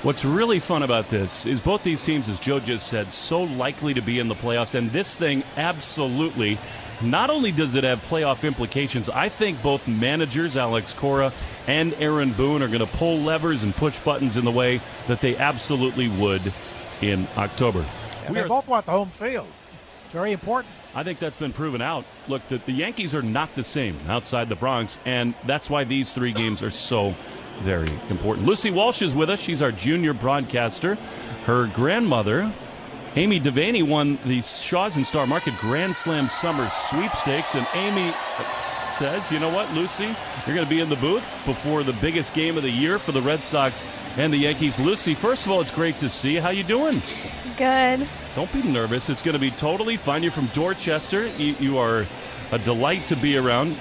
What's really fun about this is both these teams, as Joe just said, so likely to be in the playoffs. And this thing absolutely, not only does it have playoff implications, I think both managers, Alex Cora and Aaron Boone, are going to pull levers and push buttons in the way that they absolutely would in October. And they both want the home field. It's very important. I think that's been proven out. Look, the Yankees are not the same outside the Bronx, and that's why these 3 games are so very important. Lucy Walsh is with us. She's our junior broadcaster. Her grandmother, Amy Devaney, won the Shaw's and Star Market Grand Slam Summer Sweepstakes, and Amy says, you know what, Lucy, you're going to be in the booth before the biggest game of the year for the Red Sox and the Yankees. Lucy, first of all, it's great to see you. How you doing? Good. Don't be nervous. It's going to be totally fine. You're from Dorchester. You are a delight to be around.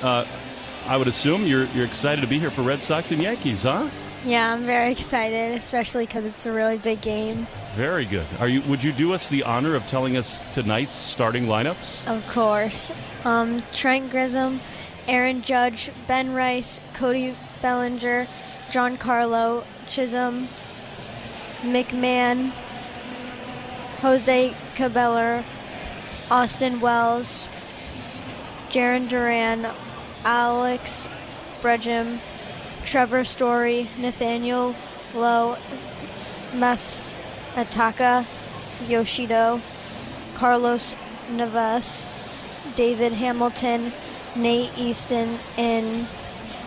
I would assume you're excited to be here for Red Sox and Yankees, huh? Yeah, I'm very excited, especially because it's a really big game. Very good. Would you do us the honor of telling us tonight's starting lineups? Of course. Trent Grisham, Aaron Judge, Ben Rice, Cody Bellinger, Giancarlo Chisholm, McMahon, Jose Cabello, Austin Wells, Jaron Duran, Alex Bregum, Trevor Story, Nathaniel Lowe, Masataka Yoshida, Carlos Neves, David Hamilton, Nate Easton, and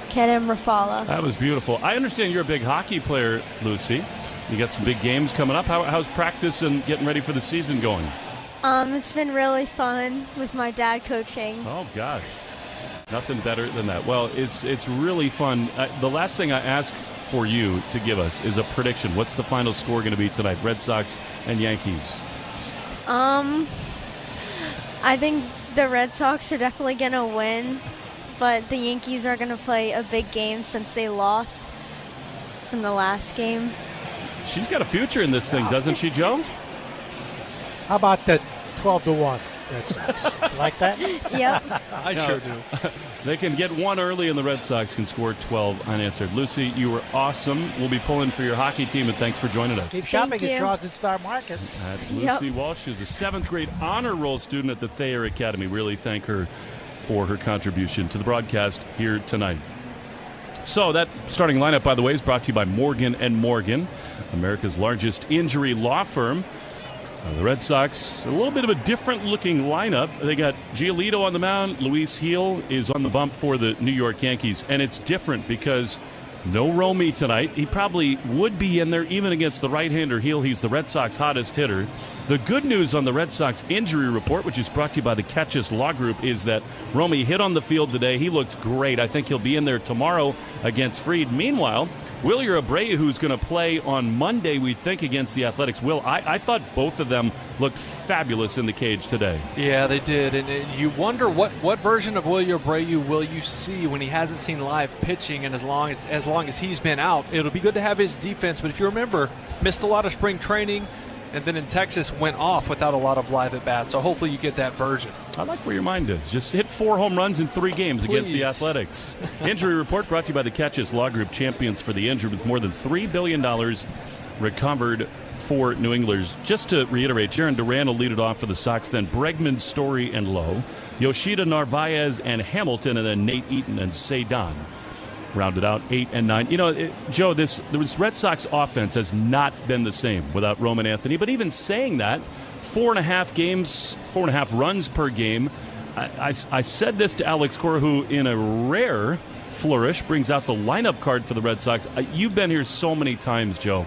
Kedem Rafala. That was beautiful. I understand you're a big hockey player, Lucy. You got some big games coming up. How's practice and getting ready for the season going? It's been really fun with my dad coaching. Oh, gosh. Nothing better than that. Well, it's really fun. The last thing I ask for you to give us is a prediction. What's the final score going to be tonight, Red Sox and Yankees? I think the Red Sox are definitely going to win, but the Yankees are going to play a big game since they lost from the last game. She's got a future in this thing, doesn't she, Joe? How about the 12-1? Red Sox. Like that? Yep. I sure do. They can get one early, and the Red Sox can score 12 unanswered. Lucy, you were awesome. We'll be pulling for your hockey team, and thanks for joining us. Keep shopping at Shaw's and Star Market. That's Lucy Walsh, who's a 7th grade honor roll student at the Thayer Academy. Really thank her for her contribution to the broadcast here tonight. So that starting lineup, by the way, is brought to you by Morgan & Morgan, America's largest injury law firm. The Red Sox, a little bit of a different-looking lineup. They got Giolito on the mound. Luis Gil is on the bump for the New York Yankees. And it's different because no Romy tonight. He probably would be in there even against the right-hander Gil. He's the Red Sox hottest hitter. The good news on the Red Sox injury report, which is brought to you by the Catches Law Group, is that Romy hit on the field today. He looks great. I think he'll be in there tomorrow against Fried. Meanwhile, Wilyer Abreu, who's going to play on Monday, we think, against the Athletics. Will, I thought both of them looked fabulous in the cage today. Yeah, they did. And you wonder what version of Wilyer Abreu will you see when he hasn't seen live pitching and as long as he's been out. It'll be good to have his defense. But if you remember, missed a lot of spring training, and then in Texas went off without a lot of live at-bats. So hopefully you get that version. I like where your mind is. Just hit 4 home runs in 3 games against the Athletics. Injury report brought to you by the Catches Law Group, champions for the injured with more than $3 billion recovered for New Englanders. Just to reiterate, Jaron Duran will lead it off for the Sox, then Bregman, Story, and Lowe, Yoshida, Narvaez, and Hamilton, and then Nate Eaton and Cedon. Rounded out 8 and 9. You know, Joe, this Red Sox offense has not been the same without Roman Anthony. But even saying that, 4.5 runs per game. I said this to Alex Cora, who in a rare flourish brings out the lineup card for the Red Sox. You've been here so many times, Joe.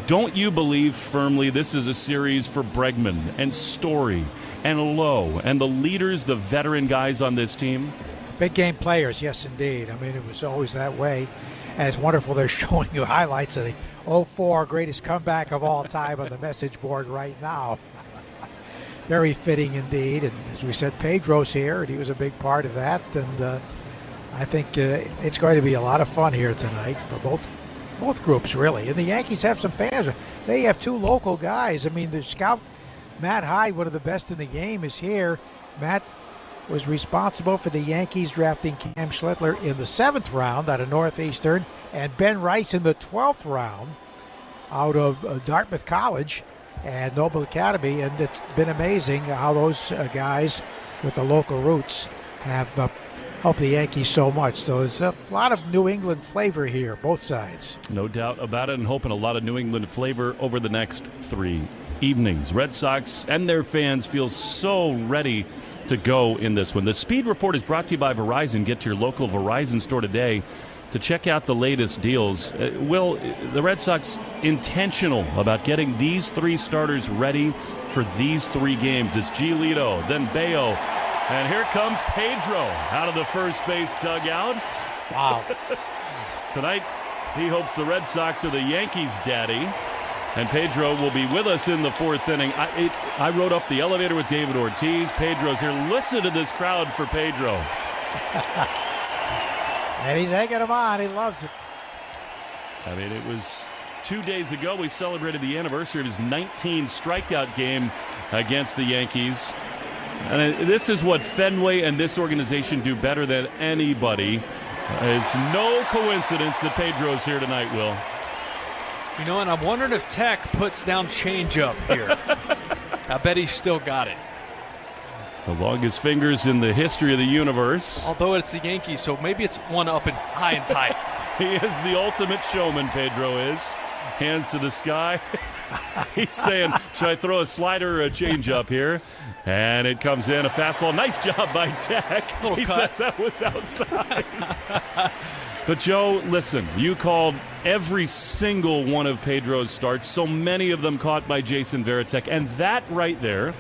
Don't you believe firmly this is a series for Bregman and Story and Lowe and the leaders, the veteran guys on this team? Big game players, yes, indeed. I mean, it was always that way. And it's wonderful they're showing you highlights of the 0-4 greatest comeback of all time on the message board right now. Very fitting indeed. And as we said, Pedro's here, and he was a big part of that. And I think it's going to be a lot of fun here tonight for both groups, really. And the Yankees have some fans. They have 2 local guys. I mean, the scout, Matt Hyde, one of the best in the game, is here. Matt was responsible for the Yankees drafting Cam Schlittler in the 7th round out of Northeastern and Ben Rice in the 12th round. out of Dartmouth College and Noble Academy, and it's been amazing how those guys with the local roots have helped the Yankees so much. So there's a lot of New England flavor here, both sides. No doubt about it, and hoping a lot of New England flavor over the next 3 evenings. Red Sox and their fans feel so ready to go in this one. The Speed Report is brought to you by Verizon. Get to your local Verizon store today to check out the latest deals. Will, the Red Sox intentional about getting these 3 starters ready for these 3 games? It's Giolito, then Bayo, and here comes Pedro out of the first base dugout. Wow. Tonight, he hopes the Red Sox are the Yankees' daddy, and Pedro will be with us in the 4th inning. I rode up the elevator with David Ortiz. Pedro's here. Listen to this crowd for Pedro. And he's egging him on. He loves it. I mean, it was 2 days ago we celebrated the anniversary of his 19 strikeout game against the Yankees. And this is what Fenway and this organization do better than anybody. It's no coincidence that Pedro's here tonight, Will. You know, and I'm wondering if Tech puts down changeup here. I bet he's still got it. The longest fingers in the history of the universe. Although it's the Yankees, so maybe it's one up and high and tight. He is the ultimate showman, Pedro is. Hands to the sky. He's saying, should I throw a slider or a changeup here? And it comes in, a fastball. Nice job by Tech. He says that was outside. But, Joe, listen, you called every single one of Pedro's starts, so many of them caught by Jason Varitek. And that right there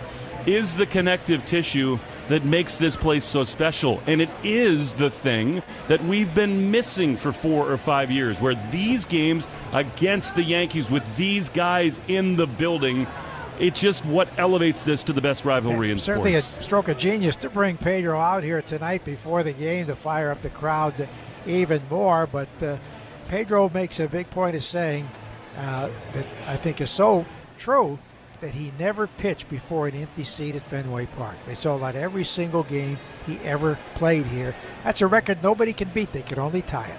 is the connective tissue that makes this place so special. And it is the thing that we've been missing for 4 or 5 years, where these games against the Yankees with these guys in the building, it's just what elevates this to the best rivalry in sports. Certainly a stroke of genius to bring Pedro out here tonight before the game to fire up the crowd even more. But Pedro makes a big point of saying that I think is so true, that he never pitched before an empty seat at Fenway Park. They sold out every single game he ever played here. That's a record nobody can beat. They can only tie it.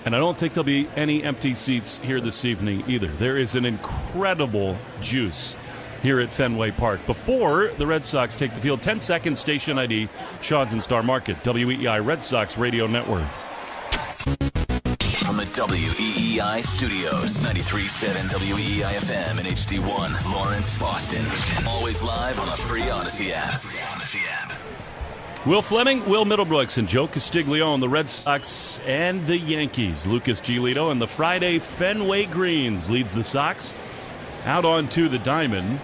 And I don't think there'll be any empty seats here this evening either. There is an incredible juice here at Fenway Park. Before the Red Sox take the field, 10 seconds, station ID, Shaw's and Star Market, WEEI Red Sox Radio Network. From the WEEI studios, 93.7 WEEI FM and HD1, Lawrence, Boston. Always live on the free Odyssey app. Will Fleming, Will Middlebrooks, and Joe Castiglione, the Red Sox and the Yankees. Lucas Giolito and the Friday Fenway Greens leads the Sox out onto the diamond.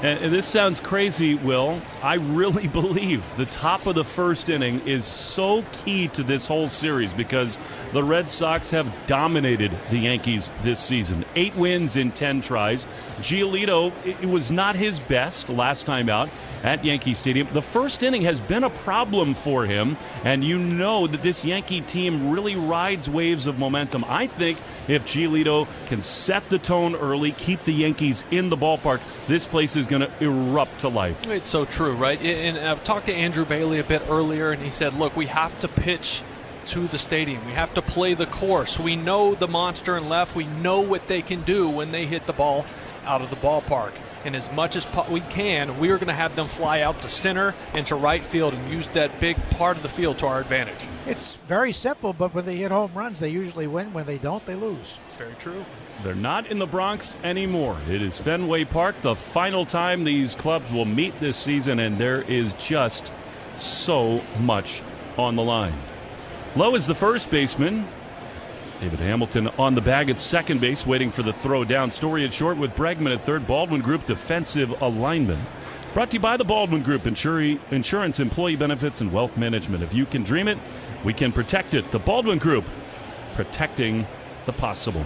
And this sounds crazy, Will. I really believe the top of the first inning is so key to this whole series because the Red Sox have dominated the Yankees this season. 8 wins in 10 tries. Giolito, it was not his best last time out at Yankee Stadium. The first inning has been a problem for him, and you know that this Yankee team really rides waves of momentum. I think if Giolito can set the tone early, keep the Yankees in the ballpark, this place is going to erupt to life. It's so true, right? And I've talked to Andrew Bailey a bit earlier, and he said, look, we have to pitch to the stadium. We have to play the course. We know the monster in left. We know what they can do when they hit the ball out of the ballpark. And as much as we can, we are going to have them fly out to center and to right field and use that big part of the field to our advantage. It's very simple, but when they hit home runs, they usually win. When they don't, they lose. It's very true. They're not in the Bronx anymore. It is Fenway Park, the final time these clubs will meet this season, and there is just so much on the line. Lowe is the first baseman. David Hamilton on the bag at second base, waiting for the throw down. Story at short with Bregman at third. Baldwin Group defensive alignment. Brought to you by the Baldwin Group, insurance, employee benefits, and wealth management. If you can dream it, we can protect it. The Baldwin Group, protecting the possible.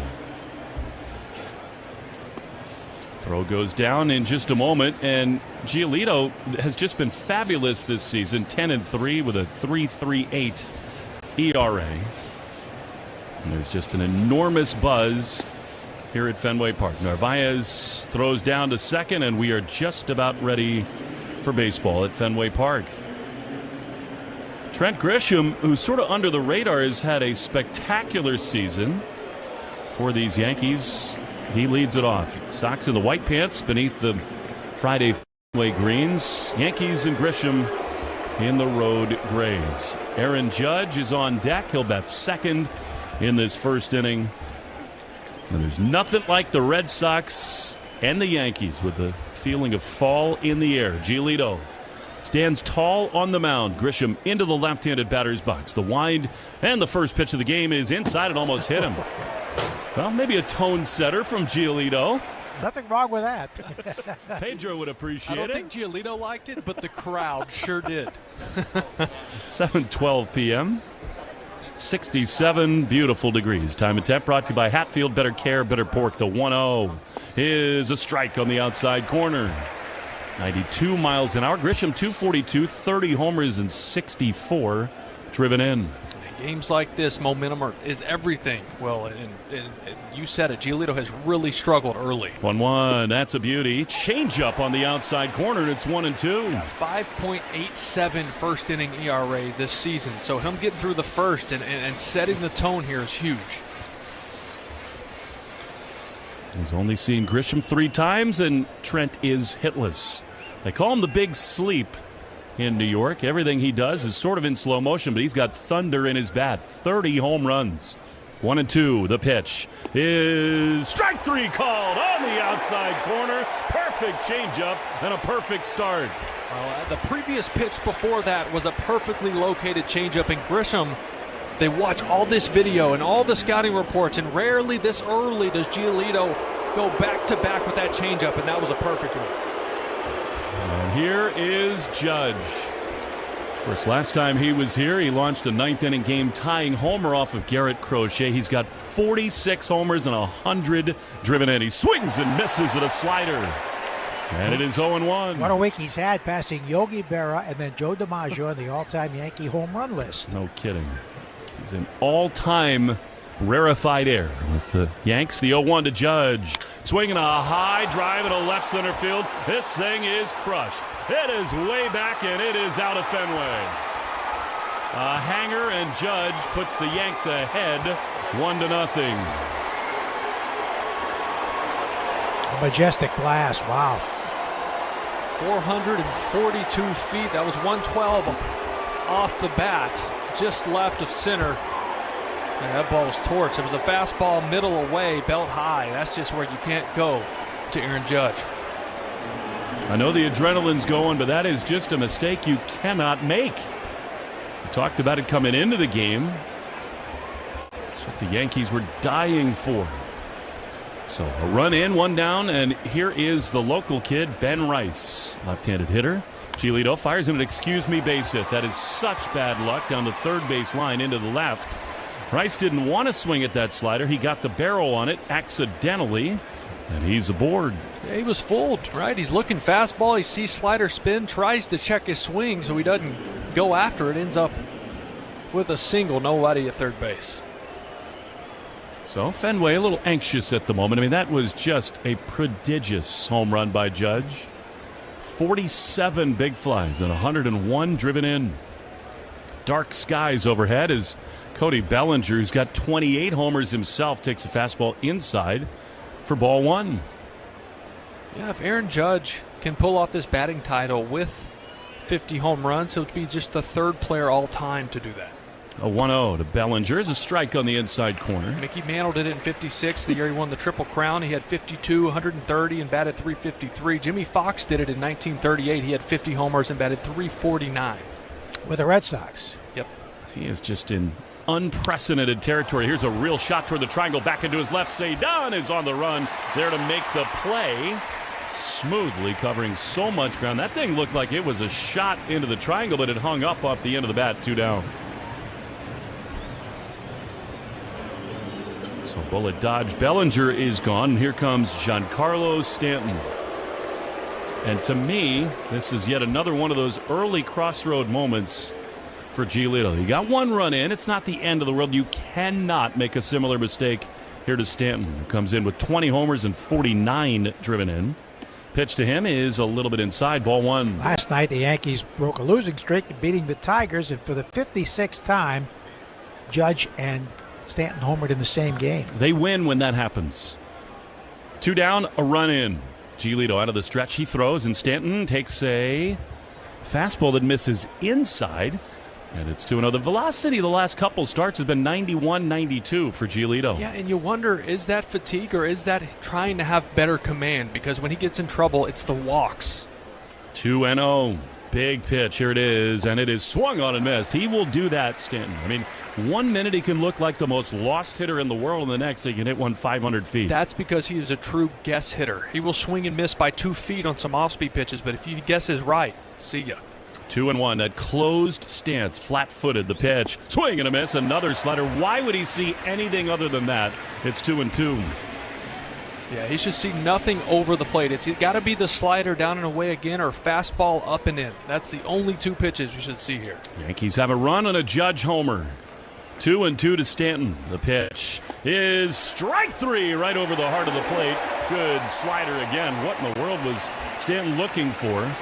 Throw goes down in just a moment, and Giolito has just been fabulous this season. 10-3 with a 3.38 ERA. And there's just an enormous buzz here at Fenway Park. Narvaez throws down to second, and we are just about ready for baseball at Fenway Park. Trent Grisham, who's sort of under the radar, has had a spectacular season for these Yankees. he leads it off. Sox in the white pants beneath the Friday Fenway greens. Yankees and Grisham in the road grays. Aaron Judge is on deck. He'll bat second in this first inning. And there's nothing like the Red Sox and the Yankees with a feeling of fall in the air. Giolito stands tall on the mound. Grisham into the left-handed batter's box. The wind and the first pitch of the game is inside. It almost hit him. Well, maybe a tone setter from Giolito. Nothing wrong with that. Pedro would appreciate it. I don't think Giolito liked it, but the crowd sure did. 7:12 p.m. 67 beautiful degrees. Time and temp brought to you by Hatfield. Better care, better pork. The 1-0 is a strike on the outside corner. 92 miles an hour. Grisham 242, 30 homers and 64 driven in. Games like this, momentum is everything. Well, and you said it, Giolito has really struggled early. 1-1, that's a beauty. Change-up on the outside corner, and it's 1-2. 5.87 first inning ERA this season. So him getting through the first and setting the tone here is huge. He's only seen Grisham 3 times, and Trent is hitless. They call him the Big Sleep in New York. Everything he does is sort of in slow motion, but he's got thunder in his bat. 30 home runs. 1-2. The pitch is strike 3 called on the outside corner. Perfect changeup and a perfect start. The previous pitch before that was a perfectly located changeup, and Grisham, they watch all this video and all the scouting reports, and rarely this early does Giolito go back-to-back with that changeup, and that was a perfect one. And here is Judge. Of course, last time he was here, he launched a 9th-inning game-tying homer off of Garrett Crochet. He's got 46 homers and 100 driven in. He swings and misses at a slider. And it is 0-1. What a week he's had, passing Yogi Berra and then Joe DiMaggio on the all-time Yankee home run list. No kidding. He's an all-time rarefied air with the Yanks. The 0-1 to Judge. Swinging a high drive in a left center field. This thing is crushed. It is way back, and it is out of Fenway. A hanger, and Judge puts the Yanks ahead 1-0. A majestic blast. Wow. 442 feet. That was 112 off the bat, just left of center. And that ball was torched. It was a fastball middle away, belt high. That's just where you can't go to Aaron Judge. I know the adrenaline's going, but that is just a mistake you cannot make. We talked about it coming into the game. That's what the Yankees were dying for. So a run in, 1 down, and here is the local kid, Ben Rice, left-handed hitter. Giolito fires him an excuse-me base hit. That is such bad luck down the third base line into the left. Rice didn't want to swing at that slider. He got the barrel on it accidentally, and he's aboard. Yeah, he was fooled, right? He's looking fastball. He sees slider spin, tries to check his swing so he doesn't go after it. Ends up with a single, nobody at third base. So Fenway a little anxious at the moment. I mean, that was just a prodigious home run by Judge. 47 big flies and 101 driven in. Dark skies overhead as Cody Bellinger, who's got 28 homers himself, takes a fastball inside for ball 1. Yeah, if Aaron Judge can pull off this batting title with 50 home runs, he'll be just the 3rd player all time to do that. A 1-0 to Bellinger is a strike on the inside corner. Mickey Mantle did it in 56, the year he won the Triple Crown. He had 52, 130, and batted .353. Jimmy Fox did it in 1938. He had 50 homers and batted .349. With the Red Sox. Yep. He is just in unprecedented territory. Here's a real shot toward the triangle. Back into his left. Cedon is on the run there to make the play. Smoothly covering so much ground. That thing looked like it was a shot into the triangle, but it hung up off the end of the bat. 2 down. So bullet dodge. Bellinger is gone. And here comes Giancarlo Stanton. And to me, this is yet another one of those early crossroad moments for Giolito. He got 1 run in. It's not the end of the world. You cannot make a similar mistake here to Stanton, who comes in with 20 homers and 49 driven in. Pitch to him is a little bit inside, ball 1. Last night, the Yankees broke a losing streak, beating the Tigers, and for the 56th time, Judge and Stanton homered in the same game. They win when that happens. 2 down, a run in. Giolito out of the stretch. He throws, and Stanton takes a fastball that misses inside. And it's 2-0. The velocity the last couple starts has been 91, 92 for Giolito. Yeah, and you wonder, is that fatigue or is that trying to have better command? Because when he gets in trouble, it's the walks. 2-0. Big pitch. Here it is. And it is swung on and missed. He will do that, Stanton. I mean, 1 minute he can look like the most lost hitter in the world, and the next he can hit one 500 feet. That's because he is a true guess hitter. He will swing and miss by 2 feet on some off-speed pitches, but if he guesses right, see ya. 2-1. That closed stance, flat-footed. The pitch, swing and a miss. Another slider. Why would he see anything other than that? It's 2-2. Yeah, he should see nothing over the plate. It's got to be the slider down and away again, or fastball up and in. That's the only 2 pitches you should see here. Yankees have a run on a Judge homer. 2-2 to Stanton. The pitch is strike 3 right over the heart of the plate. Good slider again. What in the world was Stanton looking for?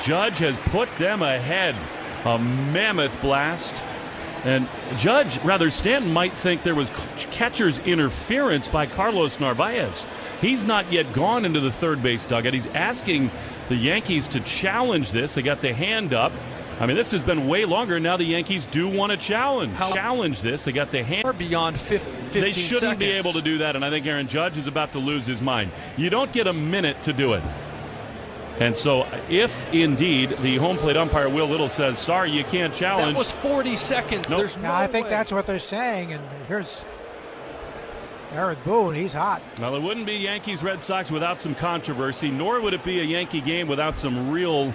Judge has put them ahead. A mammoth blast. And Stanton might think there was catcher's interference by Carlos Narvaez. He's not yet gone into the third base dugout. He's asking the Yankees to challenge this. They got the hand up. I mean, this has been way longer. Now the Yankees do want to challenge this. They got the hand. Or beyond 15 They shouldn't seconds. be able to do that, and I think Aaron Judge is about to lose his mind. You don't get a minute to do it. And so if indeed the home plate umpire, Will Little, says, sorry, you can't challenge. That was 40 seconds. Nope. There's no I think way. that's what they're saying, and here's Aaron Boone. He's hot. Well, it wouldn't be Yankees-Red Sox without some controversy, nor would it be a Yankee game without some real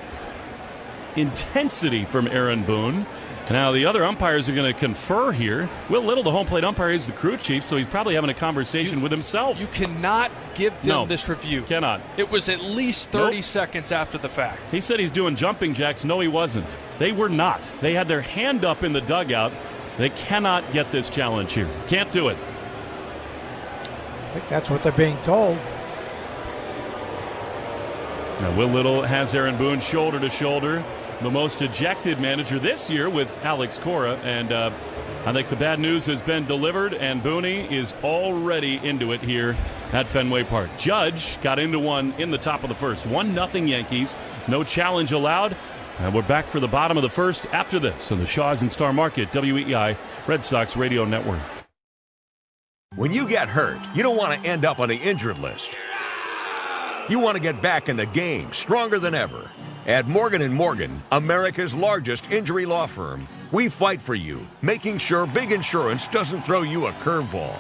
intensity from Aaron Boone. Now, the other umpires are going to confer here. Will Little, the home plate umpire, is the crew chief, so he's probably having a conversation with himself. You cannot give them this review. Cannot. It was at least 30 seconds after the fact. He said he's doing jumping jacks. No, he wasn't. They were not. They had their hand up in the dugout. They cannot get this challenge here. Can't do it. I think that's what they're being told. Now, Will Little has Aaron Boone shoulder to shoulder. The most ejected manager this year with Alex Cora. And I think the bad news has been delivered, and Booney is already into it here at Fenway Park. Judge got into one in the top of the first. 1-0 Yankees. No challenge allowed. And we're back for the bottom of the first after this on the Shaw's and Star Market, WEEI Red Sox Radio Network. When you get hurt, you don't want to end up on the injured list. You want to get back in the game, stronger than ever. At Morgan & Morgan, America's largest injury law firm, we fight for you, making sure big insurance doesn't throw you a curveball.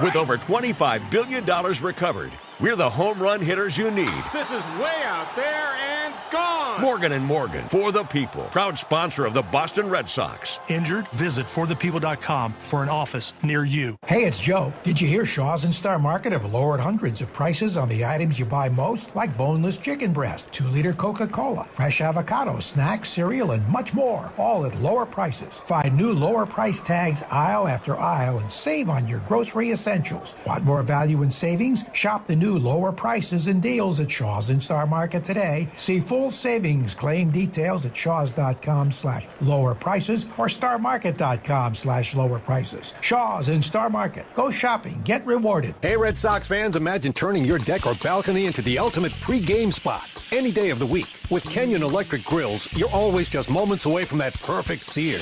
With over $25 billion recovered, we're the home run hitters you need. This is way out there and gone. Morgan & Morgan, for the people. Proud sponsor of the Boston Red Sox. Injured? Visit forthepeople.com for an office near you. Hey, it's Joe. Did you hear Shaw's and Star Market have lowered hundreds of prices on the items you buy most, like boneless chicken breast, 2-liter Coca-Cola, fresh avocado, snacks, cereal, and much more, all at lower prices. Find new lower price tags aisle after aisle and save on your grocery essentials. Want more value and savings? Shop the new lower prices and deals at Shaw's and Star Market today. See full savings claim details at shaws.com/lower prices or starmarket.com/lower prices. Shaw's and Star Market. Go shopping. Get rewarded. Hey, Red Sox fans, imagine turning your deck or balcony into the ultimate pre-game spot any day of the week. With Kenyon Electric Grills, you're always just moments away from that perfect sear.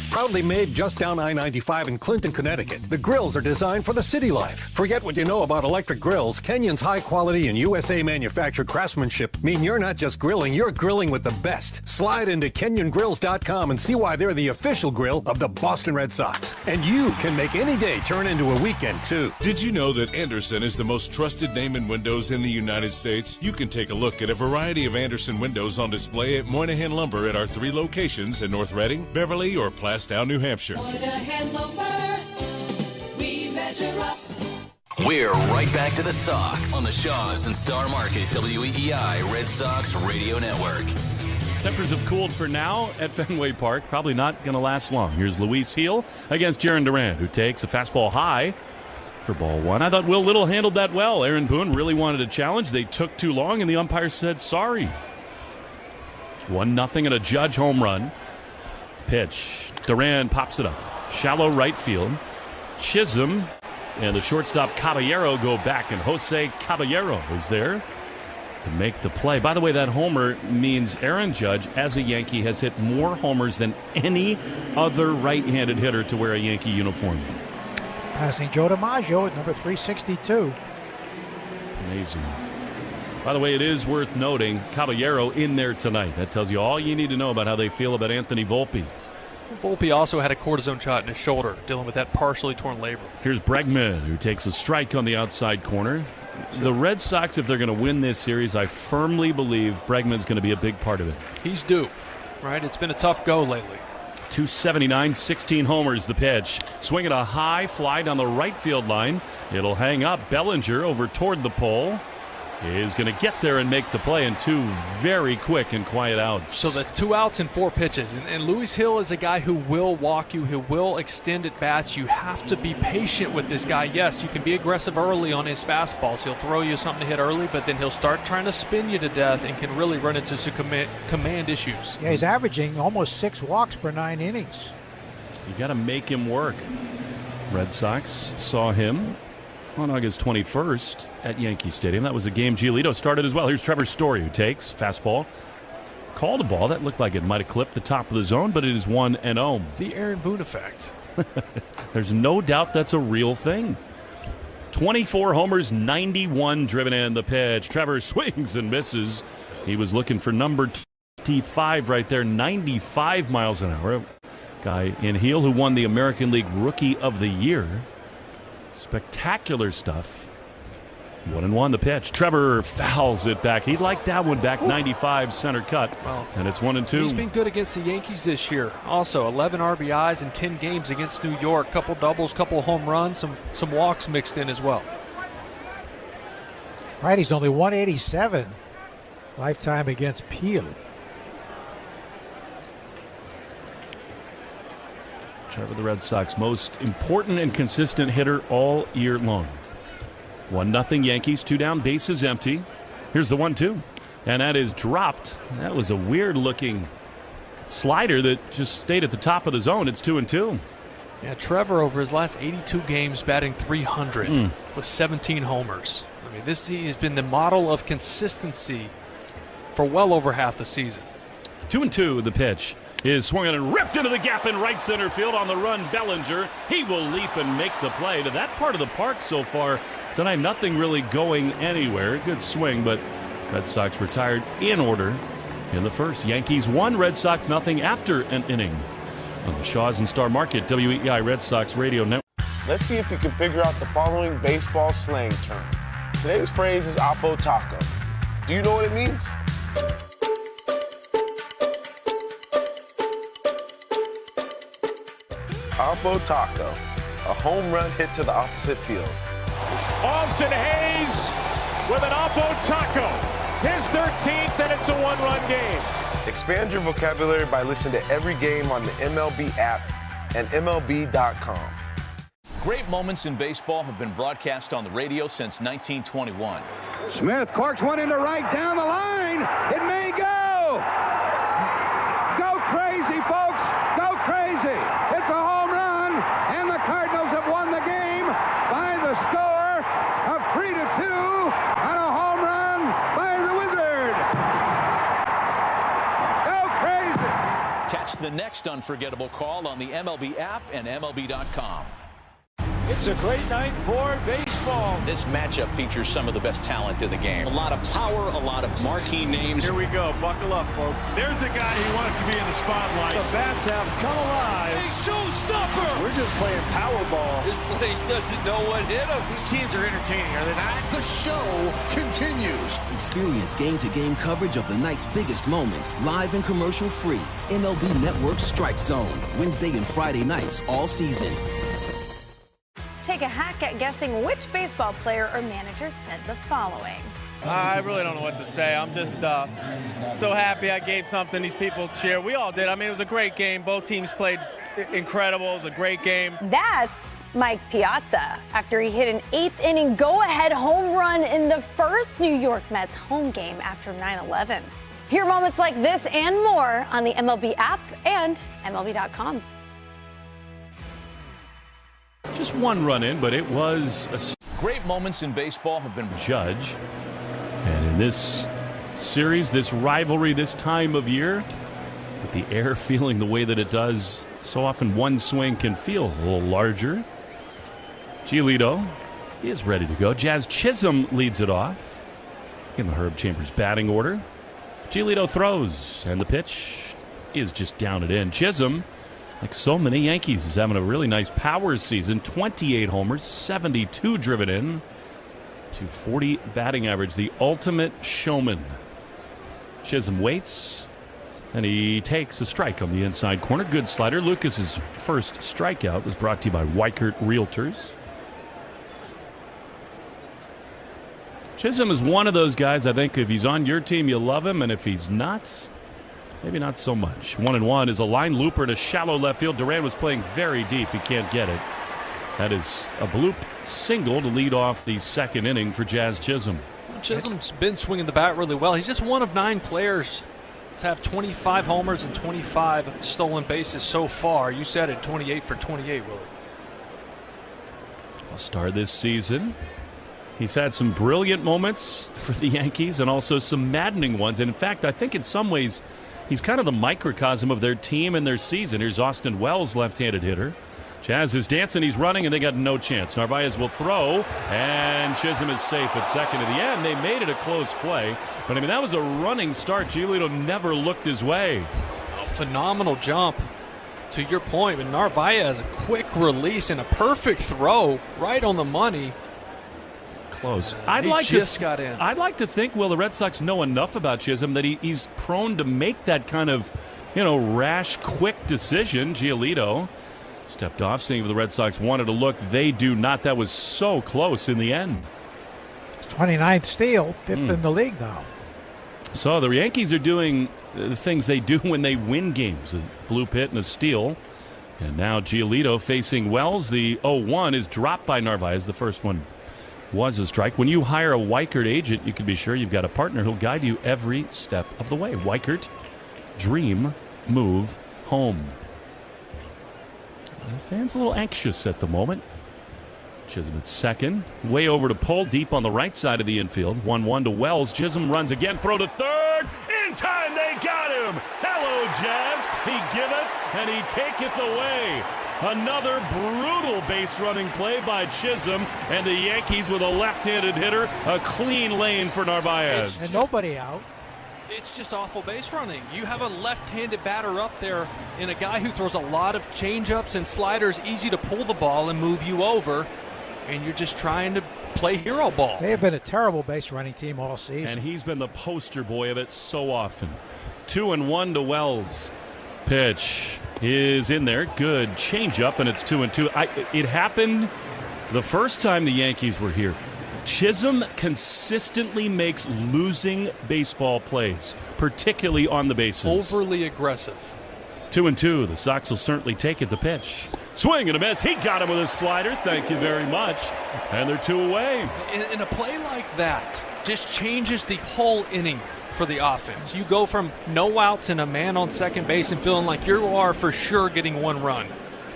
Proudly made just down I-95 in Clinton, Connecticut, the grills are designed for the city life. Forget what you know about electric grills. Kenyon's high quality and USA manufactured craftsmanship mean you're not just grilling, you're grilling with the best. Slide into kenyongrills.com and see why they're the official grill of the Boston Red Sox. And you can make any day turn into a weekend, too. Did you know that Andersen is the most trusted name in windows in the United States? You can take a look at a variety of Andersen windows on display at Moynihan Lumber at our 3 locations in North Reading, Beverly, or Plastown, New Hampshire. Moynihan Lumber, we measure up. We're right back to the Sox on the Shaw's and Star Market WEEI Red Sox Radio Network. Tempers have cooled for now at Fenway Park. Probably not going to last long. Here's Luis Gil against Jarren Duran, who takes a fastball high for ball 1. I thought Will Little handled that well. Aaron Boone really wanted a challenge. They took too long, and the umpire said sorry. 1-0 and a Judge home run. Pitch. Duran pops it up. Shallow right field. Chisholm And the shortstop Caballero go back, and Jose Caballero is there to make the play. By the way, that homer means Aaron Judge, as a Yankee, has hit more homers than any other right-handed hitter to wear a Yankee uniform. Passing Joe DiMaggio at number 362. Amazing. By the way, it is worth noting, Caballero in there tonight. That tells you all you need to know about how they feel about Anthony Volpe. Volpe also had a cortisone shot in his shoulder, dealing with that partially torn labrum. Here's Bregman, who takes a strike on the outside corner. The Red Sox, if they're going to win this series, I firmly believe Bregman's going to be a big part of it. He's due, right? It's been a tough go lately. 279, 16 homers, the pitch. Swinging a high fly down the right field line. It'll hang up. Bellinger over toward the pole is going to get there and make the play in 2 very quick and quiet outs. So that's 2 outs and 4 pitches. And Luis Hill is a guy who will walk you, who will extend at bats. You have to be patient with this guy. Yes, you can be aggressive early on his fastballs. He'll throw you something to hit early, but then he'll start trying to spin you to death and can really run into some command issues. Yeah, he's averaging almost 6 walks per 9 innings. You got to make him work. Red Sox saw him on August 21st at Yankee Stadium. That was a game Giolito started as well. Here's Trevor Story, who takes fastball. Called a ball that looked like it might have clipped the top of the zone, but it is 1-0. The Aaron Boone effect. There's no doubt that's a real thing. 24 homers, 91 driven in. The pitch. Trevor swings and misses. He was looking for number 25 right there, 95 miles an hour. Guy in heel who won the American League Rookie of the Year. Spectacular stuff. 1-1 the pitch. Trevor fouls it back. He'd like that one back. 95 center cut. Well, and it's 1-2. He's been good against the Yankees this year. Also 11 RBIs in 10 games against New York. Couple doubles, couple home runs, some walks mixed in as well. Right, he's only 187 lifetime against Peel. Trevor, the Red Sox most important and consistent hitter all year long. 1-0 Yankees, 2 down, bases empty. Here's the 1-2, and that is dropped. That was a weird looking slider that just stayed at the top of the zone. It's 2-2. Yeah, Trevor over his last 82 games batting 300 with 17 homers. I mean, he's been the model of consistency for well over half the season. 2-2 the pitch. Is swung and ripped into the gap in right center field. On the run, Bellinger. He will leap and make the play. To that part of the park so far tonight, nothing really going anywhere. Good swing, but Red Sox retired in order in the first. Yankees 1, Red Sox nothing after an inning. On the Shaws and Star Market, WEI Red Sox Radio Network. Let's see if you can figure out the following baseball slang term. Today's phrase is Oppo Taco. Do you know what it means? Oppo Taco, a home run hit to the opposite field. Austin Hayes with an Oppo Taco. His 13th, and it's a 1-run game. Expand your vocabulary by listening to every game on the MLB app and MLB.com. Great moments in baseball have been broadcast on the radio since 1921. Smith corks one into right down the line. It may go. Go crazy, folks. Go crazy. It's a home run, and the Cardinals have won the game by the score of 3-2 on a home run by the Wizard. Go crazy. Catch the next unforgettable call on the MLB app and MLB.com. It's a great night for baseball. This matchup features some of the best talent in the game. A lot of power, a lot of marquee names. Here we go. Buckle up, folks. There's a guy who wants to be in the spotlight. The bats have come alive. A showstopper. We're just playing Powerball. This place doesn't know what hit him. These teams are entertaining, are they not? The show continues. Experience game-to-game coverage of the night's biggest moments, live and commercial-free. MLB Network Strike Zone, Wednesday and Friday nights all season. Take a hack at guessing which baseball player or manager said the following. I really don't know what to say. I'm just so happy I gave something these people cheer. We all did. I mean, it was a great game. Both teams played incredible. It was a great game. That's Mike Piazza after he hit an 8th inning go-ahead home run in the first New York Mets home game after 9/11. Hear moments like this and more on the MLB app and MLB.com. Just one run in, but it was a Great moments in baseball have been Judge. And in this series, this rivalry, this time of year, with the air feeling the way that it does, so often one swing can feel a little larger. Giolito is ready to go. Jazz Chisholm leads it off in the Herb Chambers batting order. Giolito throws, and the pitch is just down and in. Chisholm, like so many Yankees, is having a really nice power season. 28 homers, 72 driven in, .240 batting average. The ultimate showman. Chisholm waits, and he takes a strike on the inside corner. Good slider. Lucas's first strikeout was brought to you by Weichert Realtors. Chisholm is one of those guys, I think, if he's on your team, you love him, and if he's not, maybe not so much. 1-1 is a line looper in a shallow left field. Duran was playing very deep. He can't get it. That is a bloop single to lead off the second inning for Jazz Chisholm. Chisholm's been swinging the bat really well. He's just one of 9 players to have 25 homers and 25 stolen bases so far. You said it, 28 for 28, Willie. All-star this season. He's had some brilliant moments for the Yankees and also some maddening ones. And in fact, I think in some ways he's kind of the microcosm of their team and their season. Here's Austin Wells, left-handed hitter. Jazz is dancing, he's running, and they got no chance. Narvaez will throw, and Chisholm is safe at second. In the end, they made it a close play. But, I mean, that was a running start. Giolito never looked his way. A phenomenal jump. To your point, but Narvaez, a quick release and a perfect throw right on the money. Close. I'd like to think, well, the Red Sox know enough about Chisholm that he's prone to make that kind of, rash, quick decision. Giolito stepped off, seeing if the Red Sox wanted to look. They do not. That was so close in the end. 29th steal, 5th in the league now. So the Yankees are doing the things they do when they win games. A blue hit and a steal. And now Giolito facing Wells. The 0-1 is dropped by Narvaez. The first one was a strike. When you hire a Weichert agent, you can be sure you've got a partner who'll guide you every step of the way. Weichert, dream, move, home. The fans a little anxious at the moment. Chisholm at second. Way over to Pohl, deep on the right side of the infield. 1-1 to Wells. Chisholm runs again. Throw to third. In time, they got him. Hello, Jazz. He giveth, and he taketh away. Another brutal base running play by Chisholm, and the Yankees with a left-handed hitter. A clean lane for Narvaez. And nobody out. It's just awful base running. You have a left-handed batter up there and a guy who throws a lot of change-ups and sliders, easy to pull the ball and move you over, and you're just trying to play hero ball. They have been a terrible base running team all season. And he's been the poster boy of it so often. 2-1 to Wells. Pitch is in there. Good change-up, and it's 2-2. It happened the first time the Yankees were here. Chisholm consistently makes losing baseball plays, particularly on the bases. Overly aggressive. 2-2. The Sox will certainly take it. The pitch. Swing and a miss. He got him with a slider. Thank you very much. And they're 2 away. In a play like that, just changes the whole inning for the offense. You go from no outs and a man on second base and feeling like you are for sure getting 1 run,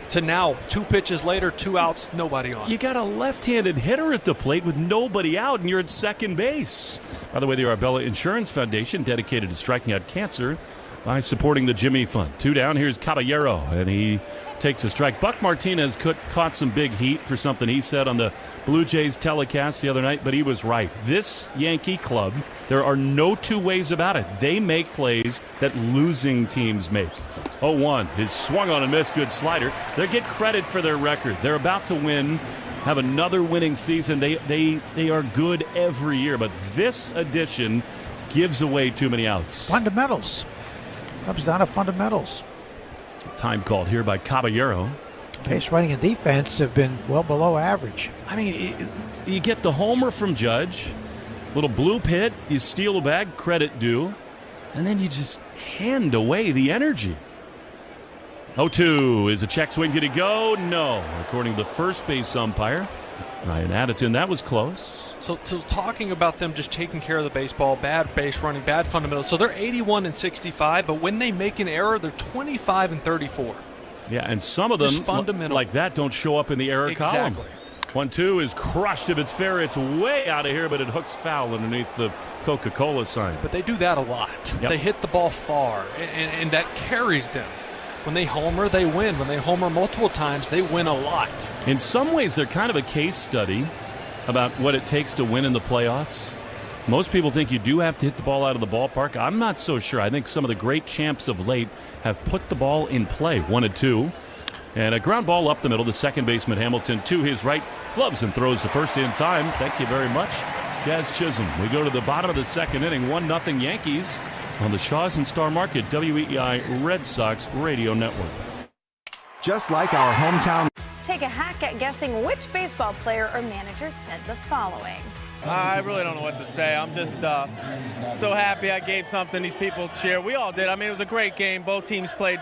to now 2 pitches later, 2 outs, nobody on. You got a left-handed hitter at the plate with nobody out, and you're at second base. By the way, the Arbella Insurance Foundation, dedicated to striking out cancer by supporting the Jimmy Fund. 2 down. Here's Caballero, and he takes a strike. Buck Martinez caught some big heat for something he said on the Blue Jays telecast the other night, but he was right. This Yankee club, there are no 2 ways about it. They make plays that losing teams make. 0-1 is swung on and missed. Good slider. They get credit for their record. They're about to win, have another winning season. They are good every year, but this edition gives away too many outs. Fundamentals. Comes down to fundamentals. Time called here by Caballero. Base running and defense have been well below average. I mean, you get the homer from Judge, little blue hit, you steal a bag, credit due, and then you just hand away the energy. 0-2 is a check swing. Did he go? No. According to the first base umpire, Ryan Addington, that was close. So talking about them just taking care of the baseball, bad base running, bad fundamentals. So they're 81-65, but when they make an error, they're 25-34. Yeah, and some of them, just fundamental. like that, don't show up in the error column. 1-2 is crushed. If it's fair, it's way out of here, but it hooks foul underneath the Coca-Cola sign. But they do that a lot. Yep. They hit the ball far, and that carries them. When they homer, they win. When they homer multiple times, they win a lot. In some ways, they're kind of a case study about what it takes to win in the playoffs. Most people think you do have to hit the ball out of the ballpark. I'm not so sure. I think some of the great champs of late have put the ball in play. 1-2. And a ground ball up the middle. The second baseman, Hamilton, to his right, gloves and throws the first in time. Thank you very much, Jazz Chisholm. We go to the bottom of the second inning. 1-0 Yankees on the Shaws and Star Market WEEI Red Sox Radio Network. Just like our hometown. Take a hack at guessing which baseball player or manager said the following. I really don't know what to say. I'm just so happy I gave something these people cheer. We all did. I mean, it was a great game. Both teams played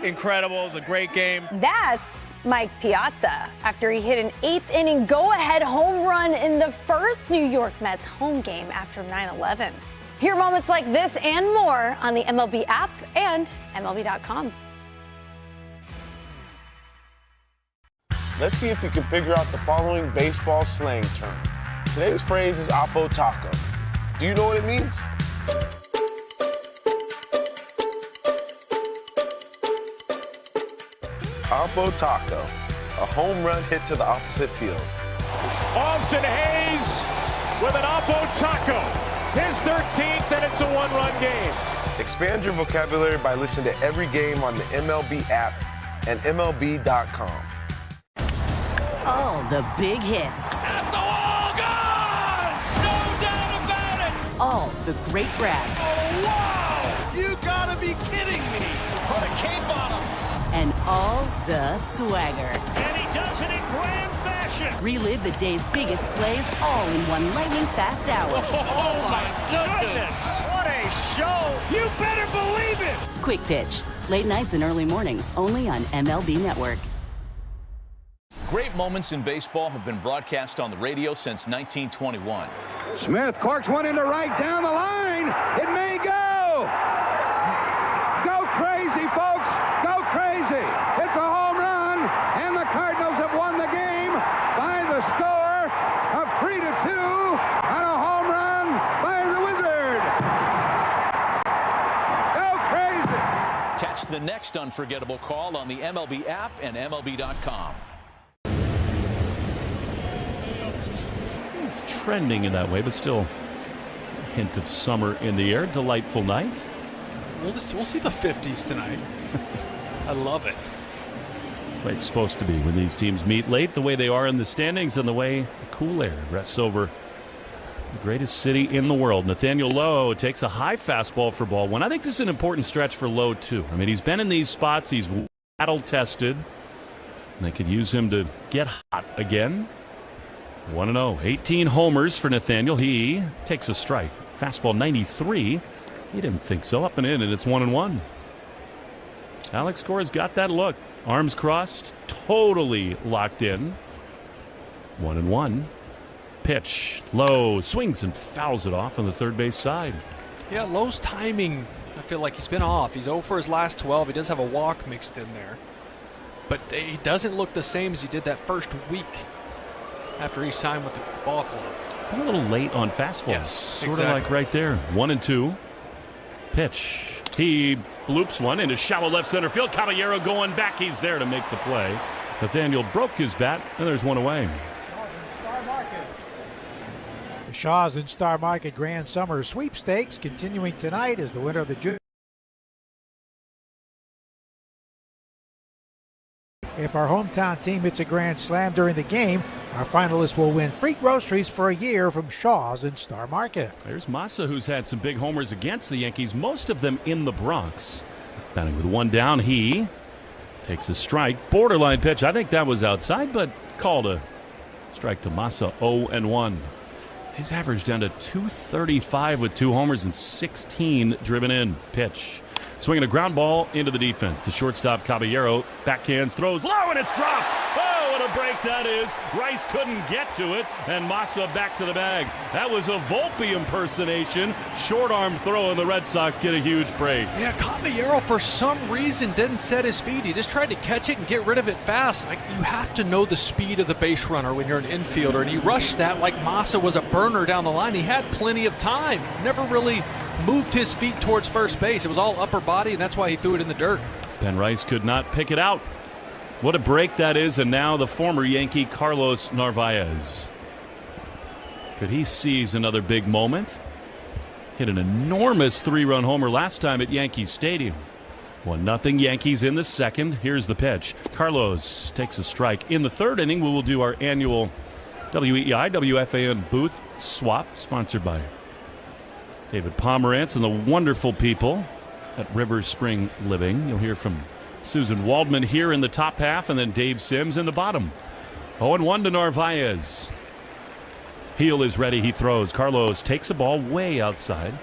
incredible. It was a great game. That's Mike Piazza after he hit an 8th-inning go-ahead home run in the first New York Mets home game after 9/11. Hear moments like this and more on the MLB app and MLB.com. Let's see if we can figure out the following baseball slang term. Today's phrase is Oppo Taco. Do you know what it means? Oppo Taco, a home run hit to the opposite field. Austin Hayes with an Oppo Taco. His 13th, and it's a one-run game. Expand your vocabulary by listening to every game on the MLB app and MLB.com. All the big hits. At the wall, gone! No doubt about it! All the great grabs. Oh, wow! You gotta be kidding me! Put a cape on him! And all the swagger. And he does it in grand fashion. Relive the day's biggest plays all in one lightning-fast hour. Oh, my goodness! What a show! You better believe it! Quick Pitch. Late nights and early mornings only on MLB Network. Great moments in baseball have been broadcast on the radio since 1921. Smith corks one into right down the line. It may go. Go crazy, folks. Go crazy. It's a home run, and the Cardinals have won the game by the score of 3-2 on a home run by the Wizard. Go crazy. Catch the next unforgettable call on the MLB app and MLB.com. It's trending in that way, but still a hint of summer in the air. Delightful night. We'll see the 50s tonight. I love it. That's the way it's supposed to be when these teams meet late, the way they are in the standings and the way the cool air rests over the greatest city in the world. Nathaniel Lowe takes a high fastball for ball one. I think this is an important stretch for Lowe, too. I mean, he's been in these spots. He's battle-tested. And they could use him to get hot again. 1-0. 18 homers for Nathaniel. He takes a strike. Fastball 93. He didn't think so. Up and in, and it's 1-1. Alex Cora's got that look. Arms crossed. Totally locked in. 1-1. Pitch. Low. Swings and fouls it off on the third base side. Yeah, Lowe's timing, I feel like he's been off. He's 0 for his last 12. He does have a walk mixed in there. But he doesn't look the same as he did that first week after he signed with the ball club. Been a little late on fastballs. Yes, sort of like right there. 1-2. Pitch. He bloops one into shallow left center field. Caballero going back. He's there to make the play. Nathaniel broke his bat, and there's one away. The Shaws and Star Market Grand Summer Sweepstakes continuing tonight as the winner of the If our hometown team hits a grand slam during the game, our finalists will win free groceries for a year from Shaws and Star Market. There's Massa, who's had some big homers against the Yankees, most of them in the Bronx. Batting with one down, he takes a strike. Borderline pitch. I think that was outside, but called a strike to Massa. 0-1. His average down to 235 with 2 homers and 16 driven in. Pitch. Swinging a ground ball into the defense. The shortstop, Caballero, backhands, throws low, and it's dropped. Oh, what a break that is. Rice couldn't get to it, and Massa back to the bag. That was a Volpe impersonation. Short arm throw, and the Red Sox get a huge break. Yeah, Caballero for some reason didn't set his feet. He just tried to catch it and get rid of it fast. You have to know the speed of the base runner when you're an infielder, and he rushed that like Massa was a burner down the line. He had plenty of time. Never really moved his feet towards first base. It was all upper body, and that's why he threw it in the dirt. Ben Rice could not pick it out. What a break that is, and now the former Yankee Carlos Narvaez. Could he seize another big moment? Hit an enormous 3-run homer last time at Yankee Stadium. 1-0 Yankees in the second. Here's the pitch. Carlos takes a strike. In the third inning, we will do our annual WEEI, WFAN booth swap, sponsored by David Pomerantz and the wonderful people at River Spring Living. You'll hear from Susan Waldman here in the top half, and then Dave Sims in the bottom. 0-1 to Narvaez. Heel is ready. He throws. Carlos takes a ball way outside.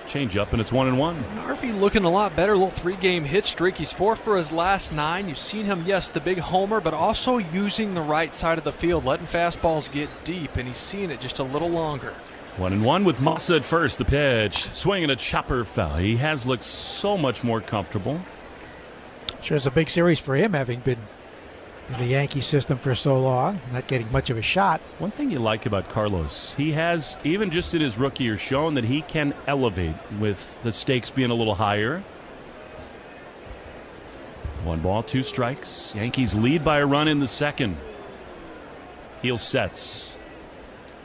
Change up, and it's 1-1. Narvi looking a lot better. Little 3-game hit streak. He's 4 for his last 9. You've seen him, yes, the big homer, but also using the right side of the field, letting fastballs get deep, and he's seeing it just a little longer. 1-1 with Massa at first. The pitch, swinging a chopper foul. He has looked so much more comfortable. Sure, it's a big series for him, having been in the Yankee system for so long, not getting much of a shot. One thing you like about Carlos, he has, even just in his rookie year, shown that he can elevate with the stakes being a little higher. 1 ball, 2 strikes. Yankees lead by a run in the second. Heel sets.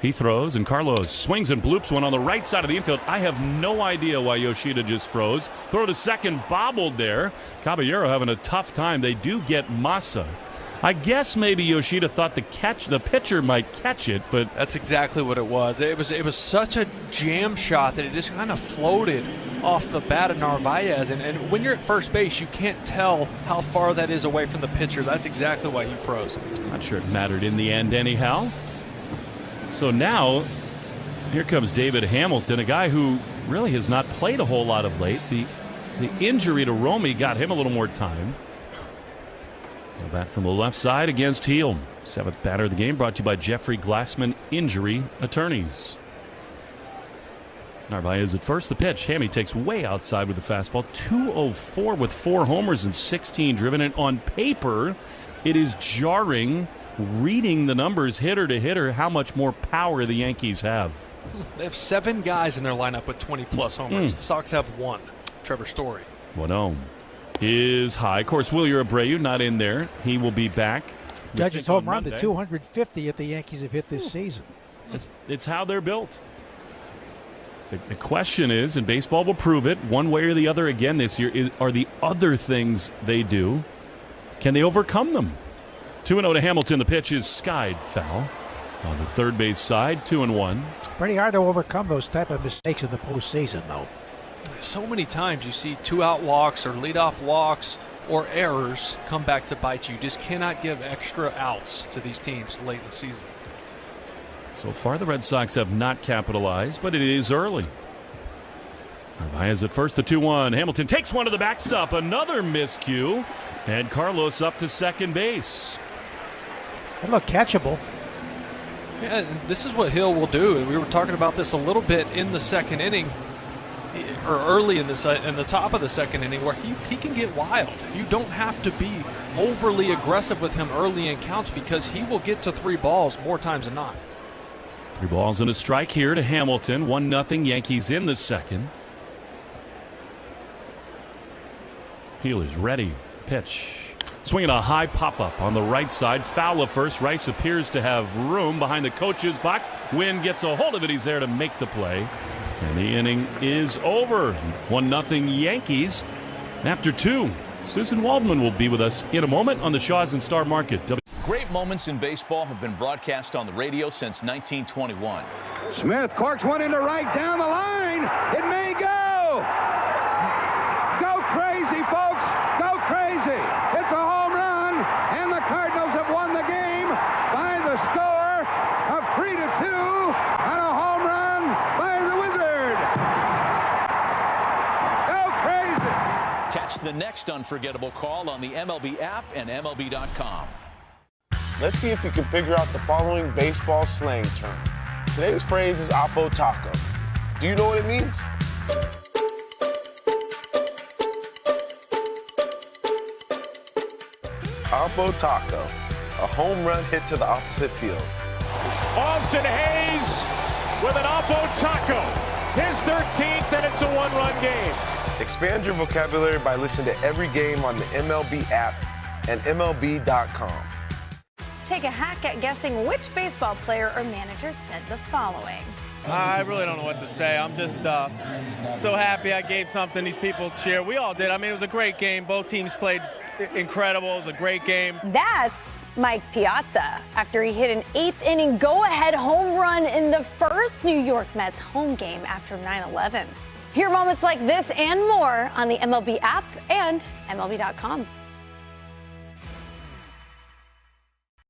He throws, and Carlos swings and bloops one on the right side of the infield. I have no idea why Yoshida just froze. Throw to second, bobbled there. Caballero having a tough time. They do get Massa. I guess maybe Yoshida thought the pitcher might catch it, but that's exactly what it was. It was such a jam shot that it just kind of floated off the bat of Narvaez. And when you're at first base, you can't tell how far that is away from the pitcher. That's exactly why he froze. Not sure it mattered in the end anyhow. So now, here comes David Hamilton, a guy who really has not played a whole lot of late. The injury to Romy got him a little more time. Bat from the left side against Heel. 7th batter of the game, brought to you by Jeffrey Glassman Injury Attorneys. Narvaez at first. The pitch. Hammy takes way outside with the fastball. 204 with 4 homers and 16 driven. And on paper, it is jarring, reading the numbers hitter to hitter, how much more power the Yankees have. They have 7 guys in their lineup with 20-plus homers. The Sox have 1. Trevor Story. 1-0. Is high. Of course, Wilyer Abreu not in there. He will be back. Judge's home run, the 250th the Yankees have hit this season. It's how they're built. The question is, and baseball will prove it, one way or the other again this year, are the other things they do, can they overcome them? 2-0 to Hamilton. The pitch is skied foul. On the third base side, 2-1. Pretty hard to overcome those type of mistakes in the postseason, though. So many times you see 2-out walks or leadoff walks or errors come back to bite you. You just cannot give extra outs to these teams late in the season. So far, the Red Sox have not capitalized, but it is early. Narvaez at first, the 2-1. Hamilton takes one to the backstop. Another miscue. And Carlos up to second base. That looked catchable. Yeah, this is what Hill will do. We were talking about this a little bit in the second inning, or early in the top of the second inning, where he can get wild. You don't have to be overly aggressive with him early in counts because he will get to 3 balls more times than not. 3 balls and a strike here to Hamilton. 1-0 Yankees in the second. Heel is ready. Pitch. Swinging a high pop-up on the right side. Foul of first. Rice appears to have room behind the coach's box. Wynn gets a hold of it. He's there to make the play. And the inning is over. 1-0 Yankees. After 2, Susan Waldman will be with us in a moment on the Shaw's and Star Market. Great moments in baseball have been broadcast on the radio since 1921. Smith corks one into right down the line. It may go. Go crazy, folks. Go crazy. It's a home run, and the Cardinals have won the game by the score of 3-2 on a home run by the Wizard. Go crazy. Catch the next unforgettable call on the MLB app and MLB.com. Let's see if you can figure out the following baseball slang term. Today's phrase is oppo taco. Do you know what it means? Oppo taco, a home run hit to the opposite field. Austin Hayes with an oppo taco. His 13th, and it's a one-run game. Expand your vocabulary by listening to every game on the MLB app and MLB.com. Take a hack at guessing which baseball player or manager said the following. I really don't know what to say. I'm just so happy I gave something these people cheer. We all did. I mean, it was a great game. Both teams played incredible. It was a great game. That's Mike Piazza after he hit an 8th inning go-ahead home run in the first New York Mets home game after 9/11. Hear moments like this and more on the MLB app and MLB.com.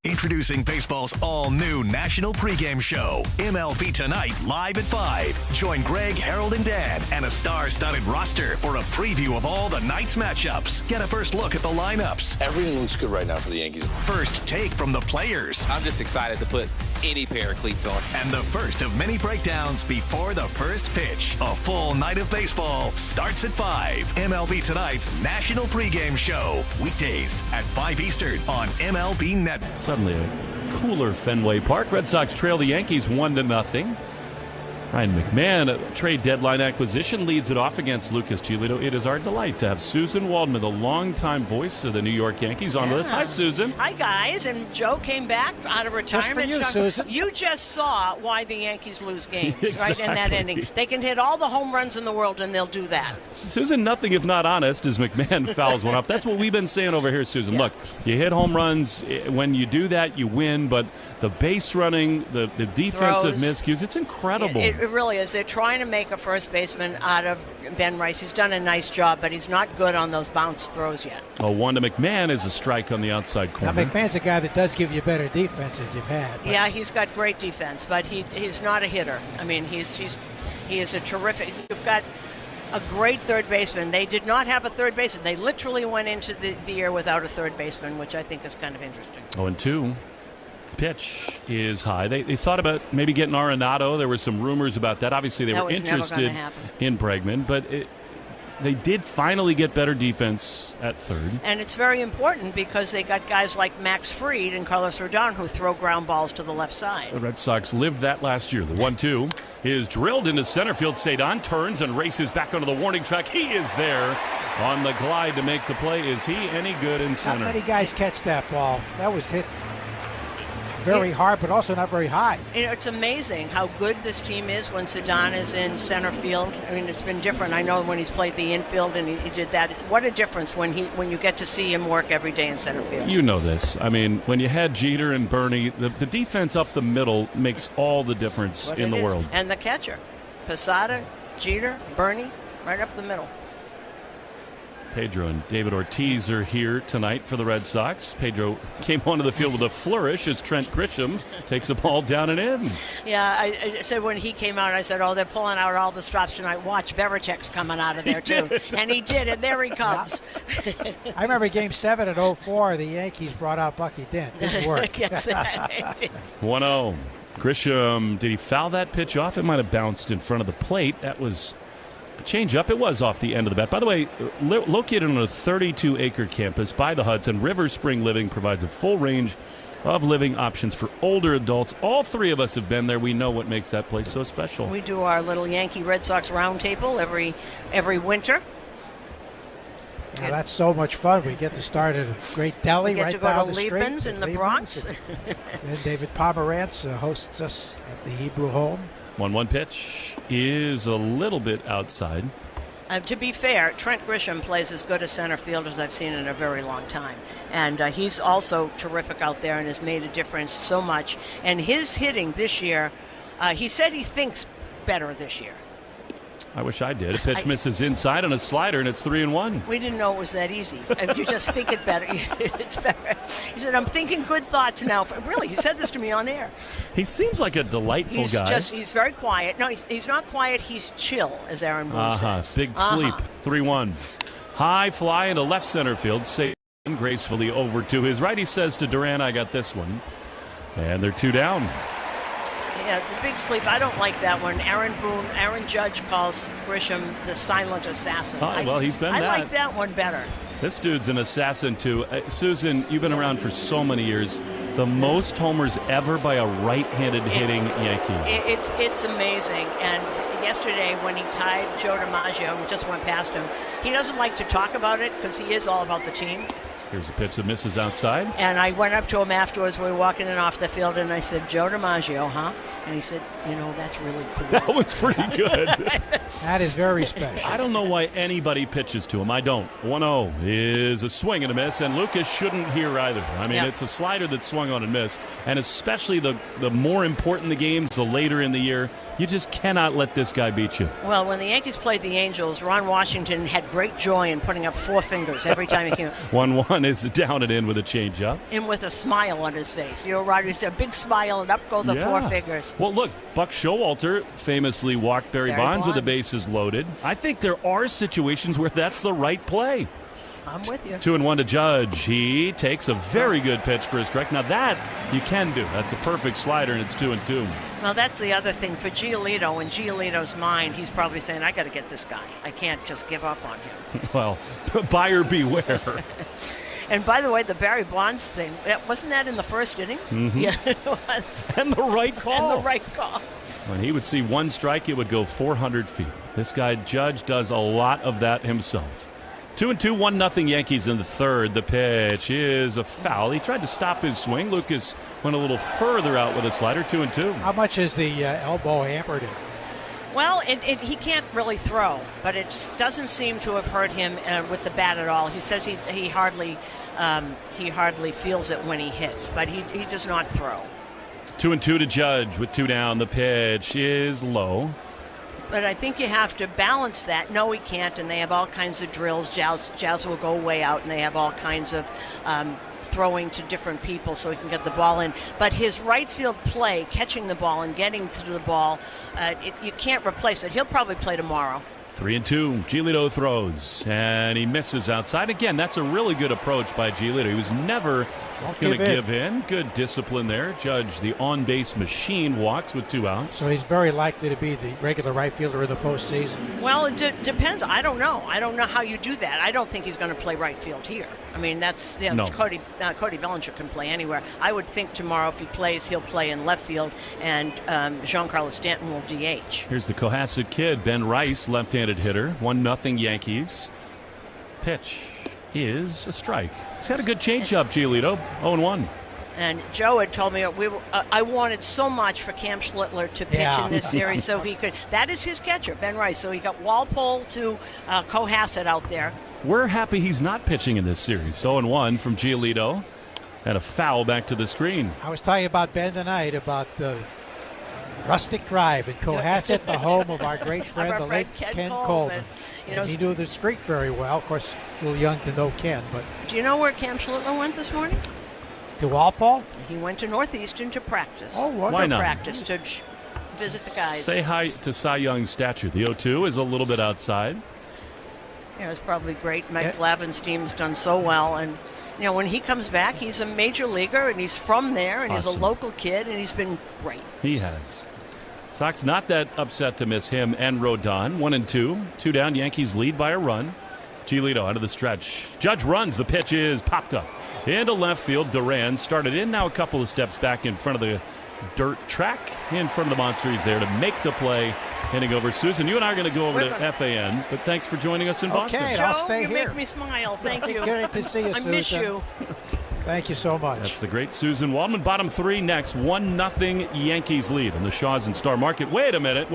Introducing baseball's all-new national pregame show, MLB Tonight, live at 5. Join Greg, Harold, and Dan and a star-studded roster for a preview of all the night's matchups. Get a first look at the lineups. Everything looks good right now for the Yankees. First take from the players. I'm just excited to put any pair of cleats on. And the first of many breakdowns before the first pitch. A full night of baseball starts at 5. MLB Tonight's national pregame show. Weekdays at 5 Eastern on MLB Network. Suddenly a cooler Fenway Park. Red Sox trail the Yankees 1-0. Ryan McMahon, a trade deadline acquisition, leads it off against Lucas Giolito. It is our delight to have Susan Waldman, the longtime voice of the New York Yankees, on with us. Hi, Susan. Hi, guys. And Joe came back out of retirement. Just for you, Susan. You just saw why the Yankees lose games, Exactly. right, in that inning. They can hit all the home runs in the world, and they'll do that. Susan, nothing if not honest, as McMahon fouls one up. That's what we've been saying over here, Susan. Look, you hit home runs. When you do that, you win. But the base running, the defensive miscues, it's incredible. It really is. They're trying to make a first baseman out of Ben Rice. He's done a nice job, but he's not good on those bounce throws yet. A one to McMahon is a strike on the outside corner. Now, McMahon's a guy that does give you better defense than you've had. But. Yeah, he's got great defense, but he's not a hitter. I mean, he is a terrific. You've got a great third baseman. They did not have a third baseman. They literally went into the year without a third baseman, which I think is kind of interesting. 0-2. Pitch is high. They thought about maybe getting Arenado. There were some rumors about that. Obviously, they were interested in Bregman, but they did finally get better defense at third. And it's very important because they got guys like Max Fried and Carlos Rodon who throw ground balls to the left side. The Red Sox lived that last year. The 1-2 is drilled into center field. Cedon turns and races back onto the warning track. He is there on the glide to make the play. Is he any good in center? Not many guys catch that ball. That was hit very hard, but also not very high. You know, it's amazing how good this team is when Cedon is in center field. I mean, it's been different. I know when he's played the infield and he did that. What a difference when you get to see him work every day in center field. You know this. I mean, when you had Jeter and Bernie, the defense up the middle makes all the difference in the world. And the catcher, Posada, Jeter, Bernie, right up the middle. Pedro and David Ortiz are here tonight for the Red Sox. Pedro came onto the field with a flourish as Trent Grisham takes a ball down and in. Yeah, I said when he came out, I said, oh, they're pulling out all the stops tonight. Watch, Veritek's coming out of there, too. And he did, and there he comes. I remember Game 7 at 0-4, the Yankees brought out Bucky Dent. Didn't work. Yes, it did. 1-0. Grisham, did he foul that pitch off? It might have bounced in front of the plate. That was change up. It was off the end of the bat. By the way, located on a 32-acre campus by the Hudson, River Spring Living provides a full range of living options for older adults. All three of us have been there. We know what makes that place so special. We do our little Yankee Red Sox roundtable every winter. Now that's so much fun. We get to start at a great deli right down the street. We get to go to Liebman's in the Bronx. Then David Pomerantz hosts us at the Hebrew home. 1-1 pitch is a little bit outside. To be fair, Trent Grisham plays as good a center field as I've seen in a very long time. And he's also terrific out there and has made a difference so much. And his hitting this year, he said he thinks better this year. I wish I did. A pitch misses inside on a slider, and it's 3-1. We didn't know it was that easy. If you just think it better, it's better. He said, I'm thinking good thoughts now. Really, he said this to me on air. He seems like a delightful guy. He's very quiet. No, he's not quiet. He's chill, as Aaron Boone says. Big sleep. 3-1. High fly into left center field. gracefully over to his right. He says to Duran, I got this one. And they're 2 down. Yeah, the big sleep. I don't like that one. Aaron Judge calls Grisham the silent assassin. Oh, well, he's been that. I like that one better. This dude's an assassin, too. Susan, you've been around for so many years. The most homers ever by a right-handed hitting Yankee. It's amazing. And yesterday when he tied Joe DiMaggio and just went past him, he doesn't like to talk about it because he is all about the team. Here's a pitch that misses outside. And I went up to him afterwards. We were walking in off the field, and I said, Joe DiMaggio, huh? And he said, that's really cool. That was pretty good. That is very special. I don't know why anybody pitches to him. I don't. 1-0 is a swing and a miss, and Lucas shouldn't here either. I mean, It's a slider that swung on and missed, and especially the more important the games, the later in the year, you just cannot let this guy beat you. Well, when the Yankees played the Angels, Ron Washington had great joy in putting up 4 fingers every time he came. 1-1 is down and in with a changeup. And with a smile on his face. Roger said, a big smile, and up go the 4 fingers. Well, look, Buck Showalter famously walked Barry Bonds with the bases loaded. I think there are situations where that's the right play. I'm with you. 2-1 to Judge. He takes a very good pitch for a strike. Now that you can do. That's a perfect slider, and it's 2-2. Well, that's the other thing. For Giolito, in Giolito's mind, he's probably saying, I got to get this guy. I can't just give up on him. Well, buyer beware. And by the way, the Barry Bonds thing, wasn't that in the first inning? Mm-hmm. Yeah, it was. And the right call. And the right call. When he would see one strike, it would go 400 feet. This guy, Judge, does a lot of that himself. 2-2, 1-0 Yankees in the third. The pitch is a foul. He tried to stop his swing. Lucas went a little further out with a slider. 2-2. How much is the elbow hampered him? Well, he can't really throw, but it doesn't seem to have hurt him with the bat at all. He says he hardly feels it when he hits, but he does not throw. 2-2 to Judge with 2 down. The pitch is low. But I think you have to balance that. No, he can't, and they have all kinds of drills. Jazz will go way out, and they have all kinds of throwing to different people so he can get the ball in. But his right field play, catching the ball and getting to the ball, you can't replace it. He'll probably play tomorrow. 3-2. Giolito throws, and he misses outside. Again, that's a really good approach by Giolito. He was never going to give in. Good discipline there. Judge, the on-base machine, walks with 2 outs. So he's very likely to be the regular right fielder in the postseason. Well, it depends. I don't know. I don't know how you do that. I don't think he's going to play right field here. I mean, that's no. Cody Bellinger can play anywhere. I would think tomorrow if he plays, he'll play in left field, and Giancarlo Stanton will DH. Here's the Cohasset kid, Ben Rice, left-handed hitter. 1-0 Yankees. Pitch is a strike. He's had a good changeup, Giolito. 0-1. And Joe had told me I wanted so much for Cam Schlittler to pitch in this series so he could. That is his catcher, Ben Rice. So he got Walpole to Cohasset out there. We're happy he's not pitching in this series. 0-1 from Giolito. And a foul back to the screen. I was talking about Ben tonight about Rustic Drive in Cohasset, the home of our great friend, the late Ken Coleman. And he knew the street very well. Of course, a little young to know Ken. But do you know where Cam Schlittler went this morning? To Walpole? He went to Northeastern to practice. Oh, why not? Practice to visit the guys. Say hi to Cy Young's statue. The 0-2 is a little bit outside. Yeah, it's probably great. Mike Glavin's team's done so well, and when he comes back, he's a major leaguer, and he's from there, and he's a local kid, and he's been great. He has. Sox not that upset to miss him and Rodon. 1-2. 2 down. Yankees lead by a run. Giolito out of the stretch. Judge runs. The pitch is popped up into left field. Duran started in, now a couple of steps back in front of the dirt track in front of the monster. He's there to make the play. Hitting over. Susan, you and I are going to go over to FAN, but thanks for joining us in Boston. Okay, Joe, I'll stay you here. Make me smile. Thank you. Great to see you, Susan. I miss you. Thank you so much. That's the great Susan Waldman. Bottom 3 next. 1-0 Yankees lead in the Shaws and Star Market. Wait a minute.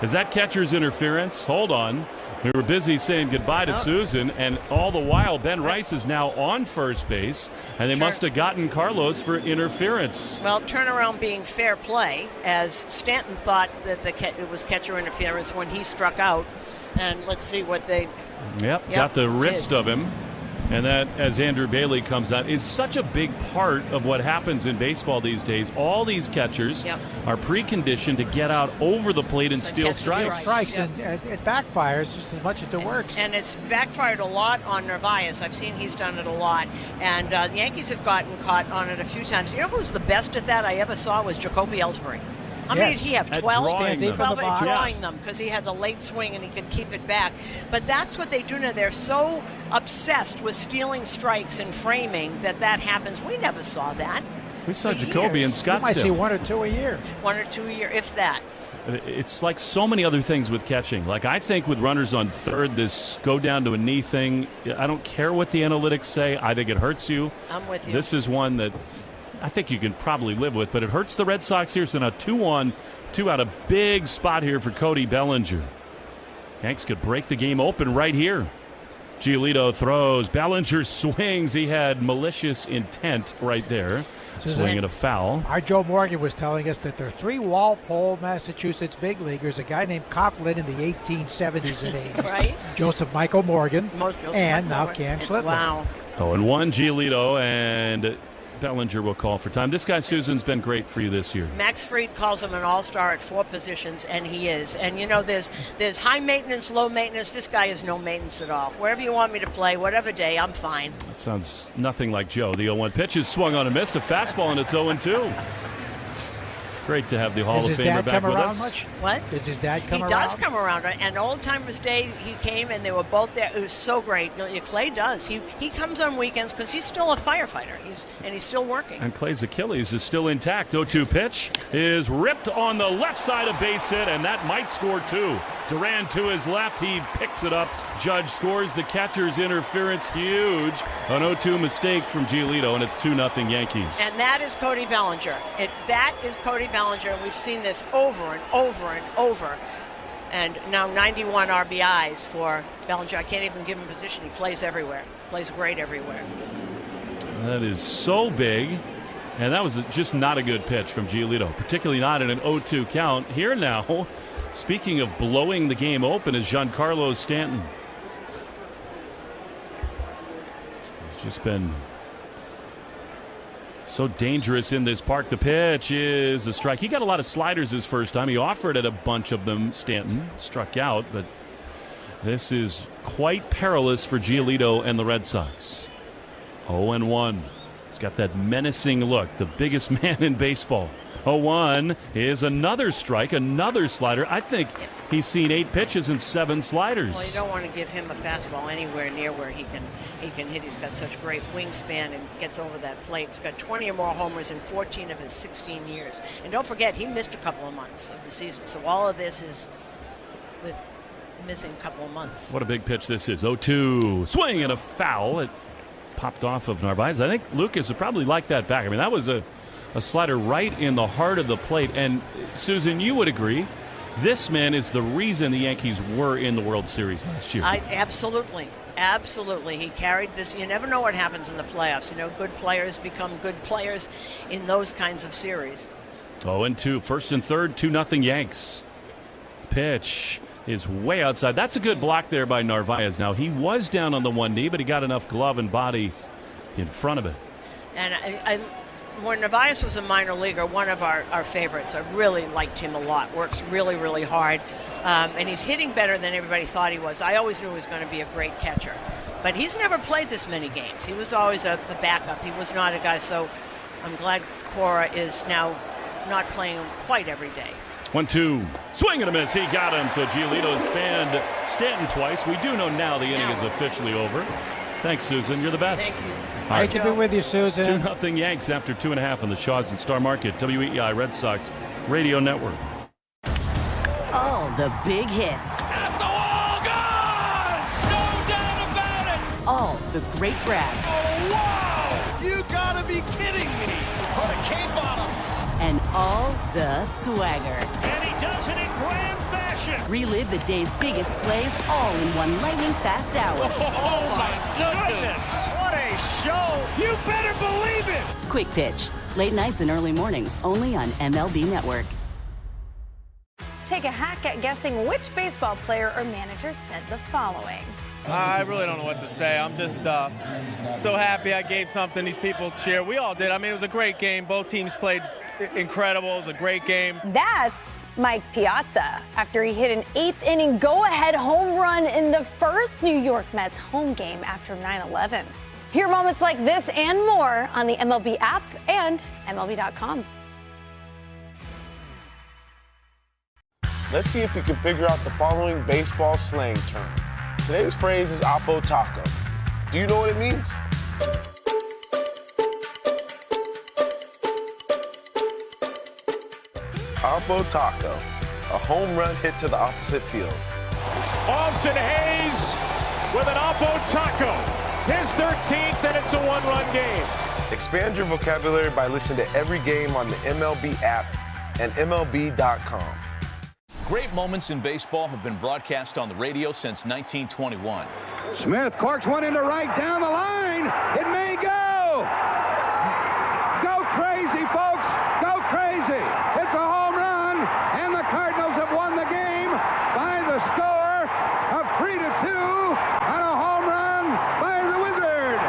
Is that catcher's interference? Hold on. We were busy saying goodbye to Susan, and all the while Ben Rice is now on first base, and they must have gotten Carlos for interference. Well, turnaround being fair play, as Stanton thought that it was catcher interference when he struck out. And let's see what they... Yep, got the wrist of him. And that, as Andrew Bailey comes out, is such a big part of what happens in baseball these days. All these catchers are preconditioned to get out over the plate and steal strikes. And it backfires just as much as it works. And it's backfired a lot on Narvaez. I've seen he's done it a lot. And the Yankees have gotten caught on it a few times. You know who's the best at that I ever saw was Jacoby Ellsbury. How many did he have? 12? Drawing them because he had a late swing and he could keep it back. But that's what they do now. They're so obsessed with stealing strikes and framing that happens. We never saw that. We saw Jacoby in Scottsdale. You might see 1 or 2 a year. 1 or 2 a year, if that. It's like so many other things with catching. Like, I think with runners on third, this go down to a knee thing, I don't care what the analytics say. I think it hurts you. I'm with you. This is one that I think you can probably live with, but it hurts the Red Sox here. So now 2-1, 2 out, a big spot here for Cody Bellinger. Yanks could break the game open right here. Giolito throws. Bellinger swings. He had malicious intent right there. Swinging a foul. Our Joe Morgan was telling us that there are 3 Walpole, Massachusetts big leaguers, a guy named Coughlin in the 1870s and 80s. Right. Joseph Michael Morgan. And now Cam Schlitman. Wow. 0-1, Giolito, and Bellinger will call for time. This guy, Susan's been great for you this year. Max Fried calls him an all-star at 4 positions, and he is. And, you know, there's high maintenance, low maintenance. This guy is no maintenance at all. Wherever you want me to play, whatever day, I'm fine. That sounds nothing like Joe. The 0-1 pitch is swung on and missed. A fastball, and it's 0-2. Great to have the Hall of Famer back with us. Much? What? Does his dad come around? He does come around. And Old Timers Day, he came, and they were both there. It was so great. Clay does. He comes on weekends because he's still a firefighter, and he's still working. And Clay's Achilles is still intact. 0-2 pitch is ripped on the left side of base hit, and that might score 2. Duran to his left. He picks it up. Judge scores. The catcher's interference, huge. An 0-2 mistake from Giolito, and it's 2-0 Yankees. And that is Cody Bellinger. That is Cody Bellinger, and we've seen this over and over and over. And now 91 RBIs for Bellinger. I can't even give him position. He plays everywhere. Plays great everywhere. That is so big. And that was just not a good pitch from Giolito, particularly not in an 0-2 count. Here now, speaking of blowing the game open, is Giancarlo Stanton. He's just been so dangerous in this park. The pitch is a strike. He got a lot of sliders his first time. He offered at a bunch of them. Stanton struck out, but this is quite perilous for Giolito and the Red Sox. 0-1. It's got that menacing look. The biggest man in baseball. 0-1 is another strike, another slider. I think he's seen 8 pitches and 7 sliders. Well, you don't want to give him a fastball anywhere near where he can hit. He's got such great wingspan and gets over that plate. He's got 20 or more homers in 14 of his 16 years. And don't forget, he missed a couple of months of the season. So all of this is with missing a couple of months. What a big pitch this is. 0-2. Swing and a foul. It popped off of Narvaez. I think Lucas would probably like that back. I mean, that was a slider right in the heart of the plate. And, Susan, you would agree, this man is the reason the Yankees were in the World Series last year. Absolutely. Absolutely. He carried this. You never know what happens in the playoffs. You know, good players become good players in those kinds of series. 0-2. First and third, 2-0 Yanks. Pitch is way outside. That's a good block there by Narvaez. Now, he was down on the one knee, but he got enough glove and body in front of it. And when Narvaez was a minor leaguer, one of our favorites, I really liked him a lot. Works really, really hard. And he's hitting better than everybody thought he was. I always knew he was going to be a great catcher. But he's never played this many games. He was always a backup. He was not a guy. So I'm glad Cora is now not playing him quite every day. 1-2. Swing and a miss. He got him. So Giolito's fanned Stanton twice. We do know now the inning is officially over. Thanks, Susan. You're the best. Thank you. Great to be with you, Susan. 2-0 Yanks after 2.5 on the Shaws and Star Market. WEEI Red Sox Radio Network. All the big hits. At the wall, gone! No doubt about it! All the great grabs. Oh, wow! You gotta be kidding me! Put a cape on him! And all the swagger. And he does it in grand fashion. Relive the day's biggest plays all in one lightning-fast hour. Oh, my goodness! What a show! You better believe it! Quick Pitch. Late nights and early mornings only on MLB Network. take a hack at guessing which baseball player or manager said the following. I really don't know what to say. I'm just so happy I gave something these people cheer. We all did. I mean, it was a great game. Both teams played incredible. It was a great game. That's Mike Piazza after he hit an 8th inning go-ahead home run in the first New York Mets home game after 9/11. Hear moments like this and more on the MLB app and MLB.com. Let's see if we can figure out the following baseball slang term. Today's phrase is Oppo Taco. Do you know what it means? Oppo Taco, a home run hit to the opposite field. Austin Hayes with an Oppo Taco. His 13th, and it's a one-run game. Expand your vocabulary by listening to every game on the MLB app and MLB.com. Great moments in baseball have been broadcast on the radio since 1921. Smith corks one into right down the line. It may go. Go crazy, folks. Go crazy. It's a home run, and the Cardinals have won the game by the score of 3-2 on a home run by the Wizard.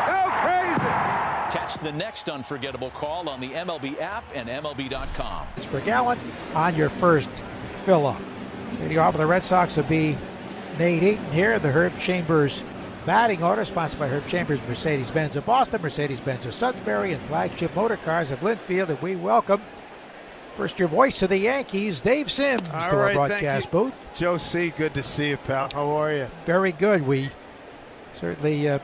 Go crazy. Catch the next unforgettable call on the MLB app and MLB.com. Per gallon on your first fill up. Leading off with the Red Sox will be Nate Eaton here. The Herb Chambers batting order, sponsored by Herb Chambers, Mercedes-Benz of Boston, Mercedes-Benz of Sudbury, and Flagship Motor Cars of Linfield. And we welcome first your voice of the Yankees, Dave Sims, to our broadcast booth. Joe C., good to see you, pal. How are you? Very good. We certainly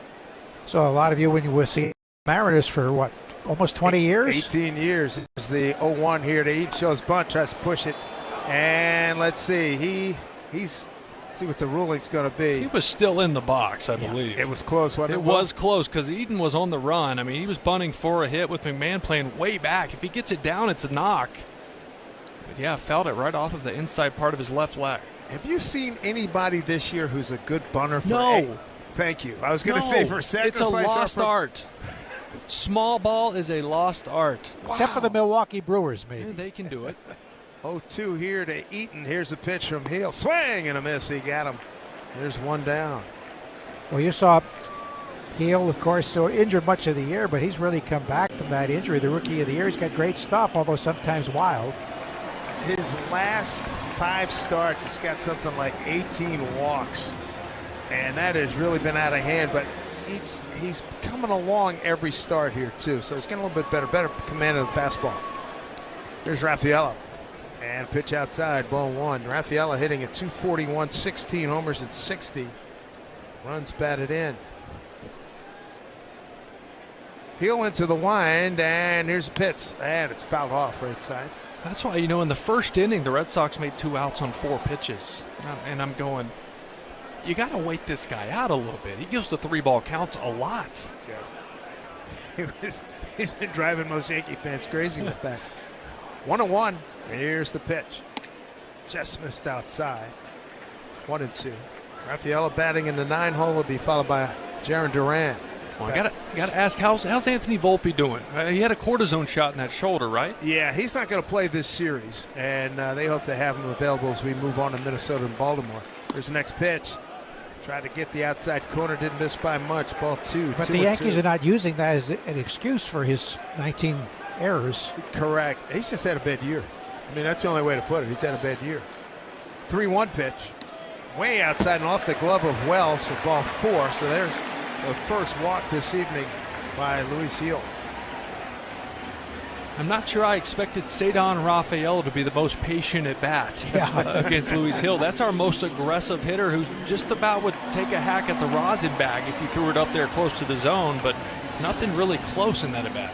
saw a lot of you when you were seeing Mariners for what? Almost 20 years? 18 years. It was the 0-1 here to Eaton. Shows bunt, tries to push it. And let's see. He's see what the ruling's going to be. He was still in the box, I believe. It was close, wasn't it? It was close because Eaton was on the run. I mean, he was bunting for a hit with McMahon playing way back. If he gets it down, it's a knock. But yeah, felt it right off of the inside part of his left leg. Have you seen anybody this year who's a good bunter for No. Thank you. I was going to say for sacrifice. It's a lost art. Small ball is a lost art. Wow. Except for the Milwaukee Brewers, maybe. Yeah, they can do it. 0-2 here to Eaton. Here's a pitch from Heel. Swing and a miss. He got him. There's one down. Well, you saw Heel, of course, so injured much of the year, but he's really come back from that injury. The Rookie of the Year. He's got great stuff, although sometimes wild. His last 5 starts, he's got something like 18 walks. And that has really been out of hand, but he's coming along every start here, too. So he's getting a little bit better command of the fastball. Here's Raffaello. And pitch outside, ball 1. Raffaello hitting at 241, 16 homers and 60. Runs batted in. Heel into the wind, and here's a pitch. And it's fouled off right side. That's why, you know, in the first inning, the Red Sox made 2 outs on 4 pitches. And I'm going, you got to wait this guy out a little bit. He gives the 3-ball counts a lot. Yeah. He's been driving most Yankee fans crazy with that. 1-1. Here's the pitch. Just missed outside. 1-2. Raffaello batting in the 9-hole will be followed by Jaron Duran. Well, I gotta ask, how's Anthony Volpe doing? He had a cortisone shot in that shoulder, right? Yeah, he's not going to play this series, and they hope to have him available as we move on to Minnesota and Baltimore. Here's the next pitch. Tried to get the outside corner, didn't miss by much. Ball 2. But the Yankees are not using that as an excuse for his 19 errors. Correct. He's just had a bad year. I mean, that's the only way to put it. He's had a bad year. 3-1 pitch. Way outside and off the glove of Wells for ball 4. So there's the first walk this evening by Luis Gil. I'm not sure I expected Cedar Rafael to be the most patient at bat against Luis Gil. That's our most aggressive hitter who just about would take a hack at the rosin bag if you threw it up there close to the zone, but nothing really close in that at bat.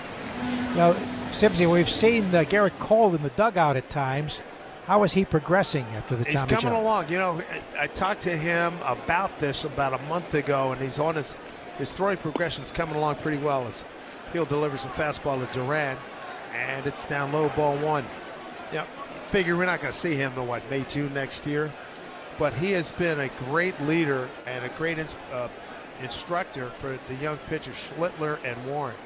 Now, Simsy, we've seen Garrett Cole in the dugout at times. How is he progressing after the Tommy John? He's coming along. You know, I talked to him about this about a month ago, and he's on his throwing progression's coming along pretty well as Hill delivers a fastball to Duran, and it's down low, ball 1. Yep. Figure we're not going to see him till May, June next year, but he has been a great leader and a great instructor for the young pitchers Schlittler and Warren.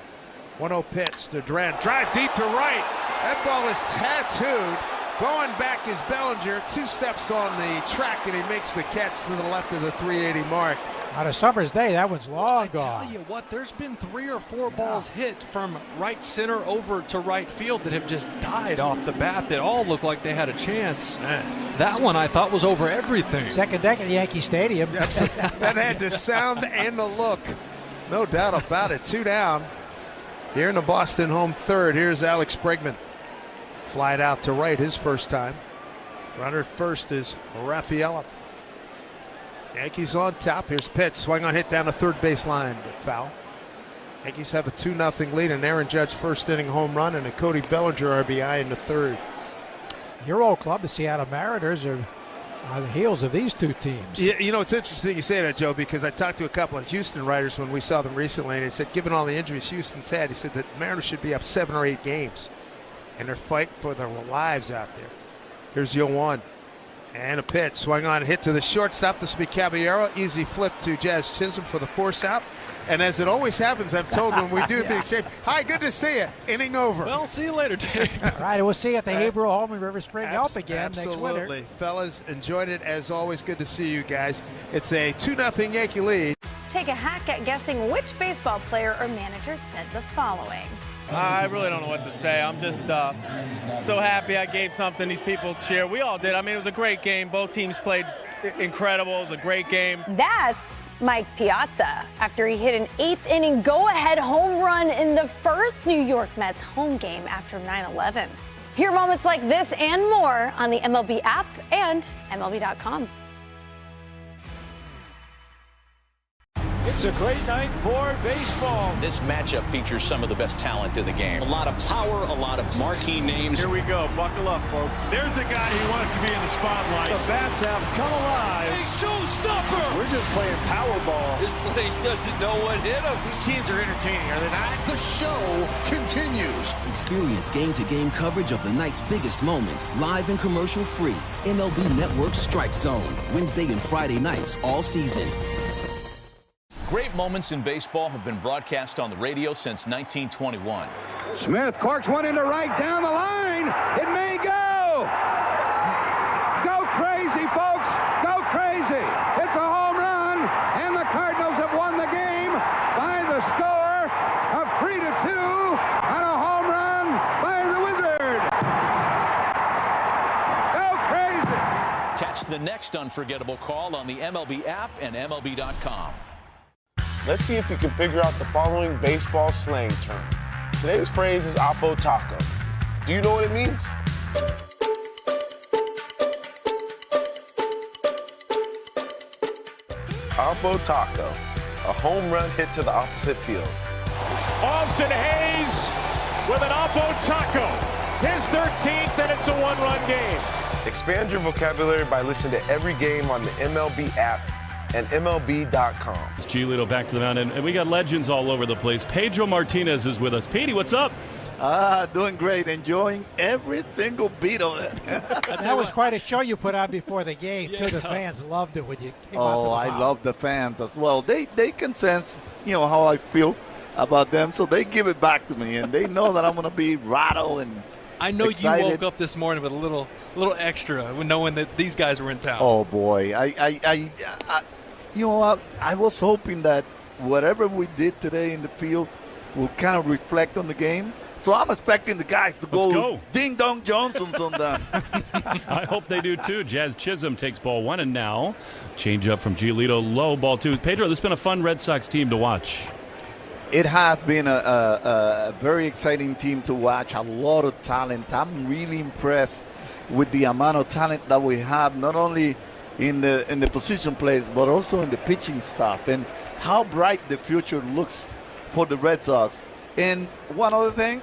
1-0 pitch to Duran. Drive deep to right. That ball is tattooed Going back is Bellinger. 2 steps on the track, and he makes the catch to the left of the 380 mark. On a summer's day, that one's long gone. I tell you what, there's been 3 or 4 balls hit from right center over to right field that have just died off the bat that all looked like they had a chance. Man. That one I thought was over everything. Second deck at Yankee Stadium. That had the sound and the look. No doubt about it. 2 down. Here in the Boston home third, here's Alex Bregman. Flied out to right his first time. Runner at first is Rafaela. Yankees on top. Here's pitch. Swung on, hit down the third base line, but foul. Yankees have a 2-0 lead. An Aaron Judge first inning home run and a Cody Bellinger RBI in the third. Your old club, the Seattle Mariners, are on the heels of these 2 teams. Yeah, you know, it's interesting you say that, Joe, because I talked to a couple of Houston writers when we saw them recently, and they said, given all the injuries Houston's had, he said that Mariners should be up 7 or 8 games, and they're fighting for their lives out there. Here's 0-1. And a pitch, swung on, hit to the shortstop. This will be Caballero. Easy flip to Jazz Chisholm for the force out. And as it always happens, I'm told when we do the exchange, hi, good to see you. Inning over. Well, see you later, Dave. All right, we'll see you at the Hebrew home in River Spring Help again next winter. Absolutely. Fellas, enjoyed it as always. Good to see you guys. It's a 2-0 Yankee lead. Take a hack at guessing which baseball player or manager said the following. I really don't know what to say. I'm just so happy I gave something these people cheer. We all did. I mean, it was a great game. Both teams played incredible. It was a great game. That's Mike Piazza after he hit an 8th inning go-ahead home run in the first New York Mets home game after 9/11. Hear moments like this and more on the MLB app and MLB.com. It's a great night for baseball. This matchup features some of the best talent in the game. A lot of power, a lot of marquee names. Here we go. Buckle up, folks. There's a guy who wants to be in the spotlight. The bats have come alive. A showstopper. We're just playing Powerball. This place doesn't know what hit him. These teams are entertaining, are they not? The show continues. Experience game-to-game coverage of the night's biggest moments, live and commercial-free. MLB Network Strike Zone, Wednesday and Friday nights all season. Great moments in baseball have been broadcast on the radio since 1921. Smith corks one into right down the line. It may go. Go crazy, folks. Go crazy. It's a home run, and the Cardinals have won the game by the score of 3-2 on a home run by the Wizard. Go crazy. Catch the next unforgettable call on the MLB app and MLB.com. Let's see if you can figure out the following baseball slang term. Today's phrase is Oppo Taco. Do you know what it means? Oppo Taco, a home run hit to the opposite field. Austin Hayes with an Oppo Taco. His 13th, and it's a 1-run game. Expand your vocabulary by listening to every game on the MLB app and MLB.com. It's Giolito back to the mound, and we got legends all over the place. Pedro Martinez is with us. Petey, what's up? Doing great. Enjoying every single beat of it. That was quite a show you put on before the game, too. The fans loved it when you came out to the I mound. love the fans as well. They can sense, how I feel about them, so they give it back to me, and they know that I'm going to be rattled and I know excited. You woke up this morning with a little extra when knowing that these guys were in town. Oh boy, I was hoping that whatever we did today in the field will kind of reflect on the game. So I'm expecting the guys to go ding-dong Johnsons on them. I hope they do, too. Jazz Chisholm takes ball 1, and now change up from Giolito, low, ball 2. Pedro, this has been a fun Red Sox team to watch. It has been a very exciting team to watch, a lot of talent. I'm really impressed with the amount of talent that we have, not only in the position plays, but also in the pitching stuff, and how bright the future looks for the Red Sox. And one other thing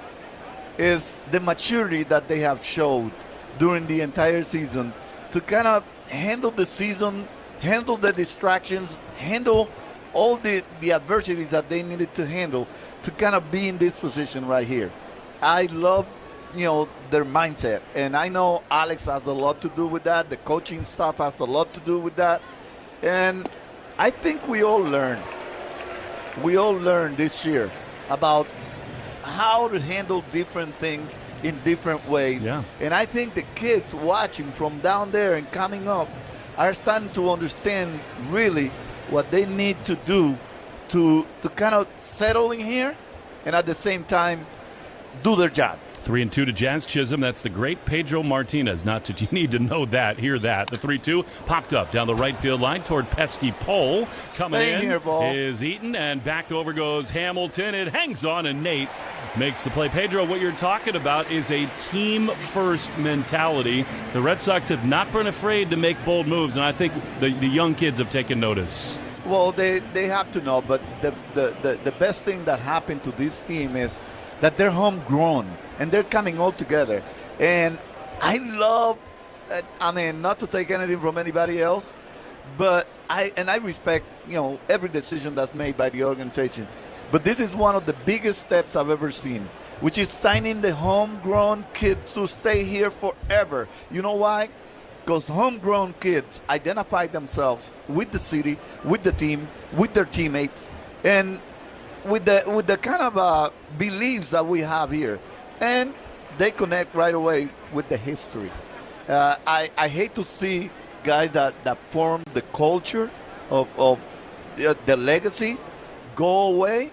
is the maturity that they have showed during the entire season to kind of handle the season, handle the distractions, handle all the adversities that they needed to handle to kind of be in this position right here. I love their mindset, and I know Alex has a lot to do with that. The coaching staff has a lot to do with that, and I think we all learned this year about how to handle different things in different ways. Yeah. And I think the kids watching from down there and coming up are starting to understand really what they need to do to kind of settle in here and at the same time do their job. 3-2 to Jazz Chisholm. That's the great Pedro Martinez. Not that you need to know that, hear that. The 3-2 popped up down the right field line toward pesky Pole. Coming Stay in here, ball. is Eaton, and back over goes Hamilton. It hangs on, and Nate makes the play. Pedro, what you're talking about is a team-first mentality. The Red Sox have not been afraid to make bold moves, and I think the young kids have taken notice. Well, they have to know, but the best thing that happened to this team is that they're homegrown and they're coming all together. And I love, I mean, not to take anything from anybody else, but I respect, every decision that's made by the organization. But this is one of the biggest steps I've ever seen, which is signing the homegrown kids to stay here forever. You know why? Because homegrown kids identify themselves with the city, with the team, with their teammates, and with the kind of beliefs that we have here. And they connect right away with the history. I hate to see guys that form the culture of the legacy go away,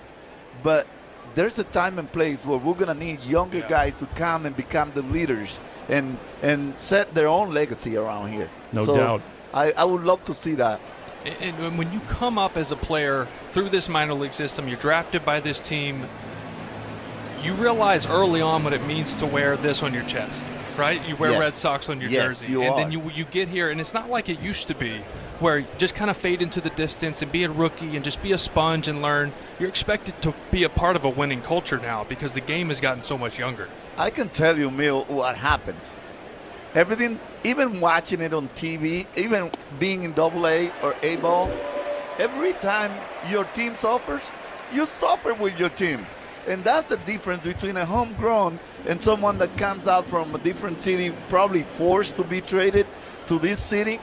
but there's a time and place where we're going to need younger guys to come and become the leaders and set their own legacy around here. No doubt. I would love to see that. And when you come up as a player through this minor league system, you're drafted by this team, you realize early on what it means to wear this on your chest, right? You wear Red Sox on your jersey. Then you get here, and it's not like it used to be, where you just kind of fade into the distance and be a rookie and just be a sponge and learn. You're expected to be a part of a winning culture now because the game has gotten so much younger. I can tell you, Mil, what happens. Everything, even watching it on TV, even being in AA or A ball, every time your team suffers, you suffer with your team. And that's the difference between a homegrown and someone that comes out from a different city, probably forced to be traded to this city.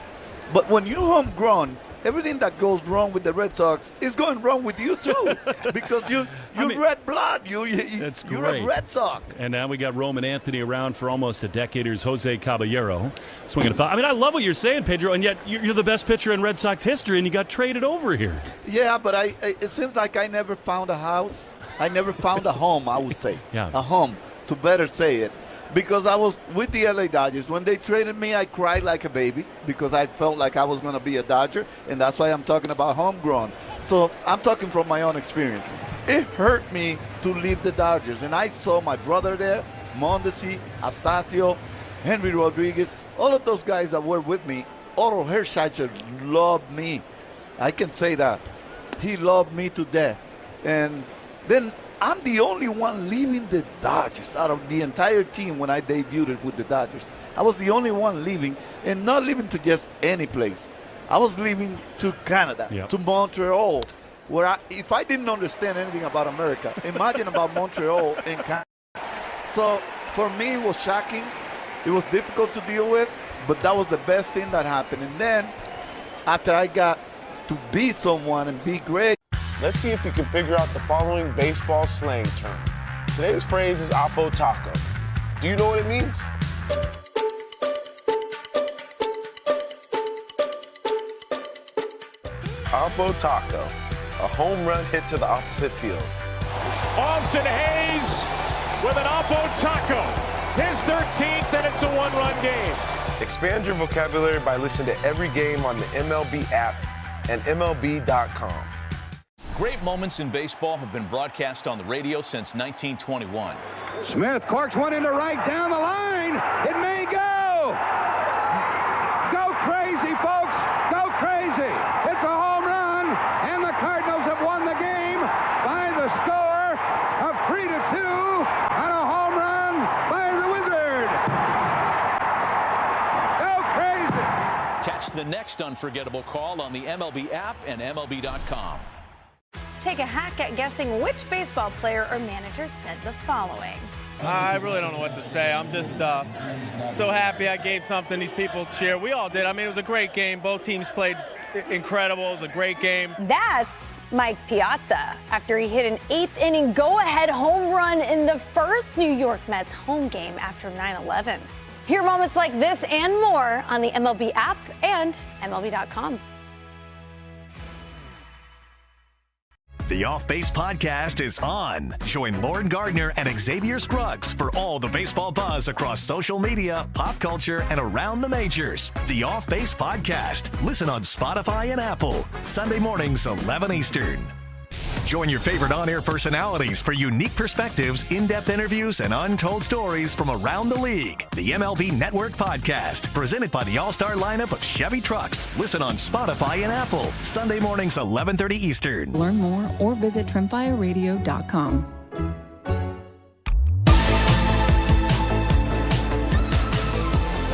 But when you're homegrown, everything that goes wrong with the Red Sox is going wrong with you too, because you're red blood. You're a Red Sox. And now we got Roman Anthony around for almost a decade. Here's Jose Caballero swinging a foul. I mean, I love what you're saying, Pedro, and yet you're the best pitcher in Red Sox history, and you got traded over here. Yeah, but it seems like I never found a house. I never found a home, I would say. Yeah. A home, to better say it. Because I was with the LA Dodgers. When they traded me, I cried like a baby because I felt like I was going to be a Dodger, and that's why I'm talking about homegrown. So I'm talking from my own experience. It hurt me to leave the Dodgers, and I saw my brother there, Mondesi, Astacio, Henry Rodriguez, all of those guys that were with me. Otto Hershiser loved me. I can say that. He loved me to death. And then I'm the only one leaving the Dodgers out of the entire team when I debuted with the Dodgers. I was the only one leaving, and not leaving to just any place. I was leaving to Canada, to Montreal, where if I didn't understand anything about America, imagine about Montreal and Canada. So for me, it was shocking. It was difficult to deal with, but that was the best thing that happened. And then after I got to be someone and be great, let's see if we can figure out the following baseball slang term. Today's phrase is Oppo Taco. Do you know what it means? Oppo Taco, a home run hit to the opposite field. Austin Hayes with an Oppo Taco. His 13th, and it's a one-run game. Expand your vocabulary by listening to every game on the MLB app and MLB.com. Great moments in baseball have been broadcast on the radio since 1921. Smith corks one into right down the line. It may go. Go crazy, folks. Go crazy. It's a home run, and the Cardinals have won the game by the score of 3-2 on a home run by the Wizard. Go crazy. Catch the next unforgettable call on the MLB app and MLB.com. take a hack at guessing which baseball player or manager said the following. I really don't know what to say. I'm just so happy I gave something these people cheer. We all did. I mean, it was a great game. Both teams played incredible. It was a great game. That's Mike Piazza after he hit an 8th inning go-ahead home run in the first New York Mets home game after 9/11. Hear moments like this and more on the MLB app and MLB.com. The Off Base Podcast is on. Join Lauren Gardner and Xavier Scruggs for all the baseball buzz across social media, pop culture, and around the majors. The Off Base Podcast. Listen on Spotify and Apple. Sunday mornings, 11 Eastern. Join your favorite on-air personalities for unique perspectives, in-depth interviews, and untold stories from around the league. The MLB Network Podcast, presented by the all-star lineup of Chevy trucks. Listen on Spotify and Apple. Sunday mornings, 11:30 Eastern. Learn more or visit TrimFireRadio.com.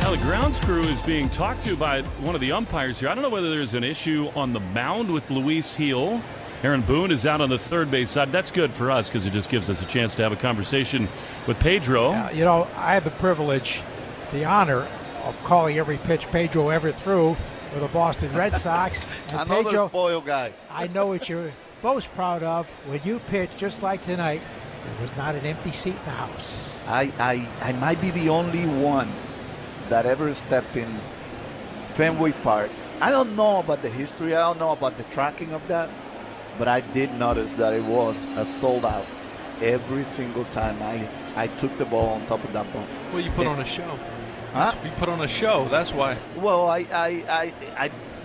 Now, the grounds crew is being talked to by one of the umpires here. I don't know whether there's an issue on the mound with Luis Heel. Aaron Boone is out on the third base side. That's good for us because it just gives us a chance to have a conversation with Pedro. You know, I have the privilege, the honor of calling every pitch Pedro ever threw with the Boston Red Sox. And Another Pedro, spoiled guy. I know what you're most proud of. When you pitched just like tonight, there was not an empty seat in the house. I might be the only one that ever stepped in Fenway Park. I don't know about the history. I don't know about the tracking of that. But I did notice that it was a sold out every single time I took the ball on top of that ball. Well, you put on a show. Huh? You put on a show. That's why. Well,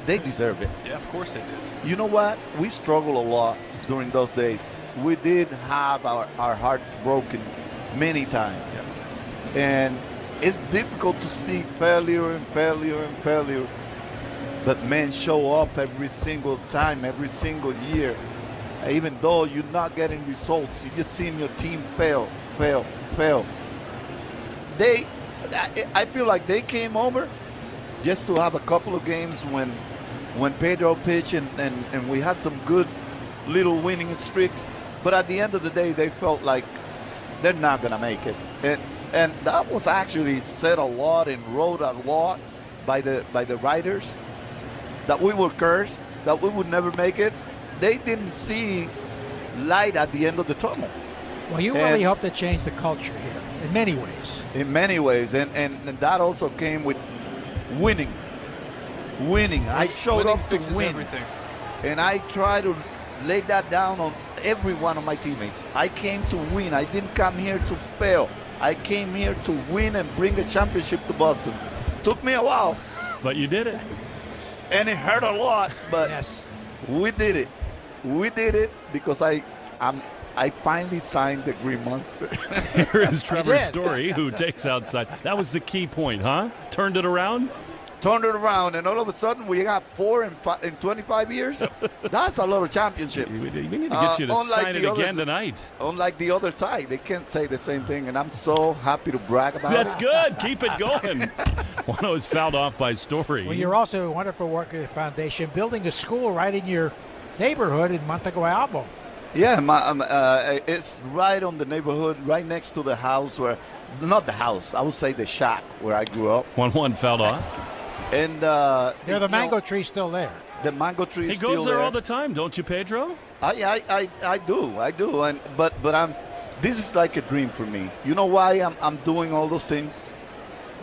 they deserve it. Yeah, of course they did. You know what? We struggled a lot during those days. We did have our hearts broken many times. Yeah. And it's difficult to see failure and failure and failure. But men show up every single time, every single year. Even though you're not getting results, you're just seeing your team fail. I feel like they came over just to have a couple of games when Pedro pitched and we had some good little winning streaks. But at the end of the day, they felt like they're not going to make it. And that was actually said a lot and wrote a lot by the writers. That we were cursed, that we would never make it. They didn't see light at the end of the tunnel. Well, you really hope to change the culture here in many ways. In many ways, and that also came with winning. I showed up to win, everything. And I try to lay that down on every one of my teammates. I came to win. I didn't come here to fail. I came here to win and bring a championship to Boston. Took me a while, but you did it. And it hurt a lot, but yes, we did it. We did it because I finally signed the Green Monster. Here is Trevor Story, who takes outside. That was the key point, huh? Turned it around? Turned it around, and all of a sudden we got 4 in 25 years. That's a lot of championship. We need to get you to sign it again tonight. Unlike the other side, they can't say the same thing, and I'm so happy to brag about That's good. Keep it going. One was fouled off by Story. Well, you're also a wonderful work at the foundation, building a school right in your neighborhood in Monteguayabo. Yeah, it's right on the neighborhood, right next to the house where, not the house, I would say the shack where I grew up. 1-1 fouled off. And the mango tree's still there. The mango tree is still there. He goes there all the time, don't you, Pedro? I do. And but this is like a dream for me. You know why I'm doing all those things?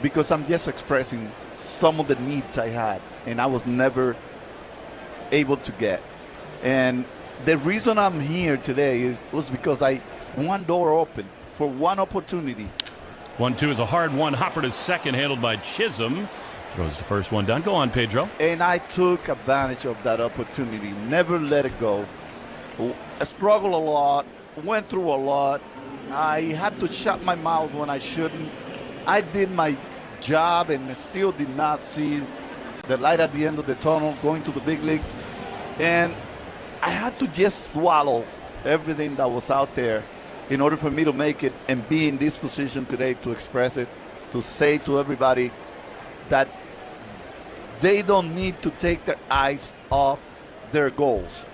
Because I'm just expressing some of the needs I had, and I was never able to get. And the reason I'm here today was because one door open for one opportunity. 1-2 is a hard one. Hopper to second, handled by Chisholm. Throws the first one down. Go on, Pedro. And I took advantage of that opportunity. Never let it go. I struggled a lot. Went through a lot. I had to shut my mouth when I shouldn't. I did my job and still did not see the light at the end of the tunnel going to the big leagues. And I had to just swallow everything that was out there in order for me to make it and be in this position today to express it, to say to everybody that they don't need to take their eyes off their goals.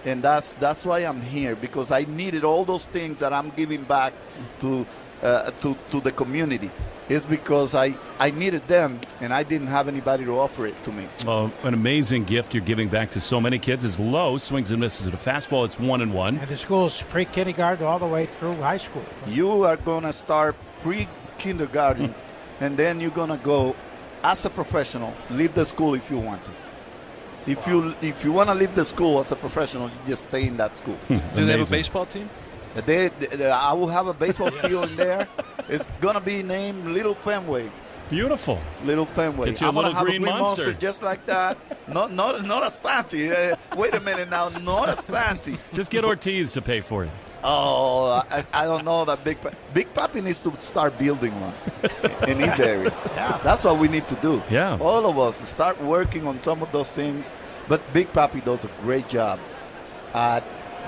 And that's why I'm here, because I needed all those things that I'm giving back to the community. It's because I needed them, and I didn't have anybody to offer it to me. Well, an amazing gift you're giving back to so many kids. As Lowe swings and misses at a fastball, it's 1-1. And the school's pre-kindergarten all the way through high school. You are going to start pre-kindergarten, and then you're going to go as a professional, leave the school if you want to. If you want to leave the school as a professional, just stay in that school. Do they have a baseball team? I will have a baseball field in there. It's gonna be named Little Fenway. Beautiful. Little Fenway. Get you a I'm gonna little have green a green monster just like that. Not as fancy. Wait a minute now. Not as fancy. Just get Ortiz to pay for it. Oh, I don't know that Big Papi needs to start building one in his area. Yeah. That's what we need to do. Yeah. All of us start working on some of those things. But Big Papi does a great job at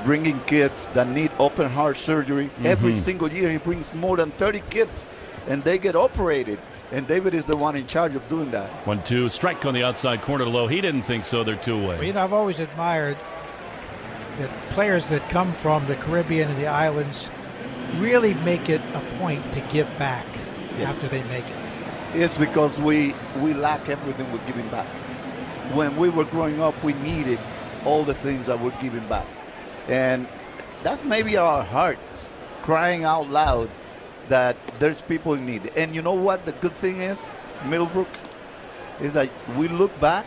bringing kids that need open heart surgery. Every single year he brings more than 30 kids, and they get operated. And David is the one in charge of doing that. 1-2, strike on the outside corner to Lowe. He didn't think so. They're 2 away. Well, you know, I've always admired that players that come from the Caribbean and the islands really make it a point to give back after they make it. It's because we lack everything we're giving back. When we were growing up, we needed all the things that we're giving back. And that's maybe our hearts crying out loud that there's people in need. And you know what the good thing is, Middlebrook, is that we look back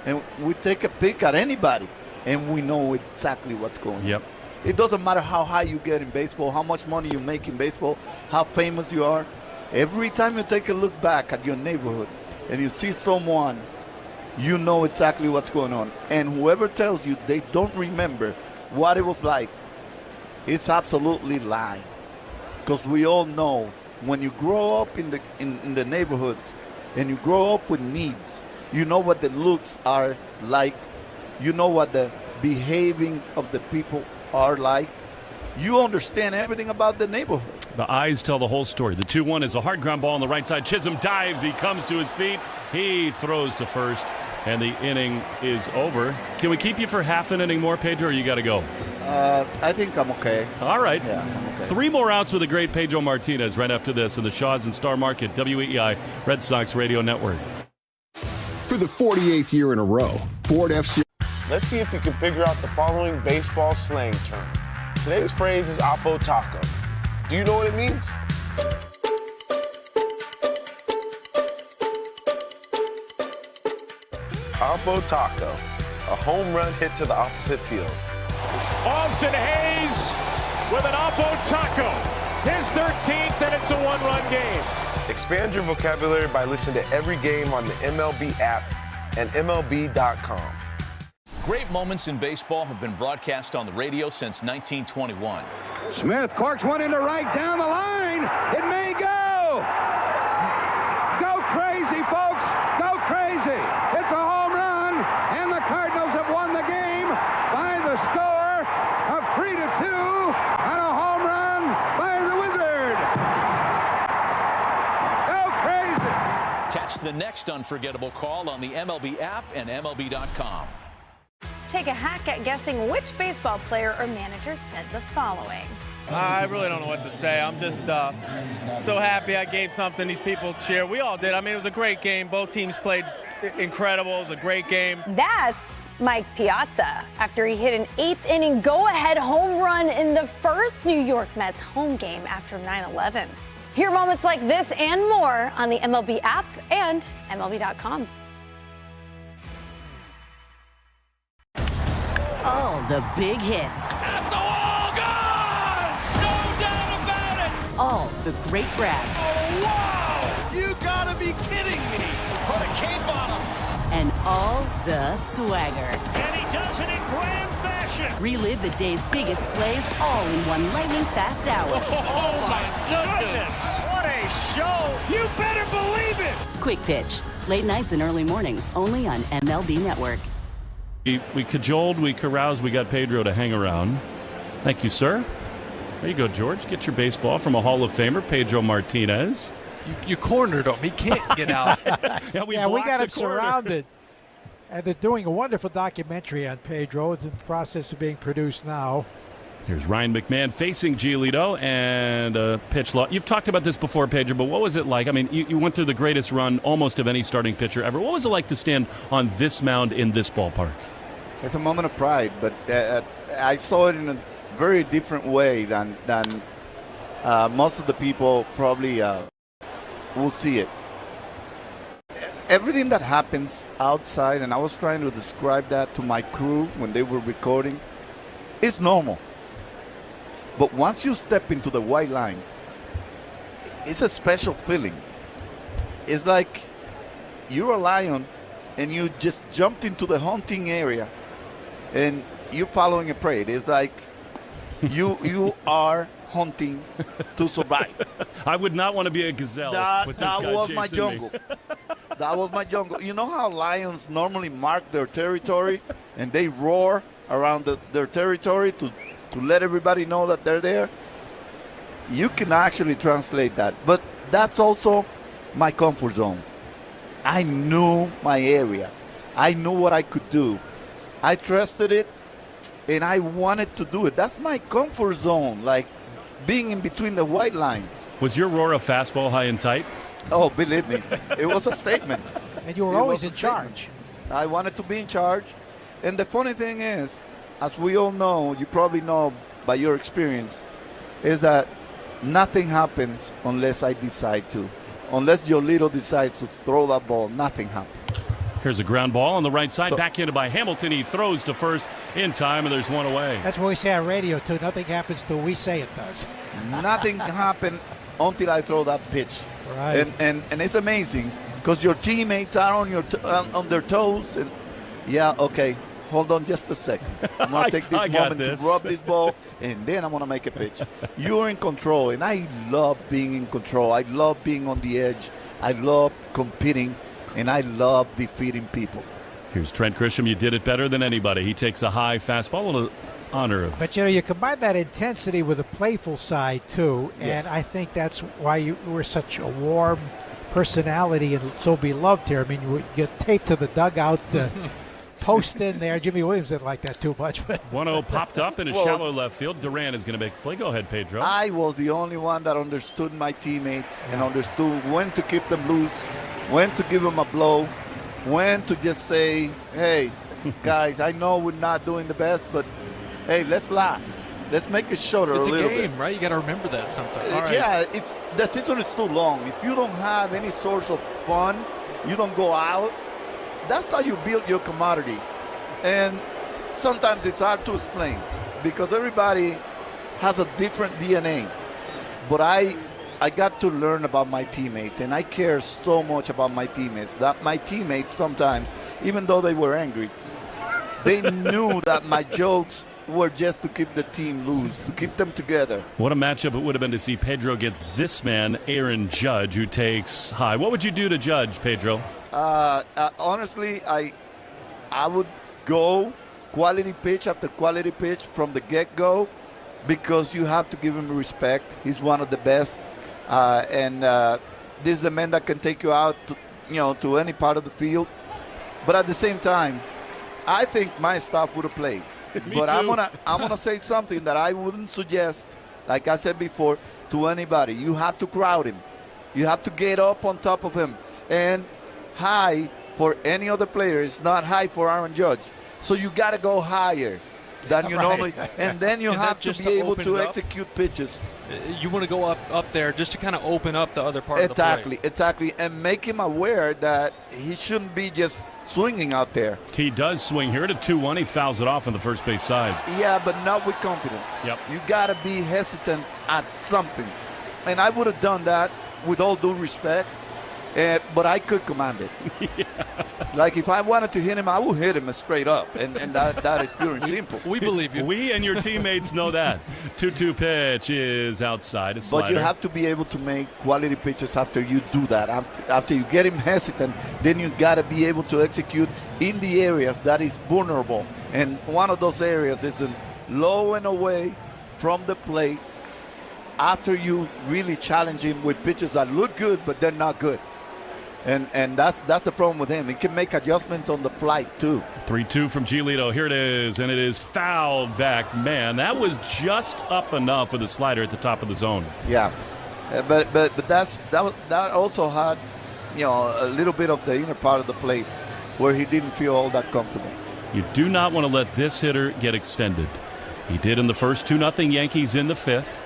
and we take a pick at anybody, and we know exactly what's going on. Yep. It doesn't matter how high you get in baseball, how much money you make in baseball, how famous you are. Every time you take a look back at your neighborhood and you see someone, you know exactly what's going on. And whoever tells you they don't remember what it was like, it's absolutely lying. Because we all know when you grow up in the neighborhoods and you grow up with needs, you know what the looks are like. You know what the behaving of the people are like. You understand everything about the neighborhood. The eyes tell the whole story. The 2-1 is a hard ground ball on the right side. Chisholm dives. He comes to his feet. He throws to first, and the inning is over. Can we keep you for half an inning more, Pedro, or you got to go? I think I'm okay. All right. Yeah, I'm okay. 3 more outs with the great Pedro Martinez right after this in the Shaws and Star Market, WEI Red Sox Radio Network. For the 48th year in a row, Ford FC. Let's see if you can figure out the following baseball slang term. Today's phrase is Oppo Taco. Do you know what it means? Oppo Taco, a home run hit to the opposite field. Austin Hayes with an Oppo Taco. His 13th, and it's a 1-run game. Expand your vocabulary by listening to every game on the MLB app and MLB.com. Great moments in baseball have been broadcast on the radio since 1921. Smith corks one into right down the line. It may go. Go crazy, folks. Go crazy. It's a home run, and the Cardinals have won the game by the score of 3-2 on a home run by the Wizard. Go crazy. Catch the next unforgettable call on the MLB app and MLB.com. Take a hack at guessing which baseball player or manager said the following. I really don't know what to say. I'm just so happy I gave something these people cheer. We all did. I mean, it was a great game. Both teams played incredible. It was a great game. That's Mike Piazza after he hit an 8th inning go-ahead home run in the first New York Mets home game after 9/11. Hear moments like this and more on the MLB app and MLB.com. All the big hits. At the wall, gone! No doubt about it! All the great grabs. Oh, wow! You gotta be kidding me! Put a cape on him! And all the swagger. And he does it in grand fashion! Relive the day's biggest plays all in one lightning-fast hour. Oh, my goodness! What a show! You better believe it! Quick Pitch. Late nights and early mornings only on MLB Network. We cajoled, we caroused, we got Pedro to hang around. Thank you, sir. There you go, George. Get your baseball from a Hall of Famer, Pedro Martinez. You cornered him. He can't get out. We got him surrounded. And they're doing a wonderful documentary on Pedro. It's in the process of being produced now. Here's Ryan McMahon facing Giolito and pitch law. You've talked about this before, Pedro, but what was it like? I mean, you went through the greatest run almost of any starting pitcher ever. What was it like to stand on this mound in this ballpark? It's a moment of pride, but I saw it in a very different way than most of the people probably will see it. Everything that happens outside, and I was trying to describe that to my crew when they were recording, is normal. But once you step into the white lines, it's a special feeling. It's like you're a lion and you just jumped into the hunting area and you're following a prey. It's like you are hunting to survive. I would not want to be a gazelle. That was my chasing jungle. That was my jungle. You know how lions normally mark their territory and they roar around their territory to let everybody know that they're there? You can actually translate that. But that's also my comfort zone. I knew my area. I knew what I could do. I trusted it, and I wanted to do it. That's my comfort zone, like being in between the white lines. Was your roar a fastball high and tight? Oh, believe me, it was a statement. And you were always in charge. I wanted to be in charge. And the funny thing is, as we all know, you probably know by your experience, is that nothing happens unless I decide to. Unless Giolito decides to throw that ball, nothing happens. Here's a ground ball on the right side, backhanded by Hamilton. He throws to first in time, and there's one away. That's what we say on radio, too. Nothing happens till we say it does. Nothing happens until I throw that pitch. Right. And it's amazing because your teammates are on their toes. And yeah, okay, hold on just a second. I'm going to take this moment to rub this ball, and then I'm going to make a pitch. You're in control, and I love being in control. I love being on the edge. I love competing, and I love defeating people. Here's Trent Grisham. You did it better than anybody. He takes a high fastball, a little honor of. But, you combine that intensity with a playful side, too, Yes. and I think that's why you were such a warm personality and so beloved here. I mean, you get taped to the dugout, post in there. Jimmy Williams didn't like that too much. 1-0 popped up in a shallow left field. Duran is going to make a play. Go ahead, Pedro. I was the only one that understood my teammates and understood when to keep them loose, when to give them a blow, when to just say, hey, guys, I know we're not doing the best, but, hey, let's laugh. Let's make it shorter a little bit. It's a game, right? You got to remember that sometimes. Yeah, if the season is too long, if you don't have any source of fun, you don't go out, that's how you build your commodity. And sometimes it's hard to explain because everybody has a different DNA. But I got to learn about my teammates, and I care so much about my teammates that my teammates sometimes, even though they were angry, they knew that my jokes were just to keep the team loose, to keep them together. What a matchup it would have been to see Pedro against this man, Aaron Judge, who takes high. What would you do to Judge, Pedro? Honestly, I would go quality pitch after quality pitch from the get-go because you have to give him respect. He's one of the best. And this is a man that can take you out to any part of the field. But at the same time, I think my staff would have played. But I'm gonna say something that I wouldn't suggest, like I said before, to anybody. You have to crowd him. You have to get up on top of him. And high for any other player is not high for Aaron Judge. So you got to go higher than you normally. And then you have to be able to execute pitches. You want to go up there just to kind of open up the other part of the play. Exactly. And make him aware that he shouldn't be just swinging out there. He does swing here to 2-1. He fouls it off on the first base side. Yeah, but not with confidence. Yep. You got to be hesitant at something. And I would have done that with all due respect. But I could command it. Yeah. Like if I wanted to hit him, I would hit him straight up, and that is pure and simple. We believe you. We and your teammates know that. 2-2 pitch is outside. But you have to be able to make quality pitches after you do that. After you get him hesitant, then you got to be able to execute in the areas that is vulnerable. And one of those areas is low and away from the plate after you really challenge him with pitches that look good, but they're not good. And that's the problem with him. He can make adjustments on the flight, too. 3-2 from Giolito. Here it is, and it is fouled back. Man, that was just up enough with the slider at the top of the zone. Yeah. But that also had, a little bit of the inner part of the plate where he didn't feel all that comfortable. You do not want to let this hitter get extended. He did in the first 2-0 Yankees in the fifth.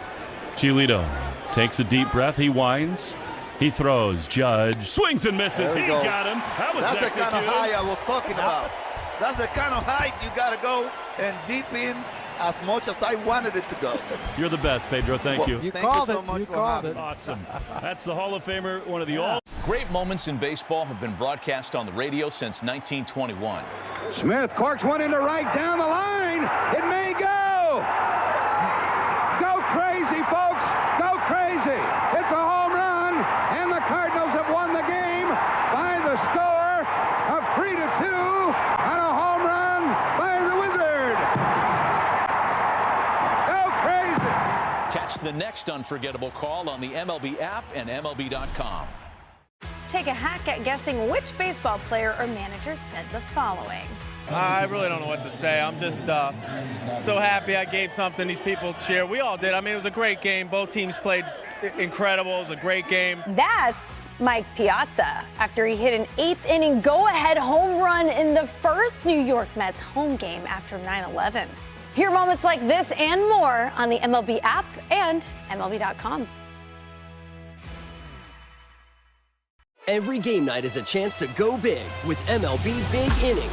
Giolito takes a deep breath. He winds. He throws. Judge swings and misses. He got him. That's the kind of high I was talking about. That's the kind of height you got to go and deep in as much as I wanted it to go. You're the best, Pedro. Thank you. You Thank called you so it. much You for called having it. me. Awesome. That's the Hall of Famer, one of the all. Great moments in baseball have been broadcast on the radio since 1921. Smith corks one into right down the line. It may go. Go crazy, folks. Go crazy. It's a home run, and the Cardinals have won the game by the score of 3-2 on a home run by the Wizard. Go crazy. Catch the next unforgettable call on the MLB app and MLB.com. Take a hack at guessing which baseball player or manager said the following. I really don't know what to say. I'm just so happy I gave something these people cheer. We all did. I mean, it was a great game. Both teams played incredible. It was a great game. That's Mike Piazza after he hit an 8th-inning go-ahead home run in the first New York Mets home game after 9/11. Hear moments like this and more on the MLB app and MLB.com. Every game night is a chance to go big with MLB Big Inning.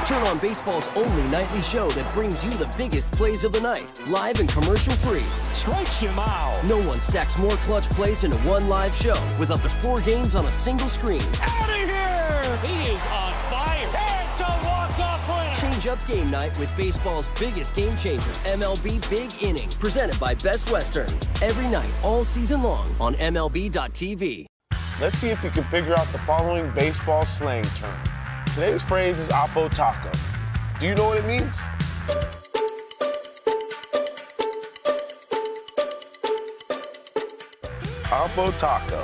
Turn on baseball's only nightly show that brings you the biggest plays of the night, live and commercial-free. Strikes him out. No one stacks more clutch plays into one live show with up to 4 games on a single screen. Out of here! He is on fire. It's a walk-off winner. Change up game night with baseball's biggest game changer, MLB Big Inning, presented by Best Western. Every night, all season long on MLB.tv. Let's see if we can figure out the following baseball slang term. Today's phrase is Oppo Taco. Do you know what it means? Oppo Taco,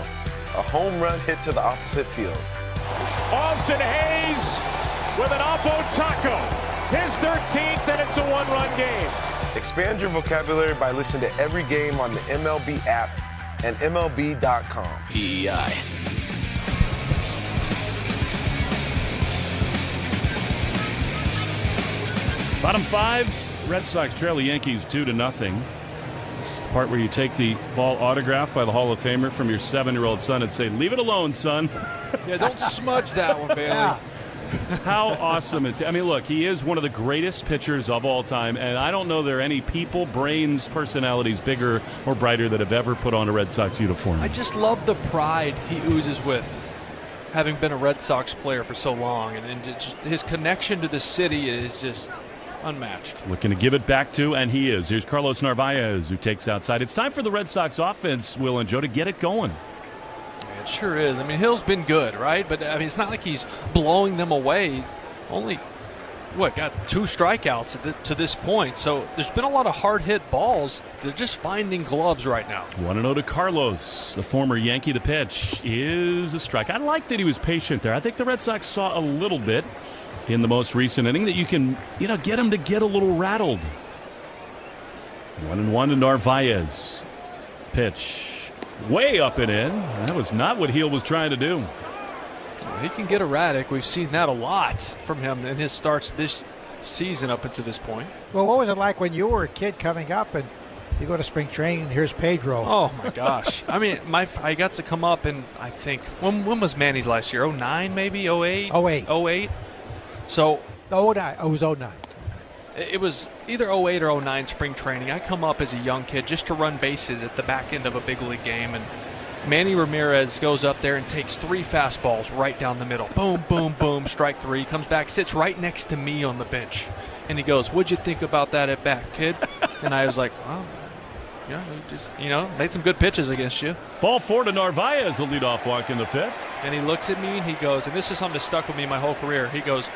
a home run hit to the opposite field. Austin Hayes with an Oppo Taco. His 13th, and it's a 1-run game. Expand your vocabulary by listening to every game on the MLB app and MLB.com. PEI. Bottom 5, Red Sox trail the Yankees 2-0. It's the part where you take the ball autographed by the Hall of Famer from your 7-year-old son and say, "Leave it alone, son." Yeah, don't smudge that one, Bailey. Yeah. How awesome is he? I mean, look, he is one of the greatest pitchers of all time, and I don't know there are any people, brains, personalities bigger or brighter that have ever put on a Red Sox uniform. I just love the pride he oozes with, having been a Red Sox player for so long, and just his connection to the city is just unmatched. Looking to give it back to, and he is. Here's Carlos Narvaez, who takes outside. It's time for the Red Sox offense, Will and Joe, to get it going. It sure is. I mean, Hill's been good, right? But, I mean, it's not like he's blowing them away. He's only, got 2 strikeouts to this point. So there's been a lot of hard-hit balls. They're just finding gloves right now. 1-0 to Carlos, the former Yankee. The pitch is a strike. I like that he was patient there. I think the Red Sox saw a little bit in the most recent inning that you can, get him to get a little rattled. 1-1 to Narvaez. Pitch way up and in. That was not what Hill was trying to do. He can get erratic. We've seen that a lot from him in his starts this season up until this point. Well, what was it like when you were a kid coming up and you go to spring training and here's Pedro? Oh, my gosh. I mean, I got to come up and I think, when was Manny's last year? 09 maybe? 08? 08. So 09. It was 09. It was either 08 or 09 spring training. I come up as a young kid just to run bases at the back end of a big league game, and Manny Ramirez goes up there and takes 3 fastballs right down the middle. Boom, boom, boom, strike 3. Comes back, sits right next to me on the bench, and he goes, "What'd you think about that at bat, kid?" And I was like, "Well, yeah, just made some good pitches against you." Ball 4 to Narvaez, the leadoff walk in the 5th. And he looks at me and he goes, and this is something that stuck with me my whole career. He goes,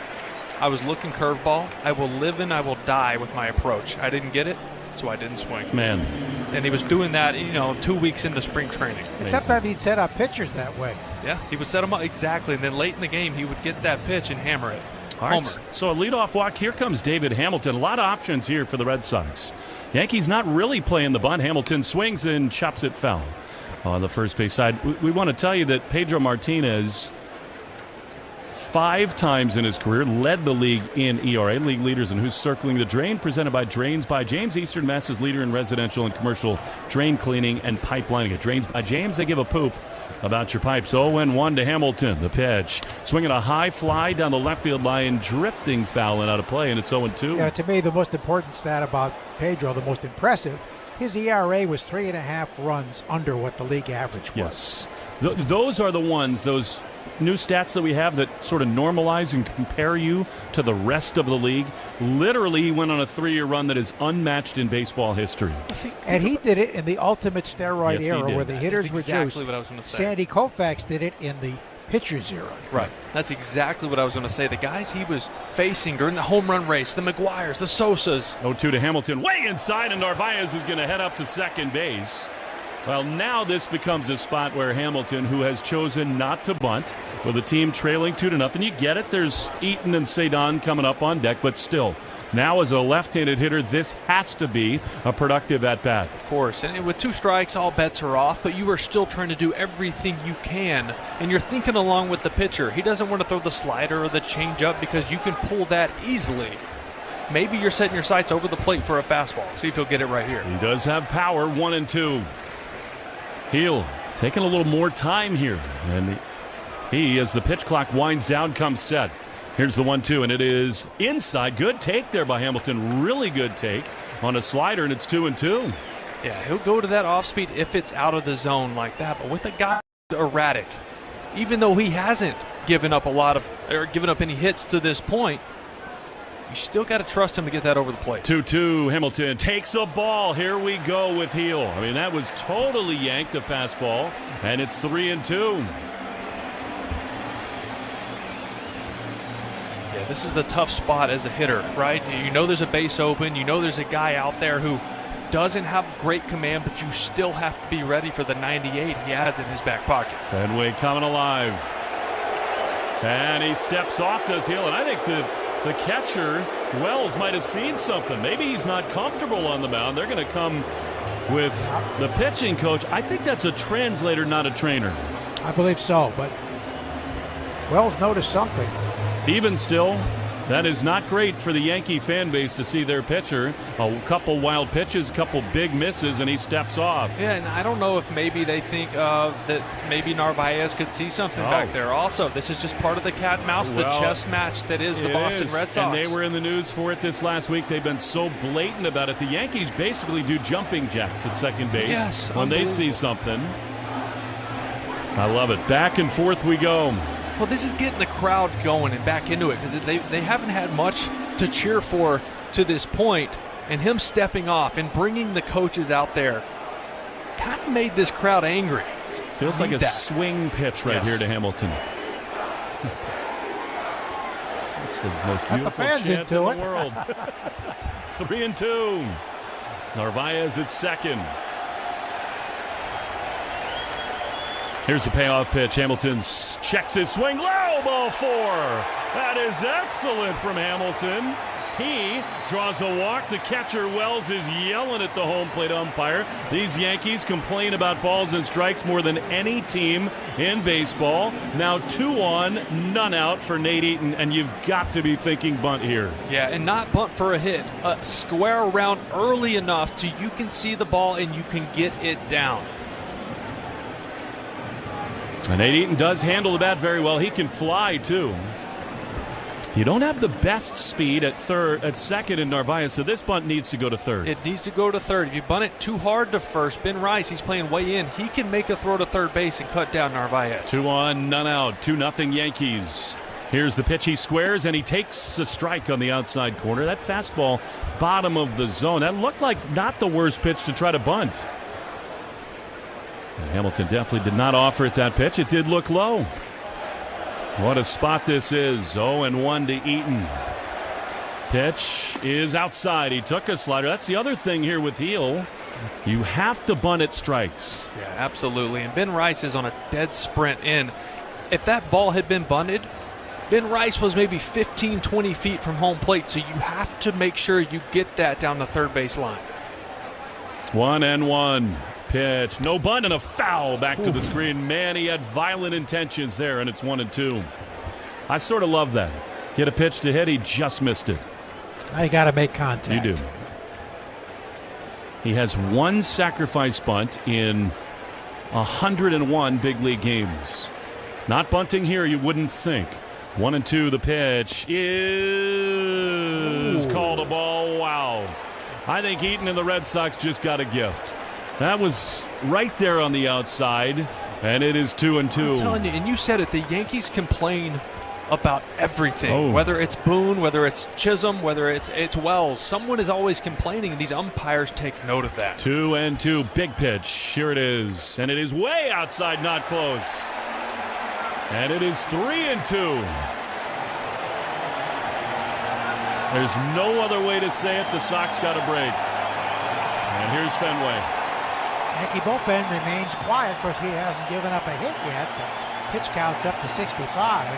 "I was looking curveball. I will live and I will die with my approach. I didn't get it, so I didn't swing." Man, And he was doing that, 2 weeks into spring training. And sometimes he'd set up pitchers that way. Yeah, he would set them up exactly, and then late in the game he would get that pitch and hammer it. All right, so a leadoff walk. Here comes David Hamilton. A lot of options here for the Red Sox. Yankees not really playing the bunt. Hamilton swings and chops it foul on the first base side. We want to tell you that Pedro Martinez, 5 times in his career, led the league in ERA. League leaders in Who's Circling the Drain, presented by Drains by James, Eastern Mass's leader in residential and commercial drain cleaning and pipelining. At Drains by James, they give a poop about your pipes. 0-1 to Hamilton. The pitch. Swinging a high fly down the left field line, drifting foul and out of play, and it's 0-2. Yeah, to me, the most important stat about Pedro, the most impressive, his ERA was 3.5 runs under what the league average was. Yes. Those are the ones, those new stats that we have that sort of normalize and compare you to the rest of the league. Literally, he went on a 3-year run that is unmatched in baseball history. And he did it in the ultimate steroid era where the hitters That's were exactly juiced. what I was going to say. Sandy Koufax did it in the pitcher's era. Right. That's exactly what I was going to say. The guys he was facing during the home run race, the McGuires, the Sosas. 0-2 to Hamilton. Way inside, and Narvaez is going to head up to second base. Well, now this becomes a spot where Hamilton, who has chosen not to bunt, with the team trailing 2-0. You get it. There's Eaton and Cedon coming up on deck, but still, now as a left-handed hitter, this has to be a productive at-bat. Of course, and with 2 strikes, all bets are off, but you are still trying to do everything you can, and you're thinking along with the pitcher. He doesn't want to throw the slider or the changeup because you can pull that easily. Maybe you're setting your sights over the plate for a fastball. See if he'll get it right here. He does have power, 1-2. Heel taking a little more time here, and he, as the pitch clock winds down, comes set. Here's the 1-2, and it is inside. Good take there by Hamilton. Really good take on a slider, and it's 2-2. Yeah, he'll go to that off speed if it's out of the zone like that. But with a guy erratic, even though he hasn't given up any hits to this point, you still got to trust him to get that over the plate. 2-2. Hamilton takes a ball. Here we go with Heel. I mean, that was totally yanked, a fastball, and it's 3-2. Yeah, this is the tough spot as a hitter, right? You know there's a base open. You know there's a guy out there who doesn't have great command, but you still have to be ready for the 98 he has in his back pocket. Fenway coming alive. And he steps off, does Heel, and I think the catcher, Wells, might have seen something. Maybe he's not comfortable on the mound. They're going to come with the pitching coach. I think that's a translator, not a trainer. I believe so, but Wells noticed something. Even still, that is not great for the Yankee fan base to see their pitcher. A couple wild pitches, a couple big misses, and he steps off. Yeah, and I don't know if maybe they think that maybe Narvaez could see something back there. Also, this is just part of the cat and mouse, the chess match that is the Boston Red Sox. And they were in the news for it this last week. They've been so blatant about it. The Yankees basically do jumping jacks at second base when they see something. I love it. Back and forth we go. Well, this is getting the crowd going and back into it because they haven't had much to cheer for to this point, and him stepping off and bringing the coaches out there kind of made this crowd angry. Feels like a swing pitch right here to Hamilton. It's the most beautiful chant in the world. 3-2. Narvaez at second. Here's the payoff pitch. Hamilton checks his swing. Low, ball 4. That is excellent from Hamilton. He draws a walk. The catcher, Wells, is yelling at the home plate umpire. These Yankees complain about balls and strikes more than any team in baseball. Now 2 on, none out for Nate Eaton, and you've got to be thinking bunt here. Yeah, and not bunt for a hit. Square around early enough so you can see the ball and you can get it down. And Nate Eaton does handle the bat very well. He can fly, too. You don't have the best speed at second in Narvaez, so this bunt needs to go to third. It needs to go to third. If you bunt it too hard to first, Ben Rice, he's playing way in. He can make a throw to third base and cut down Narvaez. 2 on, none out. 2-0 Yankees. Here's the pitch. He squares, and he takes a strike on the outside corner. That fastball, bottom of the zone. That looked like not the worst pitch to try to bunt. Hamilton definitely did not offer it that pitch. It did look low. What a spot this is. 0-1 to Eaton. Pitch is outside. He took a slider. That's the other thing here with Heel. You have to bunt at strikes. Yeah, absolutely. And Ben Rice is on a dead sprint in. If that ball had been bunted, Ben Rice was maybe 15, 20 feet from home plate, so you have to make sure you get that down the third base line. 1-1. Pitch. No bunt and a foul back to the screen. Man, he had violent intentions there, and it's 1-2. I sort of love that. Get a pitch to hit, he just missed it. Now you got to make contact. You do. He has one sacrifice bunt in 101 big league games. Not bunting here, you wouldn't think. 1-2, the pitch is called a ball. Wow. I think Eaton and the Red Sox just got a gift. That was right there on the outside, and it is 2-2. I'm telling you, and you said it, the Yankees complain about everything, whether it's Boone, whether it's Chisholm, whether it's Wells. Someone is always complaining, and these umpires take note of that. 2-2, big pitch. Here it is, and it is way outside, not close. And it is 3-2. There's no other way to say it. The Sox got a break. And here's Fenway. Yankee bullpen remains quiet. Of course, he hasn't given up a hit yet. But pitch count's up to 65.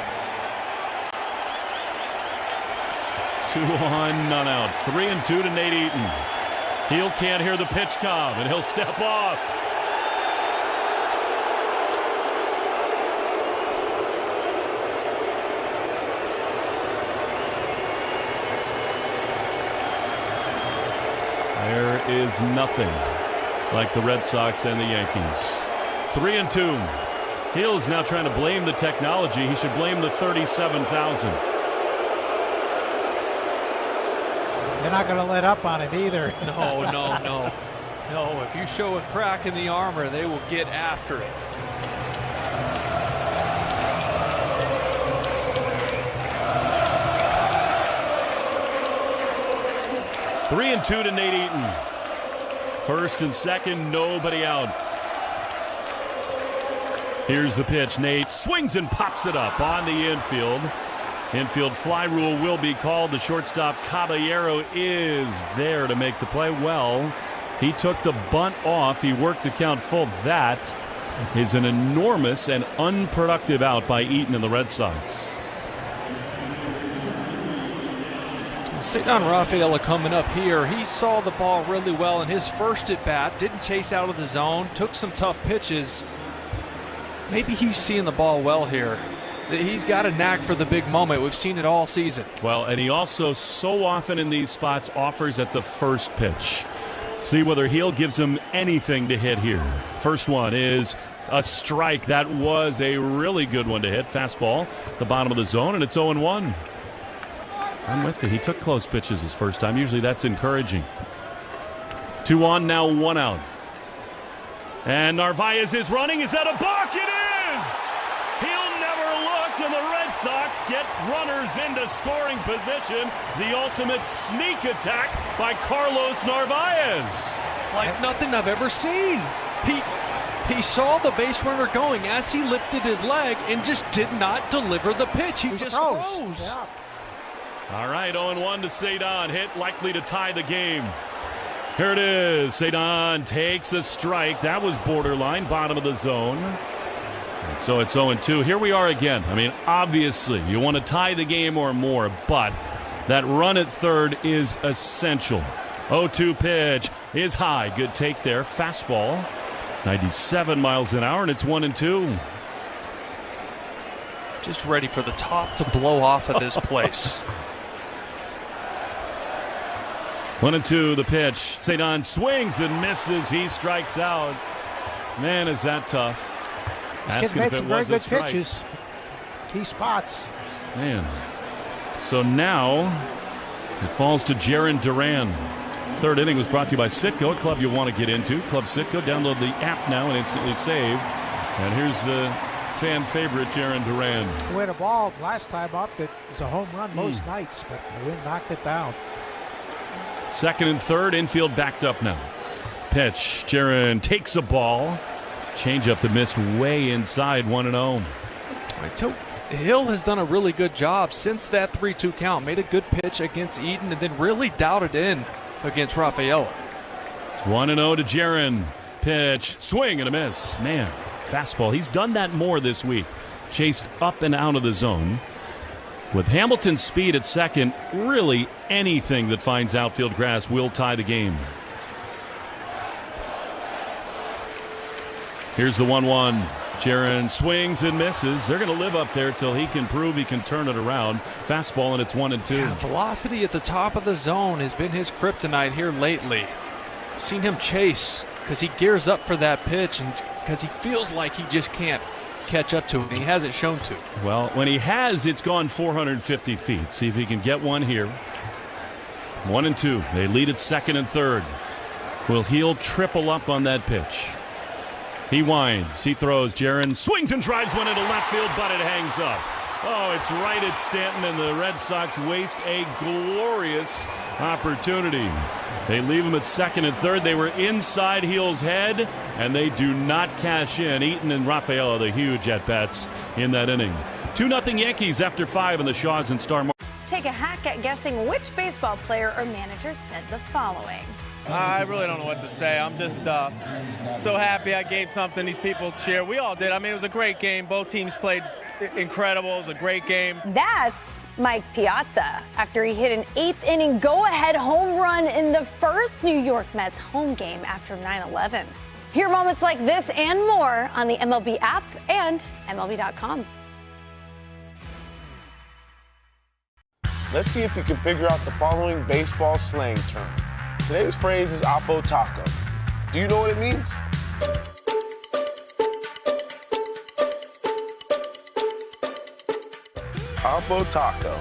2 on, none out. 3-2 to Nate Eaton. Heel can't hear the pitch come, and he'll step off. There is nothing like the Red Sox and the Yankees. 3-2. Hill's now trying to blame the technology. He should blame the 37,000. They're not going to let up on him either. No. No, if you show a crack in the armor, they will get after it. Three and 2 to Nate Eaton. First and second, nobody out. Here's the pitch. Nate swings and pops it up on the infield. Infield fly rule will be called. The shortstop Caballero is there to make the play. Well, he took the bunt off. He worked the count full. That is an enormous and unproductive out by Eaton and the Red Sox. Cedar Rafaela coming up here. He saw the ball really well in his first at bat. Didn't chase out of the zone. Took some tough pitches. Maybe he's seeing the ball well here. He's got a knack for the big moment. We've seen it all season. Well, and he also so often in these spots offers at the first pitch. See whether Heel gives him anything to hit here. First one is a strike. That was a really good one to hit. Fastball, the bottom of the zone, and it's 0-1. I'm with you. He took close pitches his first time. Usually that's encouraging. 2 on, now 1 out. And Narvaez is running. Is that a balk? It is! He'll never look, and the Red Sox get runners into scoring position. The ultimate sneak attack by Carlos Narvaez. Like nothing I've ever seen. He saw the base runner going as he lifted his leg and just did not deliver the pitch. He just froze. Yeah. All right, 0-1 to Cedar. Hit likely to tie the game. Here it is. Cedar takes a strike. That was borderline, bottom of the zone. And so it's 0-2. Here we are again. I mean, obviously, you want to tie the game or more, but that run at third is essential. 0-2 pitch is high. Good take there. Fastball, 97 miles an hour, and it's 1-2. Just ready for the top to blow off at this place. 1-2, the pitch. Cedar swings and misses. He strikes out. Man, is that tough. This kid made some very good pitches. Key spots. Man. So now it falls to Jarren Duran. Third inning was brought to you by Citgo, a club you want to get into. Club Citgo. Download the app now and instantly save. And here's the fan favorite, Jarren Duran. He had a ball last time up that was a home run most nights, but the wind knocked it down. Second and third, infield backed up now. Pitch, Jarren takes a ball. Change up the miss way inside, 1-0. Right, so Hill has done a really good job since that 3-2 count. Made a good pitch against Eaton and then really dialed it in against Rafaela. 1-0 to Jaron. Pitch, swing and a miss. Man, fastball. He's done that more this week. Chased up and out of the zone. With Hamilton's speed at second, really anything that finds outfield grass will tie the game. Here's the 1-1. Jaron swings and misses. They're going to live up there till he can prove he can turn it around. Fastball, and it's 1-2. Yeah, velocity at the top of the zone has been his kryptonite here lately. I've seen him chase because he gears up for that pitch and because he feels like he just can't catch up to it, and he hasn't shown to. Well, when he has, it's gone 450 feet. See if he can get one here. 1-2. They lead at second and third. Will Heal triple up on that pitch? He winds. He throws. Jaron swings and drives one into left field, but it hangs up. Oh, it's right at Stanton, and the Red Sox waste a glorious opportunity. They leave him at second and third. They were inside Heal's head, and they do not cash in. Eaton and Rafaela, the huge at-bats in that inning. 2-0 Yankees after 5 in the Shaws and Star. Take a hack at guessing which baseball player or manager said the following. I really don't know what to say. I'm just so happy I gave something these people cheer. We all did. I mean, it was a great game. Both teams played incredible. It was a great game. That's Mike Piazza after he hit an 8th inning go-ahead home run in the first New York Mets home game after 9/11. Hear moments like this and more on the MLB app and MLB.com. Let's see if you can figure out the following baseball slang term. Today's phrase is Oppo Taco. Do you know what it means? Oppo Taco,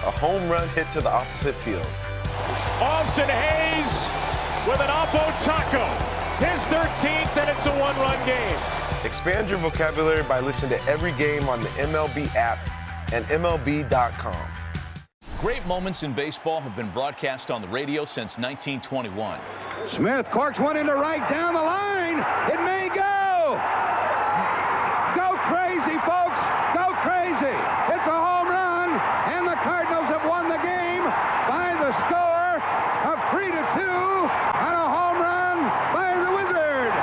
a home run hit to the opposite field. Austin Hayes with an Oppo Taco. His 13th, and it's a one-run game. Expand your vocabulary by listening to every game on the MLB app and MLB.com. Great moments in baseball have been broadcast on the radio since 1921. Smith corks one into right down the line. It may go. Go crazy, folks. Go crazy. It's a home run, and the Cardinals have won the game by the score of 3-2 on a home run by the Wizard.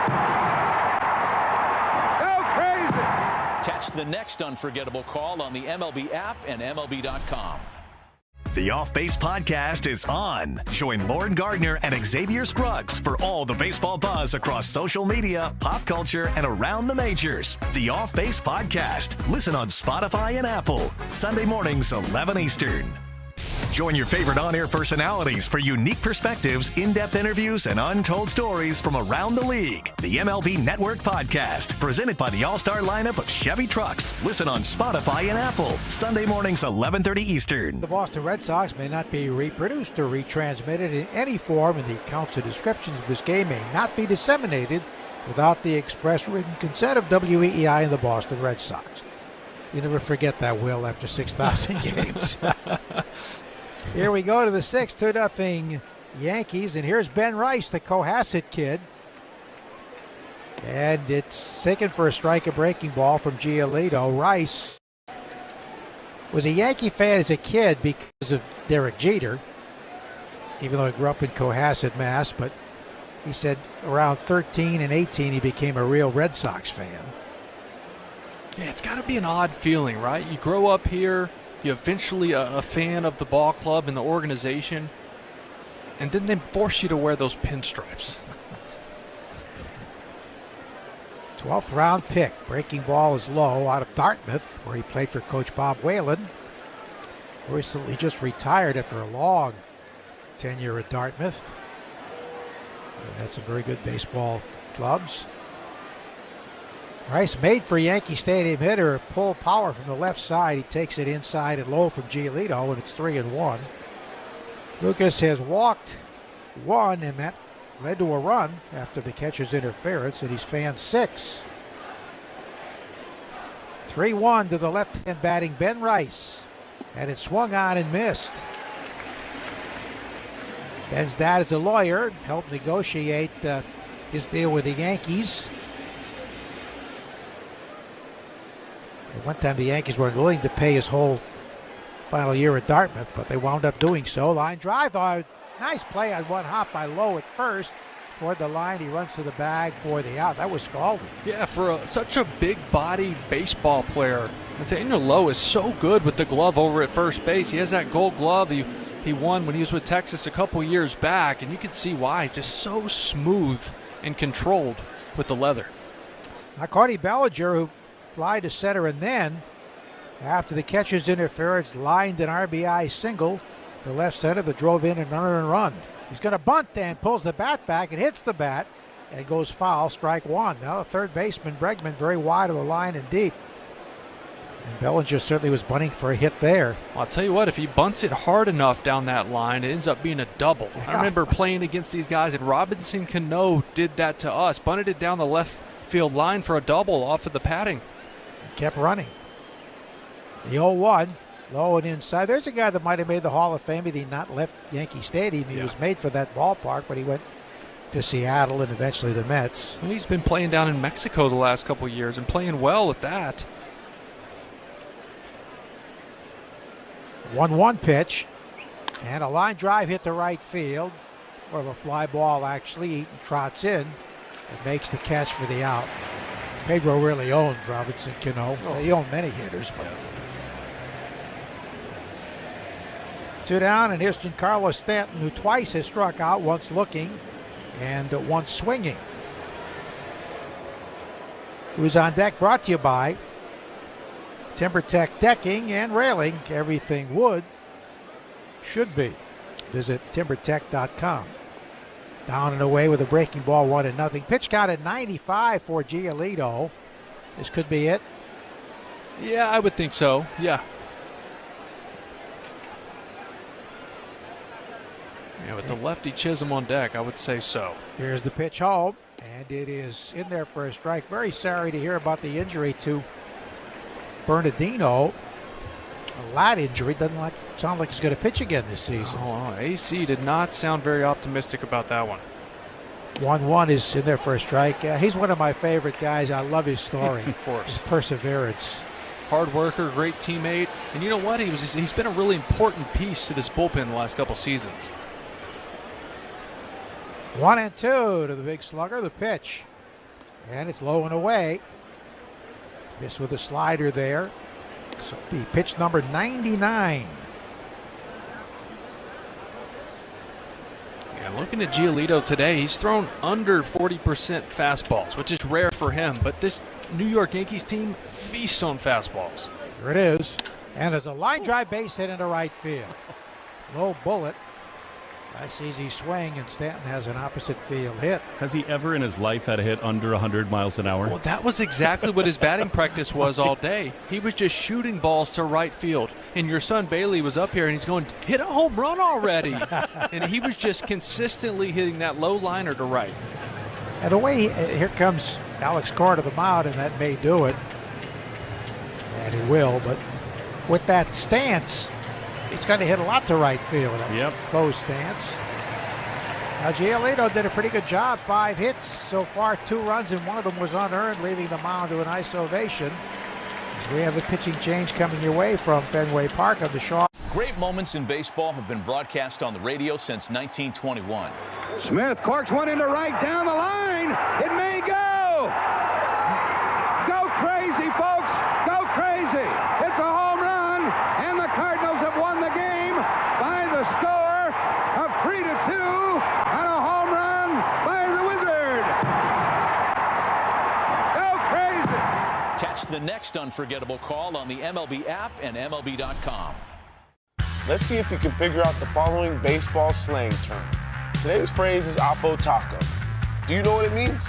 Go crazy. Catch the next unforgettable call on the MLB app and MLB.com. The Off Base Podcast is on. Join Lauren Gardner and Xavier Scruggs for all the baseball buzz across social media, pop culture, and around the majors. The Off Base Podcast. Listen on Spotify and Apple. Sunday mornings, 11 Eastern. Join your favorite on-air personalities for unique perspectives, in-depth interviews, and untold stories from around the league. The MLB Network Podcast, presented by the all-star lineup of Chevy trucks. Listen on Spotify and Apple. Sunday mornings, 11:30 Eastern. The Boston Red Sox may not be reproduced or retransmitted in any form, and the accounts and descriptions of this game may not be disseminated without the express written consent of WEEI and the Boston Red Sox. You never forget that, Will, after 6,000 games. Here we go to the 6th, 2-0 Yankees, and here's Ben Rice, the Cohasset kid. And it's taken for a strike, a breaking ball from Giolito. Rice was a Yankee fan as a kid because of Derek Jeter, even though he grew up in Cohasset, Mass. But he said around 13 and 18 he became a real Red Sox fan. Yeah, it's got to be an odd feeling, right? You grow up here, you're eventually a fan of the ball club and the organization, and then they force you to wear those pinstripes. 12th round pick. Breaking ball is low out of Dartmouth, where he played for Coach Bob Whalen. Recently just retired after a long tenure at Dartmouth. Had some very good baseball clubs. Rice made for Yankee Stadium hitter, pull power from the left side. He takes it inside and low from Giolito, and it's 3-1. Lucas has walked one, and that led to a run after the catcher's interference, and he's fanned 6. 3-1 to the left-hand batting Ben Rice, and it swung on and missed. Ben's dad is a lawyer, helped negotiate his deal with the Yankees. One time the Yankees were willing to pay his whole final year at Dartmouth, but they wound up doing so. Line drive, nice play on one hop by Lowe at first. Toward the line, he runs to the bag for the out. That was scalding. Yeah, for such a big-body baseball player, Nathaniel Lowe is so good with the glove over at first base. He has that gold glove he won when he was with Texas a couple years back, and you can see why. Just so smooth and controlled with the leather. Now, Cody Bellinger, who fly to center, and then, after the catcher's interference, lined an RBI single to left center that drove in an unearned run. He's going to bunt and pulls the bat back and hits the bat and goes foul, strike one. Now, third baseman Bregman very wide of the line and deep. And Bellinger certainly was bunting for a hit there. Well, I'll tell you what, if he bunts it hard enough down that line, it ends up being a double. I remember playing against these guys, and Robinson Cano did that to us. Bunted it down the left field line for a double off of the padding. He kept running. The 0-1. Low and inside. There's a guy that might have made the Hall of Fame had he not left Yankee Stadium. He was made for that ballpark, but he went to Seattle and eventually the Mets. Well, he's been playing down in Mexico the last couple of years and playing well at that. 1-1 pitch. And a line drive hit to right field. Or of a fly ball, actually. Eaton trots in and makes the catch for the out. Pedro really owned Robinson Cano. He owned many hitters, but... 2 down, and here's Giancarlo Stanton, who twice has struck out, once looking and once swinging. Who's on deck, brought to you by TimberTech Decking and Railing. Everything wood should be. Visit timbertech.com. Down and away with a breaking ball, 1-0. Pitch count at 95 for Giolito. This could be it. Yeah, I would think so. Yeah. Yeah, with the lefty Chisholm on deck, I would say so. Here's the pitch home, and it is in there for a strike. Very sorry to hear about the injury to Bernardino. A lat injury. Doesn't sound like he's going to pitch again this season. Oh, AC did not sound very optimistic about that one. 1-1 is in there for a strike. He's one of my favorite guys. I love his story. Of course. His perseverance. Hard worker, great teammate. And you know what? He's been a really important piece to this bullpen the last couple seasons. 1-2 to the big slugger, the pitch. And it's low and away. This with a slider there. So be pitch number 99. Yeah, looking at Giolito today, he's thrown under 40% fastballs, which is rare for him. But this New York Yankees team feasts on fastballs. Here it is. And there's a line drive base hit into right field. Low bullet. Nice easy swing, and Stanton has an opposite field hit. Has he ever in his life had a hit under 100 miles an hour? Well, that was exactly what his batting practice was all day. He was just shooting balls to right field. And your son Bailey was up here, and he's going, hit a home run already. And he was just consistently hitting that low liner to right. And the way, here comes Alex Cora to the mound, and that may do it. And he will, but with that stance, he's going to hit a lot to right field. Yep. Close stance. Now, Giolito did a pretty good job. 5 hits so far, 2 runs, and one of them was unearned, leaving the mound to a nice ovation. As we have a pitching change coming your way from Fenway Park on the Shaw. Great moments in baseball have been broadcast on the radio since 1921. Smith corks one into right down the line. It may go. Go crazy, folks. Go crazy. It's a home run, and the Cardinals have won the game by the score of 3-2 on a home run by the Wizard. Go crazy. Catch the next unforgettable call on the MLB app and MLB.com. Let's see if you can figure out the following baseball slang term. Today's phrase is Oppo Taco. Do you know what it means?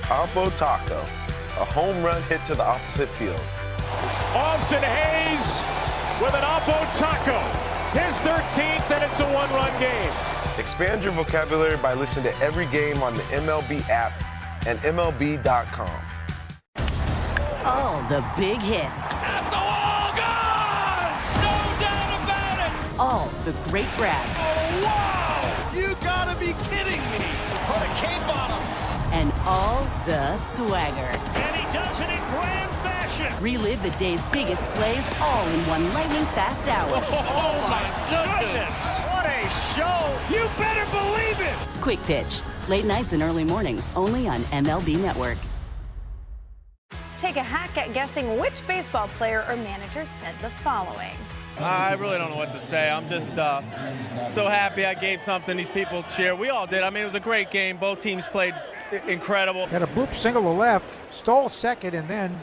Oppo Taco, a home run hit to the opposite field. Austin Hayes with an Oppo Taco. His 13th, and it's a 1-run game. Expand your vocabulary by listening to every game on the MLB app and MLB.com. All the big hits. At the wall, gone! No doubt about it! All the great grabs. Oh, wow! You gotta be kidding me! Put a cape on all the swagger. And he does it in grand fashion. Relive the day's biggest plays all in one lightning-fast hour. Oh, my goodness. What a show. You better believe it. Quick Pitch. Late nights and early mornings only on MLB Network. Take a hack at guessing which baseball player or manager said the following. I really don't know what to say. I'm just so happy I gave something these people cheer. We all did. I mean, it was a great game. Both teams played incredible. Had a bloop single to left, stole second, and then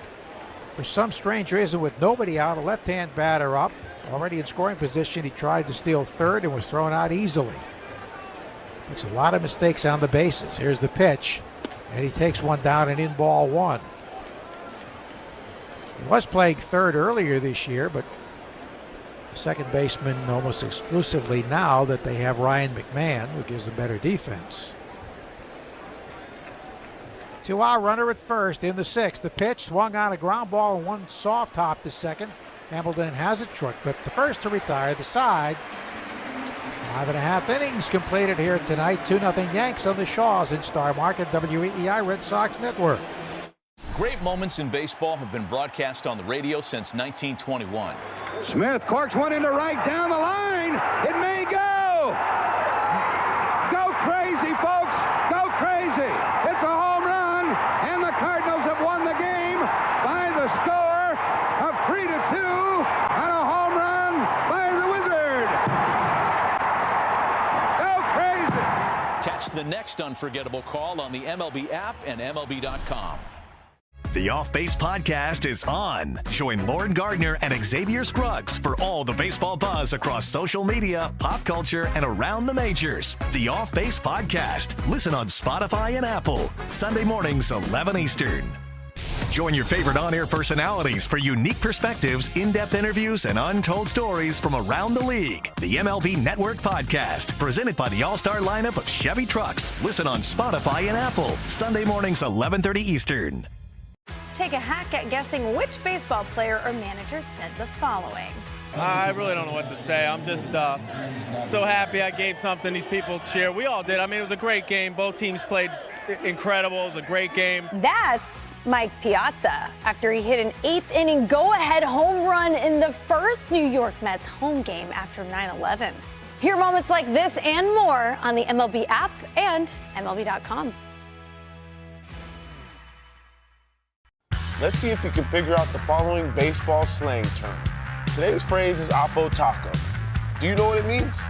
for some strange reason with nobody out, a left-hand batter up, already in scoring position, he tried to steal third and was thrown out easily. Makes a lot of mistakes on the bases. Here's the pitch, and he takes one down and in ball one. He was playing third earlier this year, but second baseman almost exclusively now that they have Ryan McMahon, who gives them better defense. 2-out runner at first in the sixth. The pitch swung on a ground ball and one soft hop to second. Hamilton has it short clipped the first to retire the side. 5.5 innings completed here tonight. 2-0 Yanks on the Shaws in Star Market, WEEI Red Sox Network. Great moments in baseball have been broadcast on the radio since 1921. Smith corks one into right down the line. It may go. Go crazy, folks. Go crazy. It's a home run, and the Cardinals have won the game by the score of 3-2 on a home run by the Wizard. Go crazy. Catch the next unforgettable call on the MLB app and MLB.com. The Off Base Podcast is on. Join Lauren Gardner and Xavier Scruggs for all the baseball buzz across social media, pop culture, and around the majors. The Off Base Podcast. Listen on Spotify and Apple. Sunday mornings, 11 Eastern. Join your favorite on-air personalities for unique perspectives, in-depth interviews, and untold stories from around the league. The MLB Network Podcast, presented by the all-star lineup of Chevy trucks. Listen on Spotify and Apple. Sunday mornings, 11:30 Eastern. Take a hack at guessing which baseball player or manager said the following. I really don't know what to say. I'm just so happy I gave something these people cheer. We all did. I mean, it was a great game. Both teams played incredible. It was a great game. That's Mike Piazza after he hit an 8th inning go-ahead home run in the first New York Mets home game after 9/11. Hear moments like this and more on the MLB app and MLB.com. Let's see if you can figure out the following baseball slang term. Today's phrase is Oppo Taco. Do you know what it means?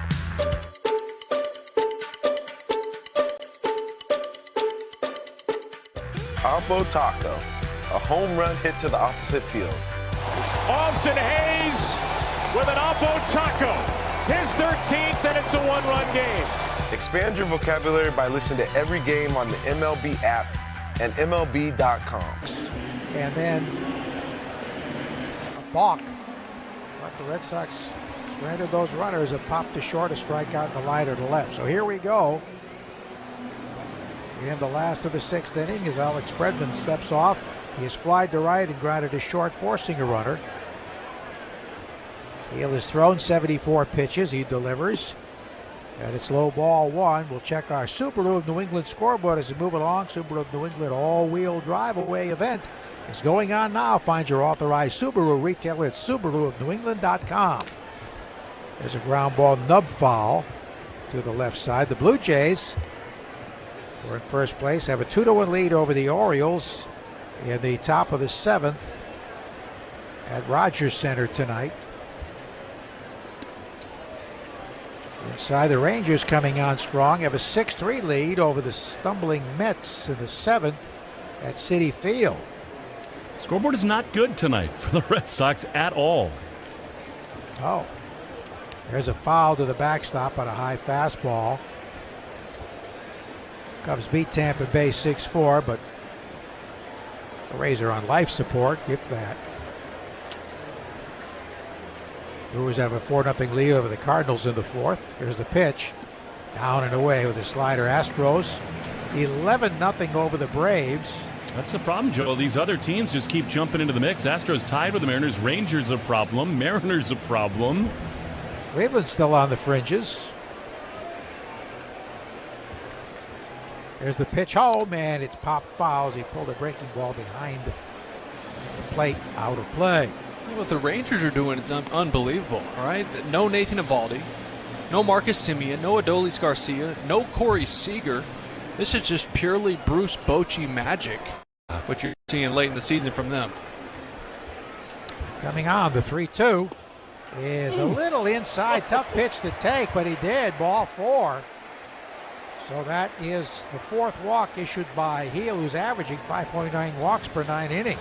Oppo Taco, a home run hit to the opposite field. Austin Hayes with an Oppo Taco. His 13th, and it's a one-run game. Expand your vocabulary by listening to every game on the MLB app and MLB.com. And then a balk. But the Red Sox stranded those runners and popped to short, a strikeout in the line to the left. So here we go. In the last of the 6th inning as Alex Bregman steps off. He has flied to right and grounded to short, forcing a runner. Hill has thrown 74 pitches. He delivers. And it's low ball one. We'll check our Subaru of New England scoreboard as we move along. Subaru of New England all-wheel drive away event is going on now. Find your authorized Subaru retailer at SubaruofNewEngland.com. There's a ground ball nub foul to the left side. The Blue Jays, who are in first place, have a 2-1 lead over the Orioles in the top of the 7th at Rogers Center tonight. Inside, the Rangers coming on strong, have a 6-3 lead over the stumbling Mets in the 7th at Citi Field. Scoreboard is not good tonight for the Red Sox at all. Oh, there's a foul to the backstop on a high fastball. Cubs beat Tampa Bay 6-4, but the Rays are on life support, if that. Brewers have a 4-0 lead over the Cardinals in the 4th. Here's the pitch. Down and away with a slider. Astros 11-0 over the Braves. That's the problem, Joe. These other teams just keep jumping into the mix. Astros tied with the Mariners. Rangers a problem. Mariners a problem. Cleveland's still on the fringes. There's the pitch home, and it's popped foul as he pulled a breaking ball behind the plate, out of play. What the Rangers are doing is unbelievable, all right? No Nathan Eovaldi, no Marcus Semien, no Adolis Garcia, no Corey Seager. This is just purely Bruce Bochy magic, what you're seeing late in the season from them. Coming on, the 3-2 is a little inside. Tough pitch to take, but he did. Ball 4. So that is the 4th walk issued by Heel, who's averaging 5.9 walks per 9 innings.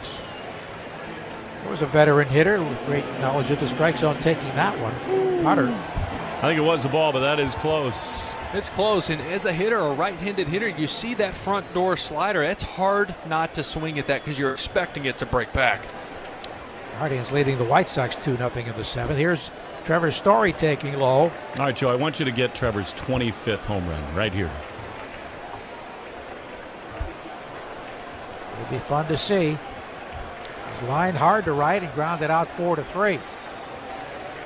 There was a veteran hitter with great knowledge of the strike zone taking that one. Cutter. I think it was the ball, but that is close. It's close, and as a hitter, a right-handed hitter, you see that front door slider. It's hard not to swing at that because you're expecting it to break back. Guardians leading the White Sox 2-0 in the 7th. Here's Trevor Story taking low. All right, Joe, I want you to get Trevor's 25th home run right here. It'll be fun to see. He's lined hard to right and grounded out 4-3.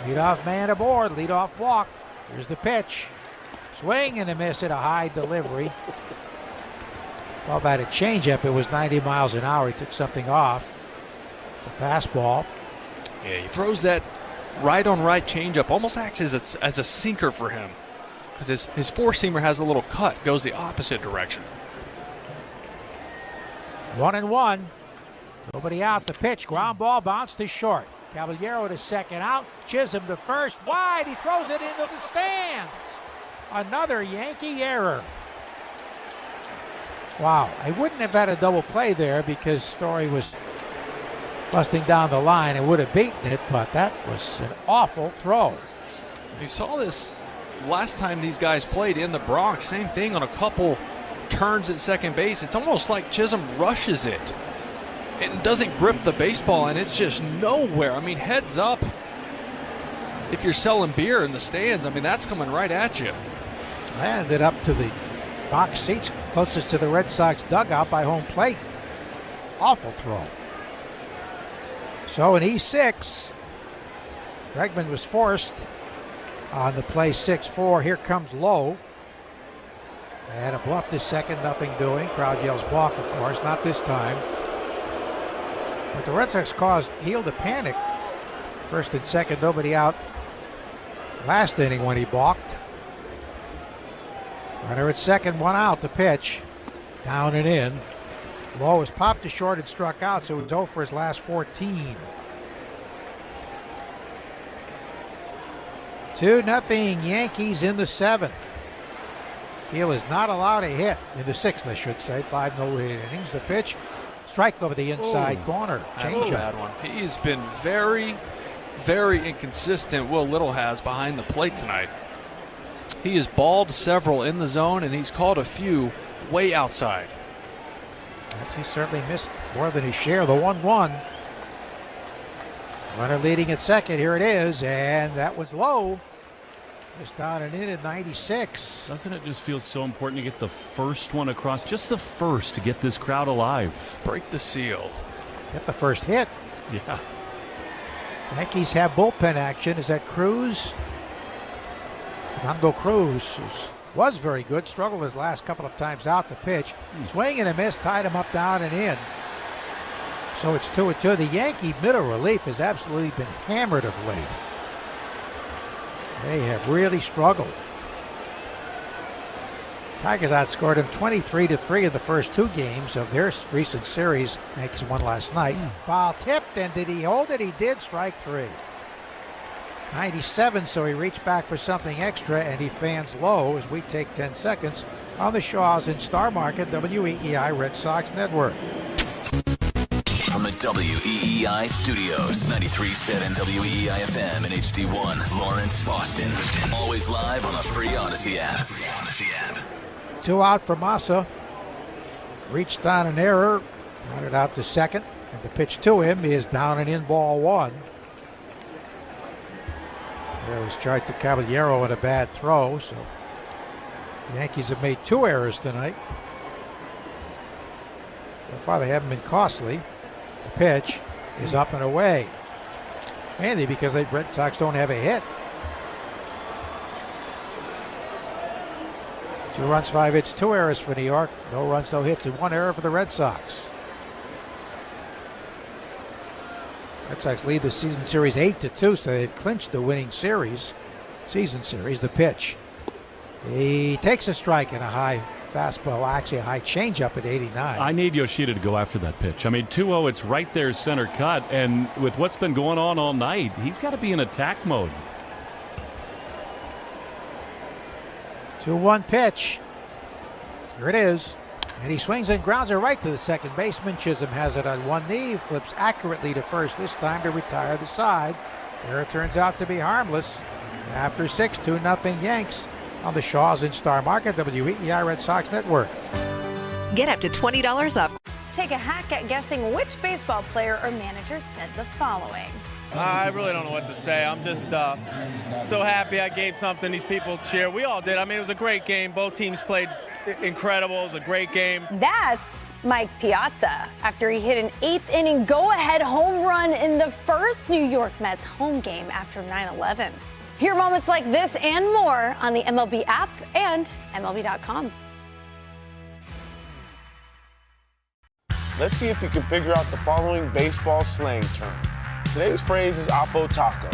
Leadoff man aboard, leadoff walk. Here's the pitch. Swing and a miss at a high delivery. Well, that a changeup. It was 90 miles an hour. He took something off. The fastball. Yeah, he throws that right-on-right changeup. Almost acts as a sinker for him because his four-seamer has a little cut, goes the opposite direction. 1-1. Nobody out. The pitch. Ground ball bounced to short. Caballero to second out. Chisholm to first. Wide. He throws it into the stands. Another Yankee error. Wow. I wouldn't have had a double play there because Story was busting down the line and would have beaten it, but that was an awful throw. You saw this last time these guys played in the Bronx. Same thing on a couple turns at second base. It's almost like Chisholm rushes it and doesn't grip the baseball, and it's just nowhere. I mean, heads up. If you're selling beer in the stands, I mean, that's coming right at you. I ended up to the box seats closest to the Red Sox dugout by home plate. Awful throw. So in E6, Bregman was forced on the play 6-4. Here comes Lowe. And a bluff to second, nothing doing. Crowd yells balk, of course, not this time. But the Red Sox caused Heel to panic. First and second, nobody out. Last inning when he balked. Runner at second, 1 out. The pitch. Down and in. Lowe was popped to short and struck out, so he was 0 for his last 14. 2-0 Yankees in the 7th. Heel is not allowed a hit in the 6th, I should say. 5 no-hit innings. The pitch, strike over the inside corner. That's a bad one. He's been very, very inconsistent, Will Little has, behind the plate tonight. He has balled several in the zone, and he's called a few way outside. Yes, he certainly missed more than his share. The 1-1. Runner leading at second. Here it is, and that one's low. Just down and in at 96. Doesn't it just feel so important to get the first one across? Just the first to get this crowd alive. Break the seal. Get the first hit. Yeah. Yankees have bullpen action. Is that Cruz? Fernando Cruz was very good. Struggled his last couple of times out the pitch. Swing and a miss. Tied him up, down, and in. So it's 2-2. The Yankee middle relief has absolutely been hammered of late. They have really struggled. Tigers outscored him 23-3 in the first 2 games of their recent series. Yankees won last night. Foul tipped, and did he hold it? He did. Strike 3. 97, so he reached back for something extra, and he fans low as we take 10 seconds on the Shaws in Star Market, WEEI Red Sox Network. From the WEEI studios, 93.7 WEEI FM and HD1, Lawrence, Boston. Always live on the free Odyssey app. 2 out for Massa. Reached on an error, grounded out to second, and the pitch to him is down and in, ball 1. There was charged to Caballero and a bad throw, so the Yankees have made 2 errors tonight. So far they haven't been costly. The pitch is up and away. Mainly because the Red Sox don't have a hit. 2 runs, 5 hits, 2 errors for New York. No runs, no hits, and 1 error for the Red Sox. Red Sox lead the season series 8-2, so they've clinched the winning season series. The pitch. He takes a strike and a high fastball, actually a high changeup at 89. I need Yoshida to go after that pitch. I mean, 2-0, it's right there, center cut, and with what's been going on all night, he's got to be in attack mode. 2-1 pitch. Here it is. And he swings and grounds it right to the second baseman. Chisholm has it on one knee, flips accurately to first this time to retire the side. Error turns out to be harmless. After 6, 2-0 Yanks on the Shaws in Star Market, WEEI Red Sox Network. Get up to $20 off. Take a hack at guessing which baseball player or manager said the following. I really don't know what to say. I'm just so happy I gave something these people cheer. We all did. I mean, it was a great game. Both teams played incredible. It was a great game. That's Mike Piazza after he hit an 8th inning go-ahead home run in the first New York Mets home game after 9/11. Hear moments like this and more on the MLB app and MLB.com. Let's see if you can figure out the following baseball slang term. Today's phrase is Oppo Taco.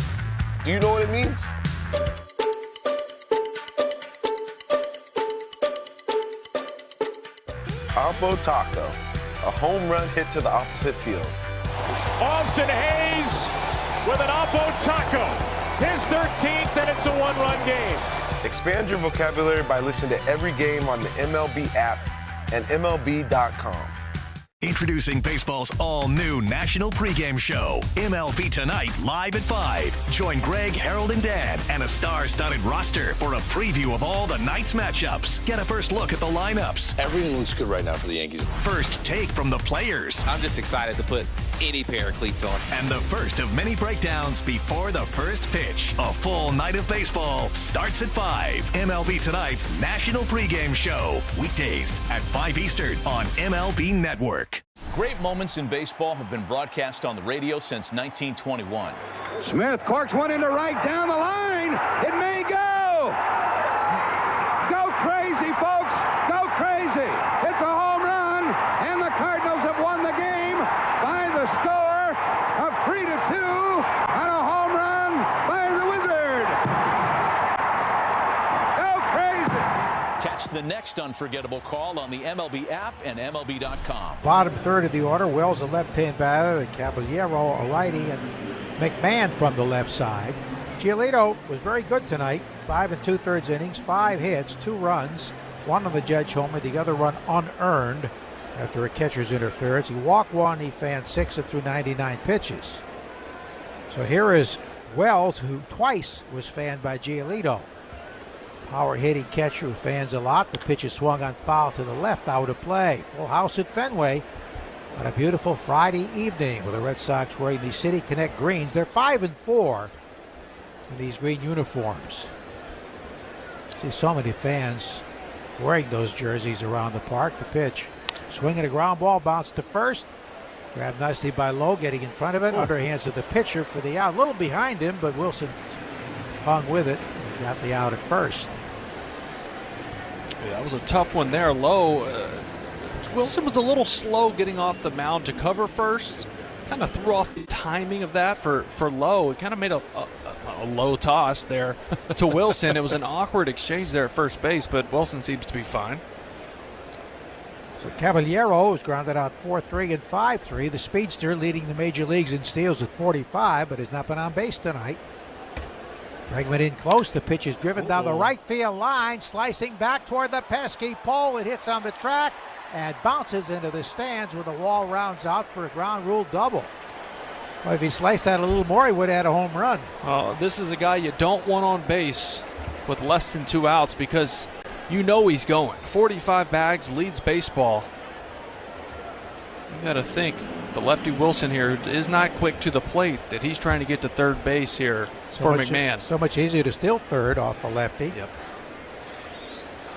Do you know what it means? Oppo Taco, a home run hit to the opposite field. Austin Hayes with an Oppo Taco. His 13th, and it's a 1-run game. Expand your vocabulary by listening to every game on the MLB app and MLB.com. Introducing baseball's all-new national pregame show, MLB Tonight, live at 5. Join Greg, Harold, and Dan, and a star-studded roster for a preview of all the night's matchups. Get a first look at the lineups. Everything looks good right now for the Yankees. First take from the players. I'm just excited to put any pair of cleats on. And the first of many breakdowns before the first pitch. A full night of baseball starts at 5. MLB Tonight's national pregame show. Weekdays at 5 Eastern on MLB Network. Great moments in baseball have been broadcast on the radio since 1921. Smith corks one into right down the line. It may go. Go crazy, folks. Go crazy. It's a home run, and the Cardinals have won the game by the score of 3-2 on a home run by the Wizard. Go crazy. Catch the next unforgettable call on the MLB app and MLB.com. Bottom third of the order, Wells, a left-hand batter, and Caballero, a righty, and McMahon from the left side. Giolito was very good tonight. 5 2/3 innings, 5 hits, 2 runs, 1 on the Judge homer, the other run unearned after a catcher's interference. He walked 1, he fanned 6 through 99 pitches. So here is Wells, who twice was fanned by Giolito. Power hitting catcher who fans a lot. The pitch is swung on foul to the left, out of play. Full house at Fenway on a beautiful Friday evening with the Red Sox wearing the City Connect greens. They're 5-4 in these green uniforms. See so many fans wearing those jerseys around the park. The pitch, swinging a ground ball, bounce to first. Grabbed nicely by Lowe, getting in front of it. Underhands to the pitcher for the out. A little behind him, but Wilson hung with it. Got the out at first. Yeah, that was a tough one there. Lowe. Wilson was a little slow getting off the mound to cover first. Kind of threw off the timing of that for Lowe. It kind of made a low toss there to Wilson. It was an awkward exchange there at first base, but Wilson seems to be fine. So Caballero was grounded out 4-3 and 5-3. The speedster leading the major leagues in steals at 45, but has not been on base tonight. Bregman in close. The pitch is driven down the right field line, slicing back toward the pesky pole. It hits on the track and bounces into the stands where the wall rounds out for a ground rule double. Well, if he sliced that a little more, he would have had a home run. This is a guy you don't want on base with less than 2 outs because you know he's going. 45 bags, leads baseball. You got to think the lefty Wilson here is not quick to the plate, that he's trying to get to third base here for McMahon. So much easier to steal third off the lefty. Yep.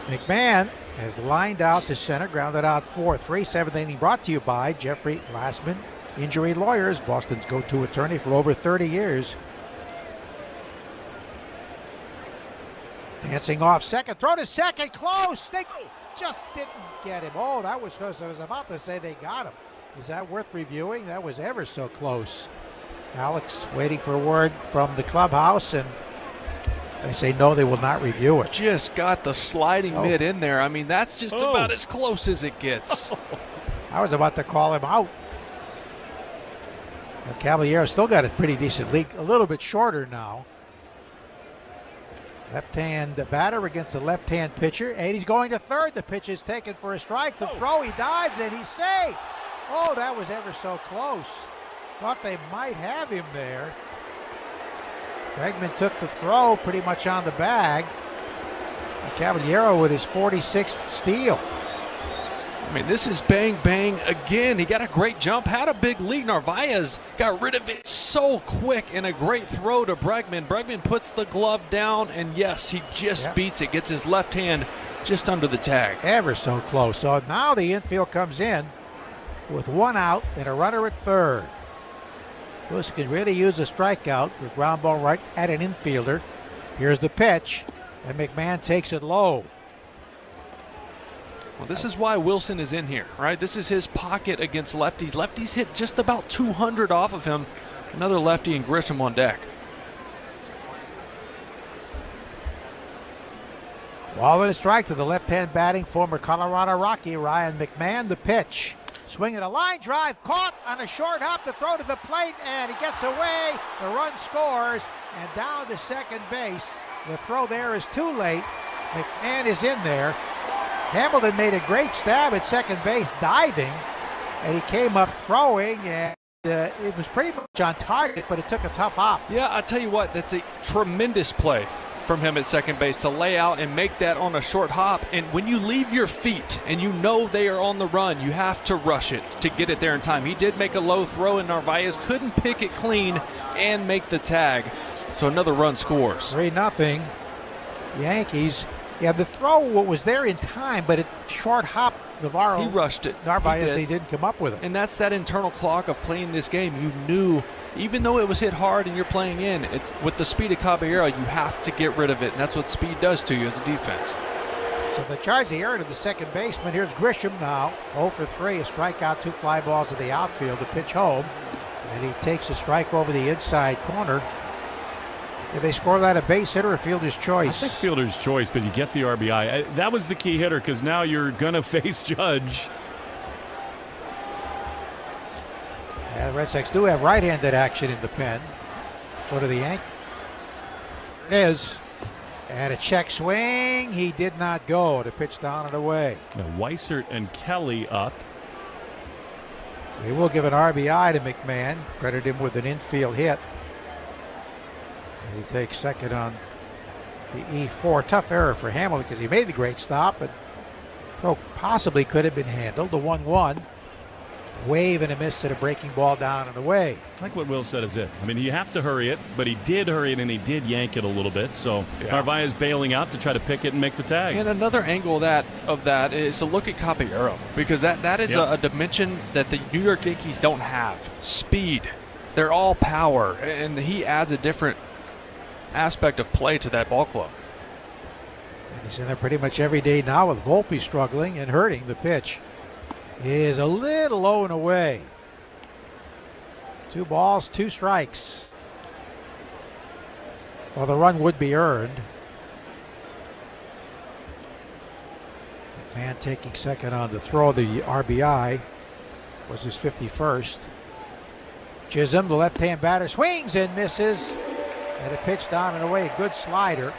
McMahon has lined out to center, grounded out 4-3. 7th inning brought to you by Jeffrey Glassman Injury Lawyers, Boston's go-to attorney for over 30 years. Dancing off second, throw to second, close. They just didn't get him. Oh, that was close. I was about to say they got him. Is that worth reviewing? That was ever so close. Alex waiting for word from the clubhouse, and they say no, they will not review it. Just got the sliding mid in there. I mean, that's just about as close as it gets. I was about to call him out. But Caballero still got a pretty decent lead, a little bit shorter now. Left-hand batter against the left-hand pitcher, and he's going to third. The pitch is taken for a strike. The throw, he dives, and he's safe. Oh, that was ever so close. Thought they might have him there. Bregman took the throw pretty much on the bag. And Caballero with his 46th steal. I mean, this is bang, bang again. He got a great jump, had a big lead. Narvaez got rid of it so quick, and a great throw to Bregman. Bregman puts the glove down, and yes, he just beats it. Gets his left hand just under the tag. Ever so close. So now the infield comes in with one out and a runner at third. Wilson can really use a strikeout with ground ball right at an infielder. Here's the pitch, and McMahon takes it low. Well, this is why Wilson is in here, right? This is his pocket against lefties. Lefties hit just about 200 off of him. Another lefty and Grisham on deck. Ball and a strike to the left-hand batting former Colorado Rocky, Ryan McMahon. The pitch. Swinging a line drive, caught on a short hop, the throw to the plate, and he gets away. The run scores, and down to second base. The throw there is too late. McMahon is in there. Hamilton made a great stab at second base, diving, and he came up throwing, and it was pretty much on target, but it took a tough hop. Yeah, I'll tell you what, that's a tremendous play from him at second base to lay out and make that on a short hop. And when you leave your feet and you know they are on the run, you have to rush it to get it there in time. He did make a low throw, and Narvaez couldn't pick it clean and make the tag. So another run scores. 3-0 Yankees. Yeah, the throw was there in time, but it short hop. Navarro, he rushed it. Narvaez, he didn't come up with it. And that's that internal clock of playing this game. You knew, even though it was hit hard and you're playing in, it's with the speed of Caballero, you have to get rid of it, and that's what speed does to you as a defense. So they charge the error to the second baseman. Here's Grisham now, 0 for 3, a strikeout, 2 fly balls to the outfield, the pitch home, and he takes a strike over the inside corner. Did they score that a base hit or a fielder's choice? I think fielder's choice, but you get the RBI. That was the key hitter, because now you're going to face Judge. Yeah, the Red Sox do have right-handed action in the pen. Go to the Yankees. There it is. And a check swing. He did not go. The pitch down and away. Now Weissert and Kelly up. So they will give an RBI to McMahon. Credit him with an infield hit. And he takes second on the E4. Tough error for Hamilton because he made the great stop, and throw possibly could have been handled. The 1-1. Wave and a miss to the breaking ball down and away. I like what Will said is it. I mean, you have to hurry it, but he did hurry it and he did yank it a little bit. So Narvaez bailing out to try to pick it and make the tag. And another angle of that is to look at Caballero, because that is a dimension that the New York Yankees don't have. Speed. They're all power, and he adds a different aspect of play to that ball club. And he's in there pretty much every day now with Volpe struggling and hurting. The pitch is a little low and away. 2 balls, 2 strikes. Well, the run would be earned. McMahon taking second on the throw. The RBI was his 51st. Chisholm, the left-hand batter, swings and misses. And a pitch down and away, a good slider.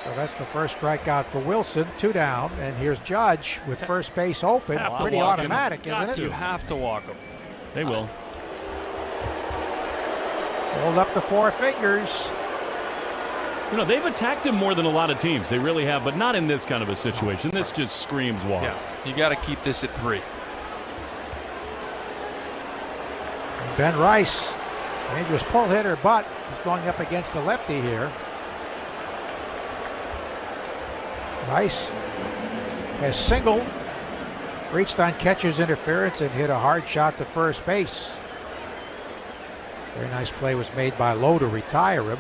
So that's the first strikeout for Wilson. 2 down, and here's Judge with first base open. Pretty automatic, isn't it? You have to walk him. They will. Hold up the 4 fingers. You know, they've attacked him more than a lot of teams. They really have, but not in this kind of a situation. This just screams walk. Yeah, you got to keep this at 3. And Ben Rice, dangerous pull hitter, but he's going up against the lefty here. Rice has singled, reached on catcher's interference, and hit a hard shot to first base. Very nice play was made by Lowe to retire him.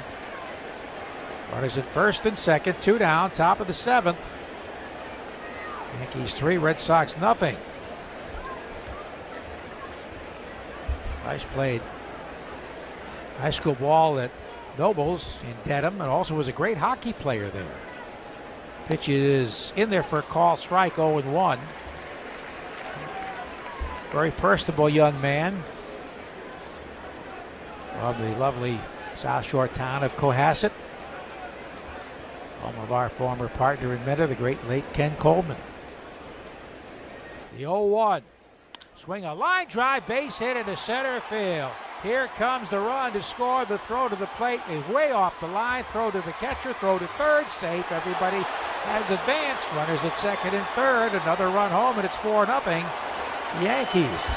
Runners at first and second, 2 down, top of the 7th. Yankees 3, Red Sox nothing. Rice played high school ball at Nobles in Dedham and also was a great hockey player there. Pitch is in there for a call, strike, 0-1. Very personable young man from the lovely South Shore town of Cohasset. Home of our former partner in Meta, the great late Ken Coleman. The 0-1. Swing a line drive, base hit into center field. Here comes the run to score. The throw to the plate is way off the line. Throw to the catcher, throw to third, safe. Everybody has advanced. Runners at second and third. Another run home, and it's 4-0 Yankees.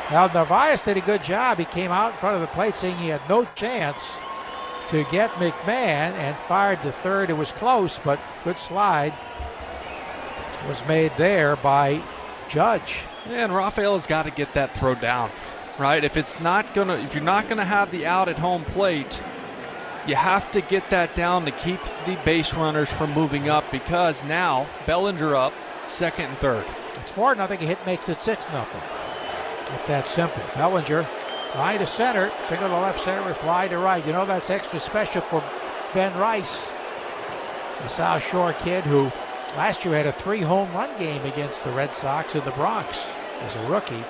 Now, Narvaez did a good job. He came out in front of the plate saying he had no chance to get McMahon and fired to third. It was close, but good slide was made there by Judge. Yeah, and Rafael has got to get that throw down, right? If you're not gonna have the out at home plate, you have to get that down to keep the base runners from moving up, because now Bellinger up second and third. It's 4-0. A hit makes it 6-0. It's that simple. Bellinger, line to center, single to left center, fly to right. You know that's extra special for Ben Rice, the South Shore kid who last year had a 3-home run game against the Red Sox in the Bronx as a rookie.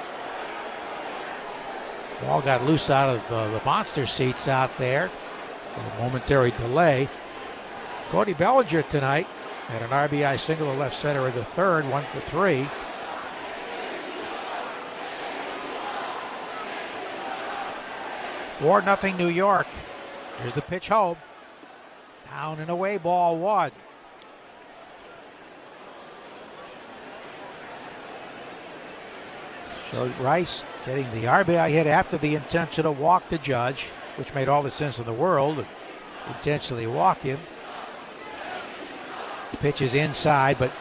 Ball got loose out of the monster seats out there. A momentary delay. Cody Bellinger tonight had an RBI single to left center in the third, 1 for 3. (4-0 New York. Here's the pitch home. Down and away, ball 1. So Rice getting the RBI hit after the intentional walk to Judge, which made all the sense in the world. Intentionally walk him. The pitch is inside, but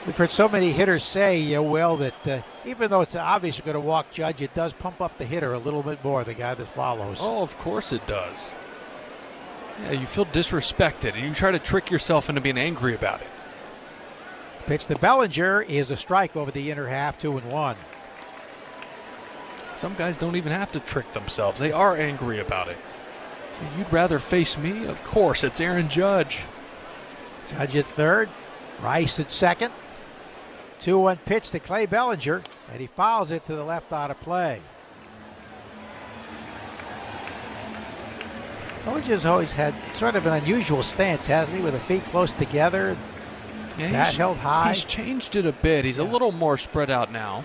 we've heard so many hitters say, Will, that even though it's obviously going to walk Judge, it does pump up the hitter a little bit more, the guy that follows. Oh, of course it does. Yeah, you feel disrespected, and you try to trick yourself into being angry about it. Pitch to Bellinger is a strike over the inner half, 2-1. Some guys don't even have to trick themselves. They are angry about it. So you'd rather face me? Of course, it's Aaron Judge. Judge at third, Rice at second. 2-1 pitch to Clay Bellinger, and he fouls it to the left out of play. Bellinger's always had sort of an unusual stance, hasn't he, with the feet close together, bat held high. He's changed it a bit. He's a little more spread out now.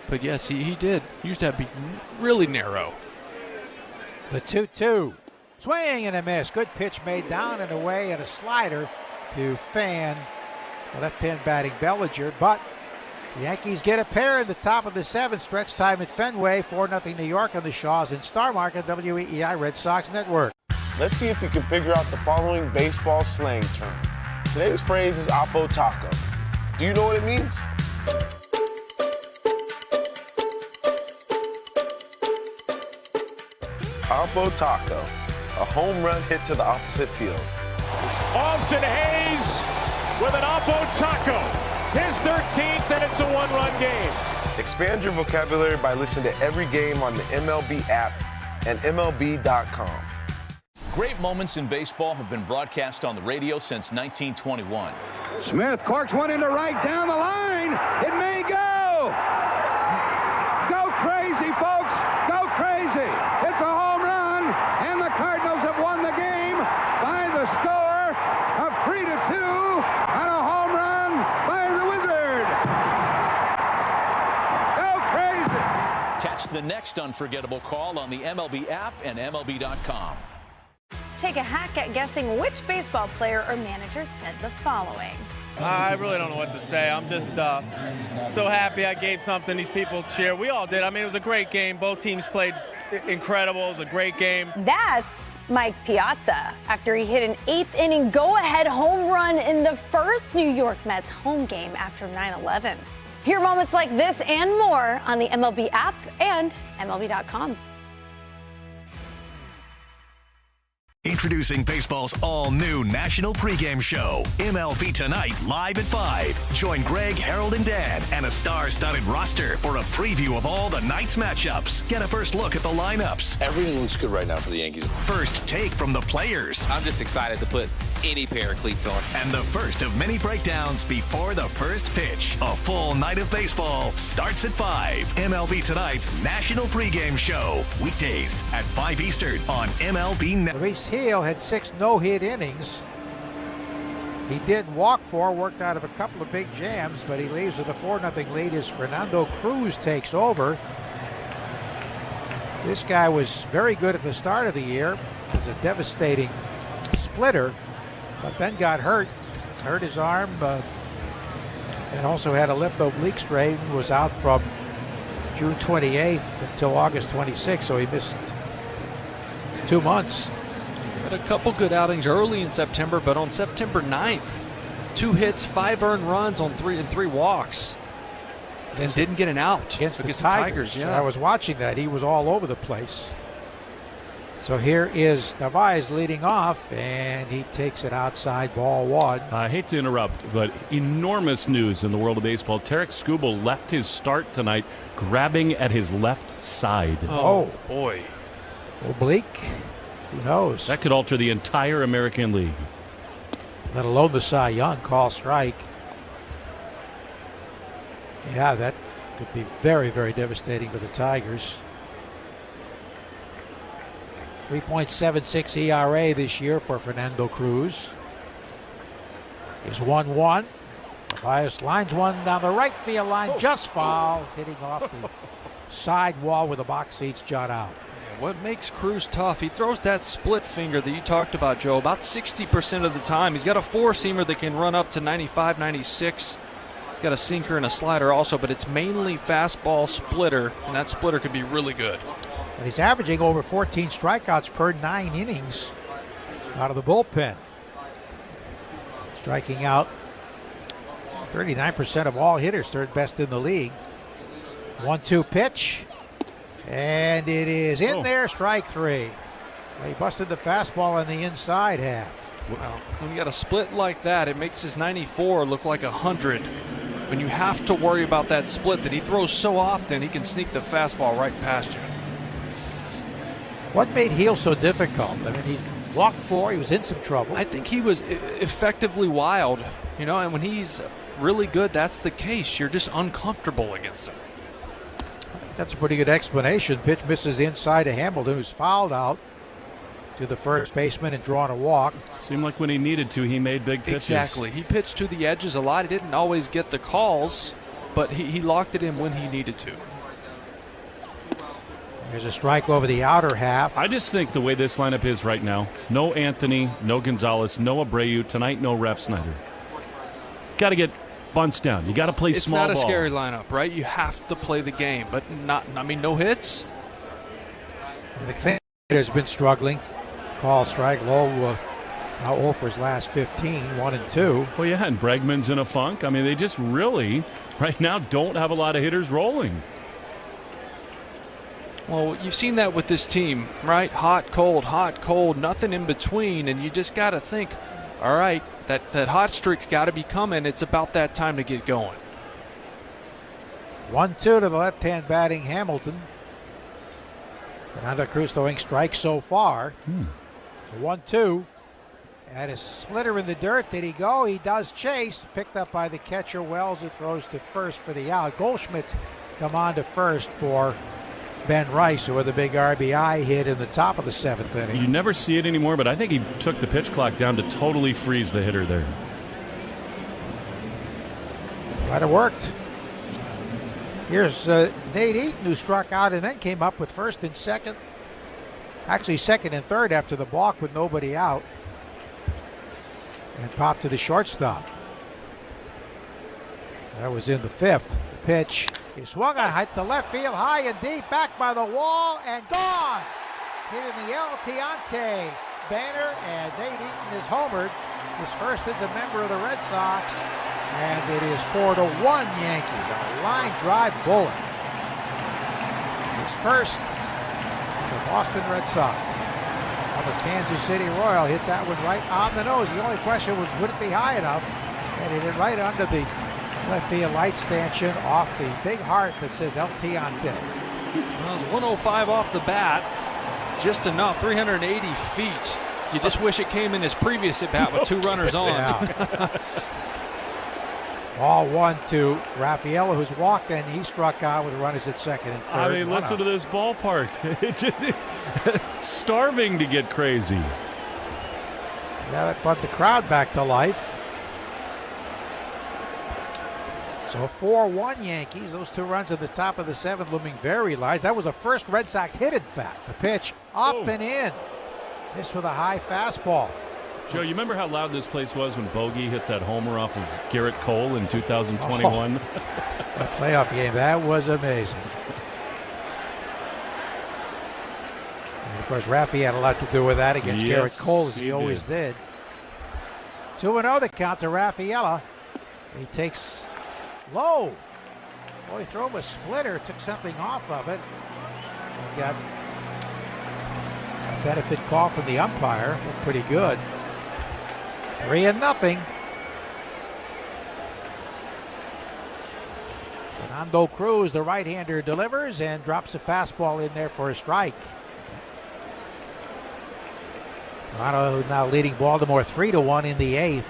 But yes, he did. He used to be really narrow. The 2-2. Swing and a miss. Good pitch made down and away, and a slider to fan the left-hand batting Bellinger. But the Yankees get a pair in the top of the 7th. Stretch time at Fenway. 4-0 New York on the Shaws and Star Market, WEEI Red Sox Network. Let's see if you can figure out the following baseball slang term. Today's phrase is Oppo Taco. Do you know what it means? Oppo Taco, a home run hit to the opposite field. Austin Hayes with an Oppo Taco, his 13th, and it's a 1-run game. Expand your vocabulary by listening to every game on the MLB app and MLB.com. Great moments in baseball have been broadcast on the radio since 1921. Smith corks one into right down the line. It may go. Go crazy, folks. Go crazy. It's a home run, and the Cardinals have won the game by the score of 3-2 on a home run by the Wizard. Go crazy. Catch the next unforgettable call on the MLB app and MLB.com. Take a hack at guessing which baseball player or manager said the following. I really don't know what to say. I'm just so happy I gave something these people cheer. We all did. I mean, it was a great game. Both teams played incredible. It was a great game. That's Mike Piazza after he hit an 8th-inning go-ahead home run in the first New York Mets home game after 9/11. Hear moments like this and more on the MLB app and MLB.com. Introducing baseball's all-new national pregame show, MLB Tonight, live at 5. Join Greg, Harold, and Dan and a star-studded roster for a preview of all the night's matchups. Get a first look at the lineups. Everything looks good right now for the Yankees. First take from the players. I'm just excited to put any pair of cleats on. And the first of many breakdowns before the first pitch. A full night of baseball starts at 5. MLB Tonight's national pregame show. Weekdays at 5 Eastern on MLB Network. Luis Gil had 6 no-hit innings. He did walk 4, worked out of a couple of big jams, but he leaves with a 4-0 lead as Fernando Cruz takes over. This guy was very good at the start of the year. It was a devastating splitter, but then got hurt his arm, and also had a left oblique strain, was out from June 28th until August 26th, so he missed 2 months. Had a couple good outings early in September, but on September 9th, 2 hits, 5 earned runs on 3 walks, and didn't get an out against the Tigers. Yeah. I was watching that. He was all over the place. So here is Narvaez leading off, and he takes it outside, ball 1. I hate to interrupt, but enormous news in the world of baseball. Tarek Skubal left his start tonight grabbing at his left side. Oh boy. Oblique? Who knows? That could alter the entire American League. Let alone the Cy Young. Call strike. Yeah, that could be very, very devastating for the Tigers. 3.76 ERA this year for Fernando Cruz. Is 1-1. Narvaez lines one down the right field line, just foul, hitting off the side wall where the box seats jut out. What makes Cruz tough, he throws that split finger that you talked about, Joe, about 60% of the time. He's got a 4-seamer that can run up to 95, 96. Got a sinker and a slider also, but it's mainly fastball splitter, and that splitter can be really good. And he's averaging over 14 strikeouts per 9 innings out of the bullpen. Striking out 39% of all hitters, third best in the league. 1-2 pitch. And it is in there, strike 3. He busted the fastball on the inside half. Well, when you got a split like that, it makes his 94 look like 100. When you have to worry about that split that he throws so often, he can sneak the fastball right past you. What made Gil so difficult? I mean, he walked 4, he was in some trouble. I think he was effectively wild, and when he's really good, that's the case. You're just uncomfortable against him. That's a pretty good explanation. Pitch misses inside to Hamilton, who's fouled out to the first baseman and drawn a walk. Seemed like when he needed to, he made big pitches. Exactly. He pitched to the edges a lot. He didn't always get the calls, but he locked it in when he needed to. There's a strike over the outer half. I just think the way this lineup is right now, no Anthony, no Gonzalez, no Abreu. Tonight, no Ref Snyder. Got to get bunts down. You got to play small ball. It's not a scary lineup, right? You have to play the game, but no hits. The cleaner has been struggling. Call strike low. Now 0 for his last 15, 1-2. Well, yeah, and Bregman's in a funk. I mean, they just really, right now, don't have a lot of hitters rolling. Well, you've seen that with this team, right? Hot, cold, nothing in between, and you just got to think, all right, that hot streak's got to be coming. It's about that time to get going. 1-2 to the left-hand batting Hamilton. Fernando Cruz throwing strikes so far. 1-2. And a splitter in the dirt. Did he go? He does chase. Picked up by the catcher Wells, who throws to first for the out. Goldschmidt come on to first for Ben Rice, who had the big RBI hit in the top of the 7th inning. You never see it anymore, but I think he took the pitch clock down to totally freeze the hitter there. Might have worked. Here's Nate Eaton, who struck out and then came up with first and second. Actually, second and third after the balk with nobody out. And popped to the shortstop. That was in the 5th. The pitch. He swung on hit to left field, high and deep, back by the wall, and gone. Hit in the El Tiante banner, and Nate Eaton is homered. His first as a member of the Red Sox, and it is 4-1 Yankees. A line drive bullet. His first as a Boston Red Sox. How the Kansas City Royal hit that one right on the nose. The only question was, would it be high enough? And it hit right under the left field light stanchion off the big heart that says LT on 10. Well, it was 105 off the bat. Just enough, 380 feet. You just wish it came in his previous at-bat with 2 runners on. Yeah. Ball 1 to Rafaela, who's walked, and he struck out with runners at second and third. I mean, listen to this ballpark. It's starving to get crazy. Yeah, that brought the crowd back to life. So 4-1 Yankees. Those 2 runs at the top of the 7th looming very large. That was the first Red Sox hit, in fact. The pitch up and in. This with a high fastball. Joe, you remember how loud this place was when Bogey hit that homer off of Garrett Cole in 2021? A playoff game. That was amazing. And of course, Rafi had a lot to do with that against Garrett Cole, as he always did. 2-0 the count to Rafaela. He takes low. Boy, throw him a splitter. Took something off of it. He got a benefit call from the umpire. Looked pretty good. 3-0. Fernando Cruz, the right-hander, delivers and drops a fastball in there for a strike. Toronto now leading Baltimore 3-1 in the 8th.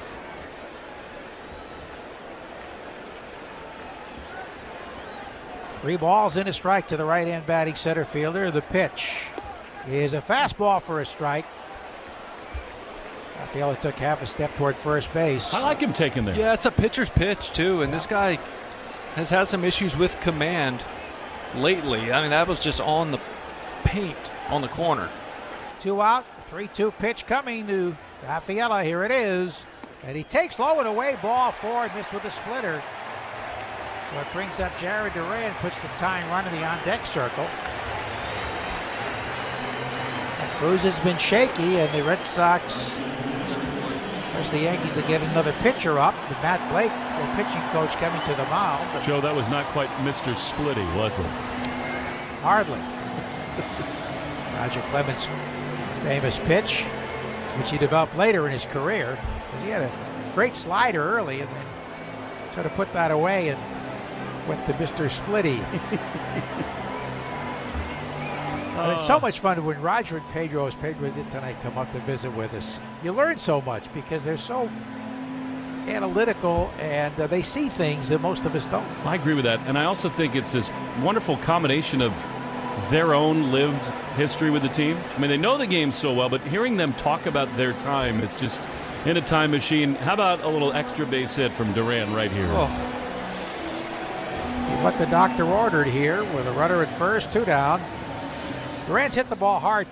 Three balls and a strike to the right-hand batting center fielder. The pitch is a fastball for a strike. Rafaela took half a step toward first base. I like him taking there. Yeah, it's a pitcher's pitch, too, and this guy has had some issues with command lately. I mean, that was just on the paint on the corner. 2 out, 3-2 pitch coming to Rafaela. Here it is. And he takes low and away, ball 4, missed with a splitter. So it brings up Jared Duran, puts the tying run in the on-deck circle. Cruz has been shaky, and the Red Sox, of course, the Yankees will get another pitcher up. Matt Blake, their pitching coach, coming to the mound. Joe, that was not quite Mr. Splitty, was it? Hardly. Roger Clemens' famous pitch, which he developed later in his career. He had a great slider early, and then sort of put that away and went to Mr. Splitty. It's so much fun when Roger and Pedro, as Pedro did tonight, come up to visit with us. You learn so much because they're so analytical and they see things that most of us don't. I agree with that. And I also think it's this wonderful combination of their own lived history with the team. I mean, they know the game so well, but hearing them talk about their time, it's just in a time machine. How about a little extra base hit from Duran right here? Oh. What the doctor ordered here with a runner at first, 2 down. Duran's hit the ball hard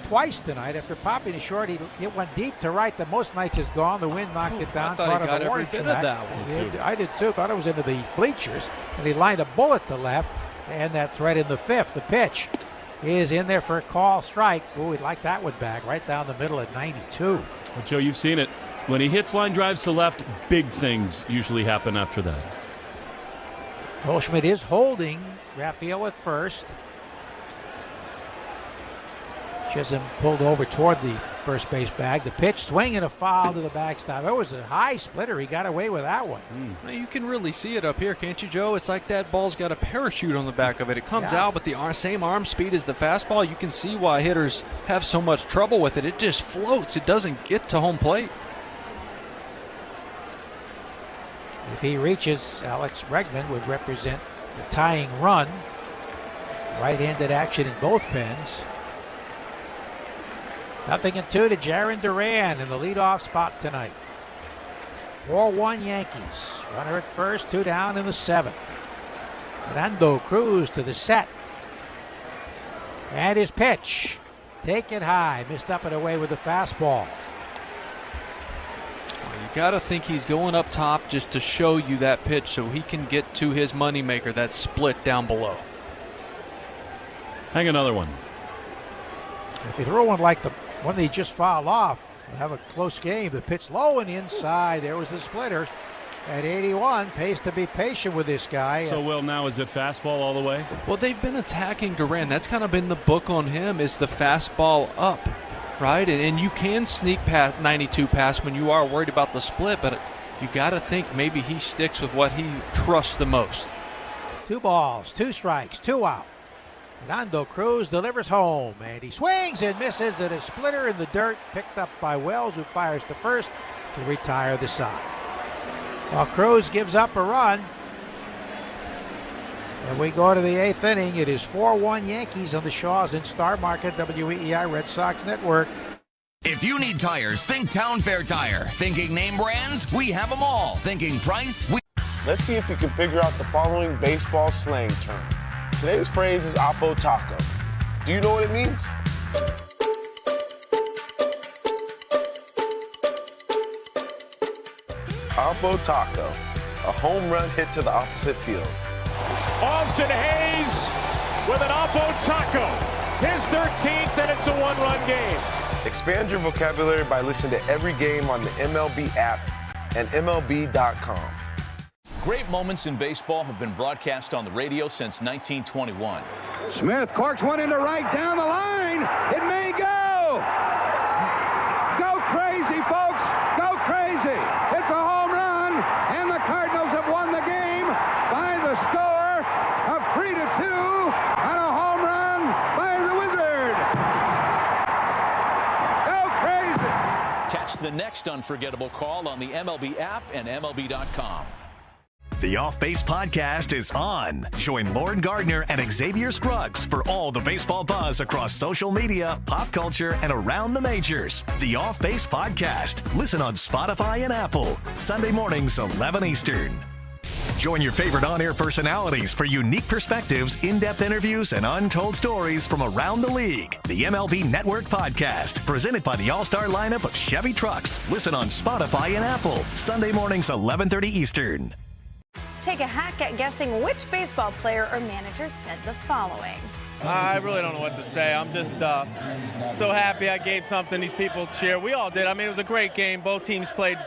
twice tonight. After popping it short, he hit one deep to right. The most nights is gone. The wind knocked it down. I thought he got every bit of that one, too. I did, too. Thought it was into the bleachers. And he lined a bullet to left. And that thread in the 5th. The pitch is in there for a call strike. Ooh, we'd like that one back. Right down the middle at 92. Well, Joe, you've seen it. When he hits line drives to left, big things usually happen after that. Goldschmidt is holding Rafael at first. Chisholm pulled over toward the first base bag. The pitch, swing and a foul to the backstop. It was a high splitter. He got away with that one. Now you can really see it up here, can't you, Joe? It's like that ball's got a parachute on the back of it. It comes out, but the same arm speed as the fastball. You can see why hitters have so much trouble with it. It just floats. It doesn't get to home plate. If he reaches, Alex Bregman would represent the tying run. Right-handed action in both pens. 0-2 to Jaron Duran in the leadoff spot tonight. 4-1 Yankees. Runner at first, 2 down in the 7th. Fernando Cruz to the set. And his pitch. Take it high. Missed up and away with the fastball. You got to think he's going up top just to show you that pitch so he can get to his moneymaker, that split down below. Hang another one. If you throw one like the one that he just fouled off, we'll have a close game. The pitch low and inside. There was the splitter at 81. Pays to be patient with this guy. So, Will, now is it fastball all the way? Well, they've been attacking Duran. That's kind of been the book on him, is the fastball up. right? And you can sneak past 92 past when you are worried about the split, but you got to think maybe he sticks with what he trusts the most. 2 balls, 2 strikes, 2 out. Fernando Cruz delivers home, and he swings and misses at a splitter in the dirt, picked up by Wells, who fires to first to retire the side. While Cruz gives up a run, and we go to the 8th inning. It is 4-1 Yankees on the Shaws in Star Market, WEEI Red Sox Network. If you need tires, think Town Fair Tire. Thinking name brands? We have them all. Thinking price? Let's see if you can figure out the following baseball slang term. Today's phrase is Oppo Taco. Do you know what it means? Oppo Taco, a home run hit to the opposite field. Austin Hayes with an Oppo Taco. His 13th, and it's a 1-run game. Expand your vocabulary by listening to every game on the MLB app and MLB.com. Great moments in baseball have been broadcast on the radio since 1921. Smith corks one into right down the line. It may go. Go crazy, folks. Go crazy. It's a home run, and the Cardinals have won the game by the score of 3-2 on a home run by the Wizard. Go crazy. Catch the next unforgettable call on the MLB app and MLB.com. The Off Base Podcast is on. Join Lauren Gardner and Xavier Scruggs for all the baseball buzz across social media, pop culture, and around the majors. The Off Base Podcast. Listen on Spotify and Apple. Sunday mornings, 11 Eastern. Join your favorite on-air personalities for unique perspectives, in-depth interviews, and untold stories from around the league. The MLB Network Podcast, presented by the all-star lineup of Chevy trucks. Listen on Spotify and Apple. Sunday mornings, 11:30 Eastern. Take a hack at guessing which baseball player or manager said the following. I really don't know what to say. I'm just so happy I gave something these people cheer. We all did. I mean, it was a great game. Both teams played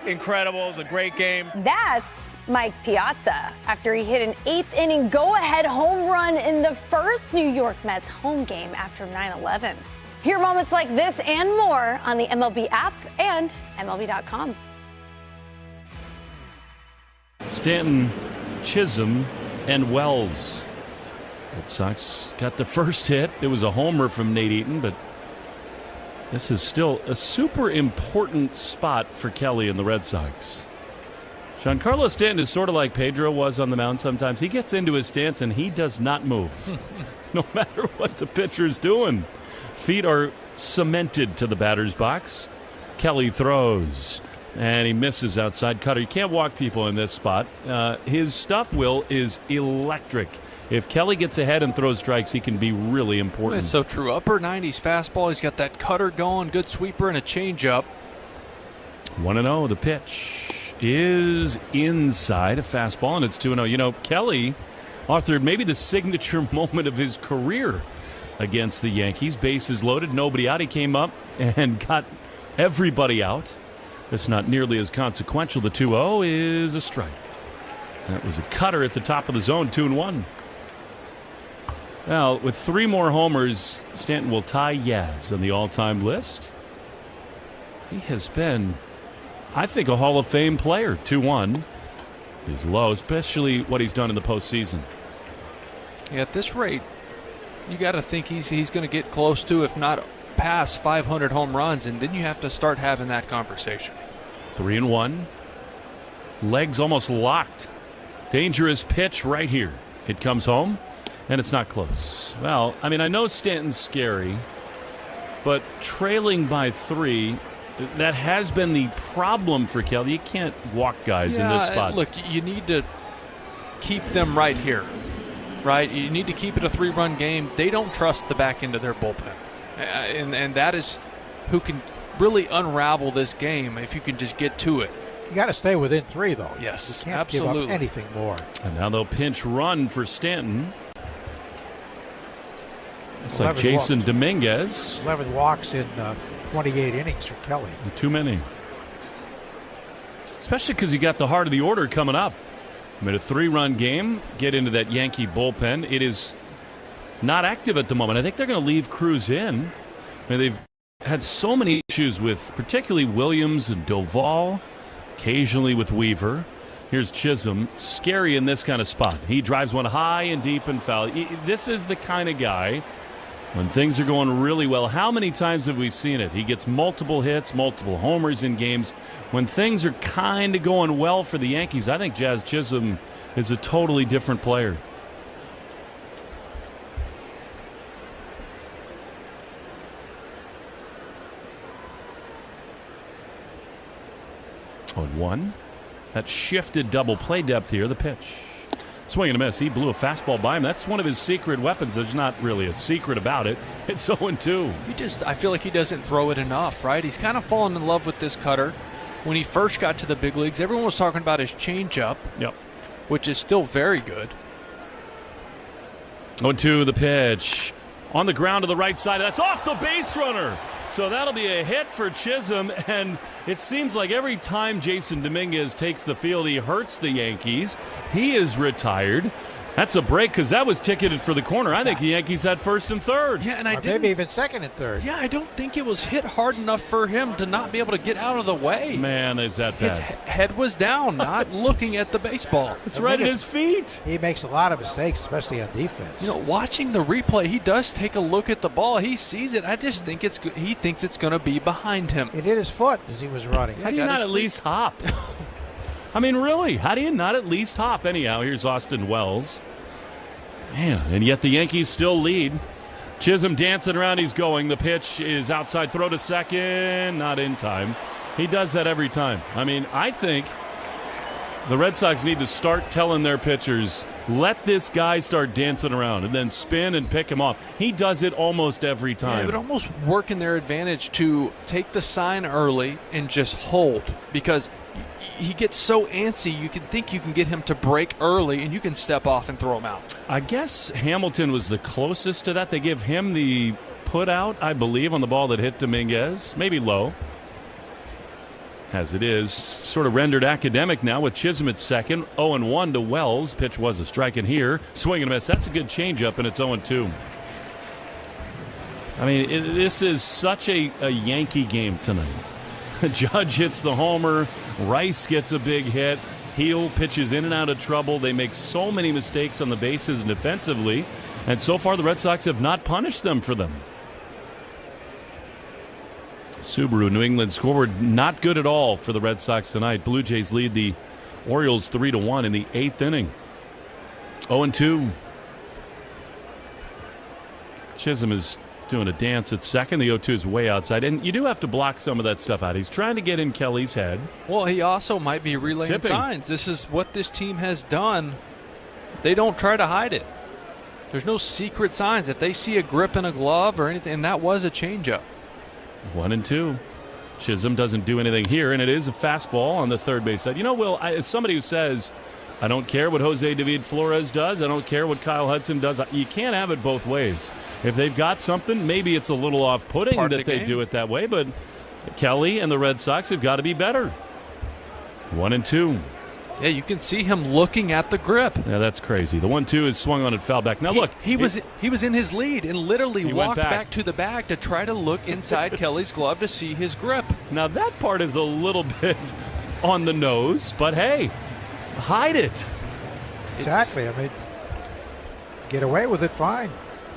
incredible. It was a great game. That's Mike Piazza after he hit an 8th inning go-ahead home run in the first New York Mets home game after 9/11. Hear moments like this and more on the MLB app and MLB.com. Stanton, Chisholm, and Wells. Red Sox got the first hit. It was a homer from Nate Eaton, but this is still a super important spot for Kelly and the Red Sox. Giancarlo Stanton is sort of like Pedro was on the mound sometimes. He gets into his stance and he does not move, no matter what the pitcher's doing. Feet are cemented to the batter's box. Kelly throws. And he misses outside cutter. You can't walk people in this spot. His stuff, Will, is electric. If Kelly gets ahead and throws strikes, he can be really important. It's so true. Upper 90s fastball. He's got that cutter going, good sweeper, and a changeup. 1-0. The pitch is inside a fastball, and it's 2-0. You know, Kelly authored maybe the signature moment of his career against the Yankees. Bases loaded, nobody out. He came up and got everybody out. That's not nearly as consequential. The 2-0 is a strike. That was a cutter at the top of the zone, 2-1. Well, with 3 more homers, Stanton will tie Yaz on the all-time list. He has been, I think, a Hall of Fame player. 2-1 is low, especially what he's done in the postseason. Yeah, at this rate, you got to think he's going to get close to, if not past 500 home runs, and then you have to start having that conversation. 3-1. Legs almost locked. Dangerous pitch right here. It comes home, and it's not close. Well, I mean, I know Stanton's scary, but trailing by 3, that has been the problem for Kelly. You can't walk guys in this spot. Look, you need to keep them right here, right? You need to keep it a 3-run game. They don't trust the back end of their bullpen. And that is who can really unravel this game if you can just get to it. You got to stay within 3, though. Yes, you can't absolutely. give up anything more. And now they'll pinch run for Stanton. Looks like Jason Dominguez. 11 walks in 28 innings for Kelly. Too many. Especially because you got the heart of the order coming up. I mean, a 3-run game, get into that Yankee bullpen. It is not active at the moment. I think they're going to leave Cruz in. I mean, they've had so many issues with particularly Williams and Doval, occasionally with Weaver. Here's Chisholm, scary in this kind of spot. He drives one high and deep and foul. This is the kind of guy, when things are going really well, how many times have we seen it? He gets multiple hits, multiple homers in games. When things are kind of going well for the Yankees, I think Jazz Chisholm is a totally different player. On one. That shifted double play depth here. The pitch. Swing and a miss. He blew a fastball by him. That's one of his secret weapons. There's not really a secret about it. It's 0-2. I feel like he doesn't throw it enough, right? He's kind of fallen in love with this cutter. When he first got to the big leagues, everyone was talking about his changeup, which is still very good. 0-2 the pitch. On the ground to the right side. That's off the base runner. So that'll be a hit for Chisholm, and it seems like every time Jason Dominguez takes the field, he hurts the Yankees. He is retired. That's a break because that was ticketed for the corner. I think the Yankees had first and third. Yeah, and maybe even second and third. Yeah, I don't think it was hit hard enough for him to not be able to get out of the way. Man, is that bad. His head was down, not looking at the baseball. It's right at his feet. He makes a lot of mistakes, especially on defense. You know, watching the replay, he does take a look at the ball. He sees it. I just think he thinks it's going to be behind him. It hit his foot as he was running. How do you not at least hop? I mean, really, how do you not at least hop? Anyhow, here's Austin Wells. Man, and yet the Yankees still lead. Chisholm dancing around, he's going. The pitch is outside, throw to second, not in time. He does that every time. I mean, I think the Red Sox need to start telling their pitchers, let this guy start dancing around and then spin and pick him off. He does it almost every time. Yeah, it would almost work in their advantage to take the sign early and just hold, because he gets so antsy, you can think you can get him to break early and you can step off and throw him out. I guess Hamilton was the closest to that. They give him the put out, I believe, on the ball that hit Dominguez. Maybe low. As it is, sort of rendered academic now with Chisholm at second. 0-1 to Wells. Pitch was a strike in here. Swing and a miss. That's a good changeup, and it's 0-2. I mean, this is such a Yankee game tonight. Judge hits the homer. Rice gets a big hit. Heel pitches in and out of trouble. They make so many mistakes on the bases and defensively, and so far the Red Sox have not punished them for them. Subaru, New England scoreboard not good at all for the Red Sox tonight. Blue Jays lead the Orioles 3-1 in the 8th inning. 0-2. Chisholm is doing a dance at second. The 0-2 is way outside. And you do have to block some of that stuff out. He's trying to get in Kelly's head. Well, he also might be relaying signs. This is what this team has done. They don't try to hide it. There's no secret signs. If they see a grip in a glove or anything, and that was a changeup. 1-2. Chisholm doesn't do anything here, and it is a fastball on the third base side. You know, Will, as somebody who says, I don't care what Jose David Flores does, I don't care what Kyle Hudson does, you can't have it both ways. If they've got something, maybe it's a little off-putting that they do it that way, but Kelly and the Red Sox have got to be better. 1-2. Yeah, you can see him looking at the grip. Yeah, that's crazy. The 1-2 is swung on and foul back. Now look, he was in his lead and literally walked back to the bag to try to look inside Kelly's glove to see his grip. Now that part is a little bit on the nose, but hey, hide it. Exactly. I mean, get away with it, fine.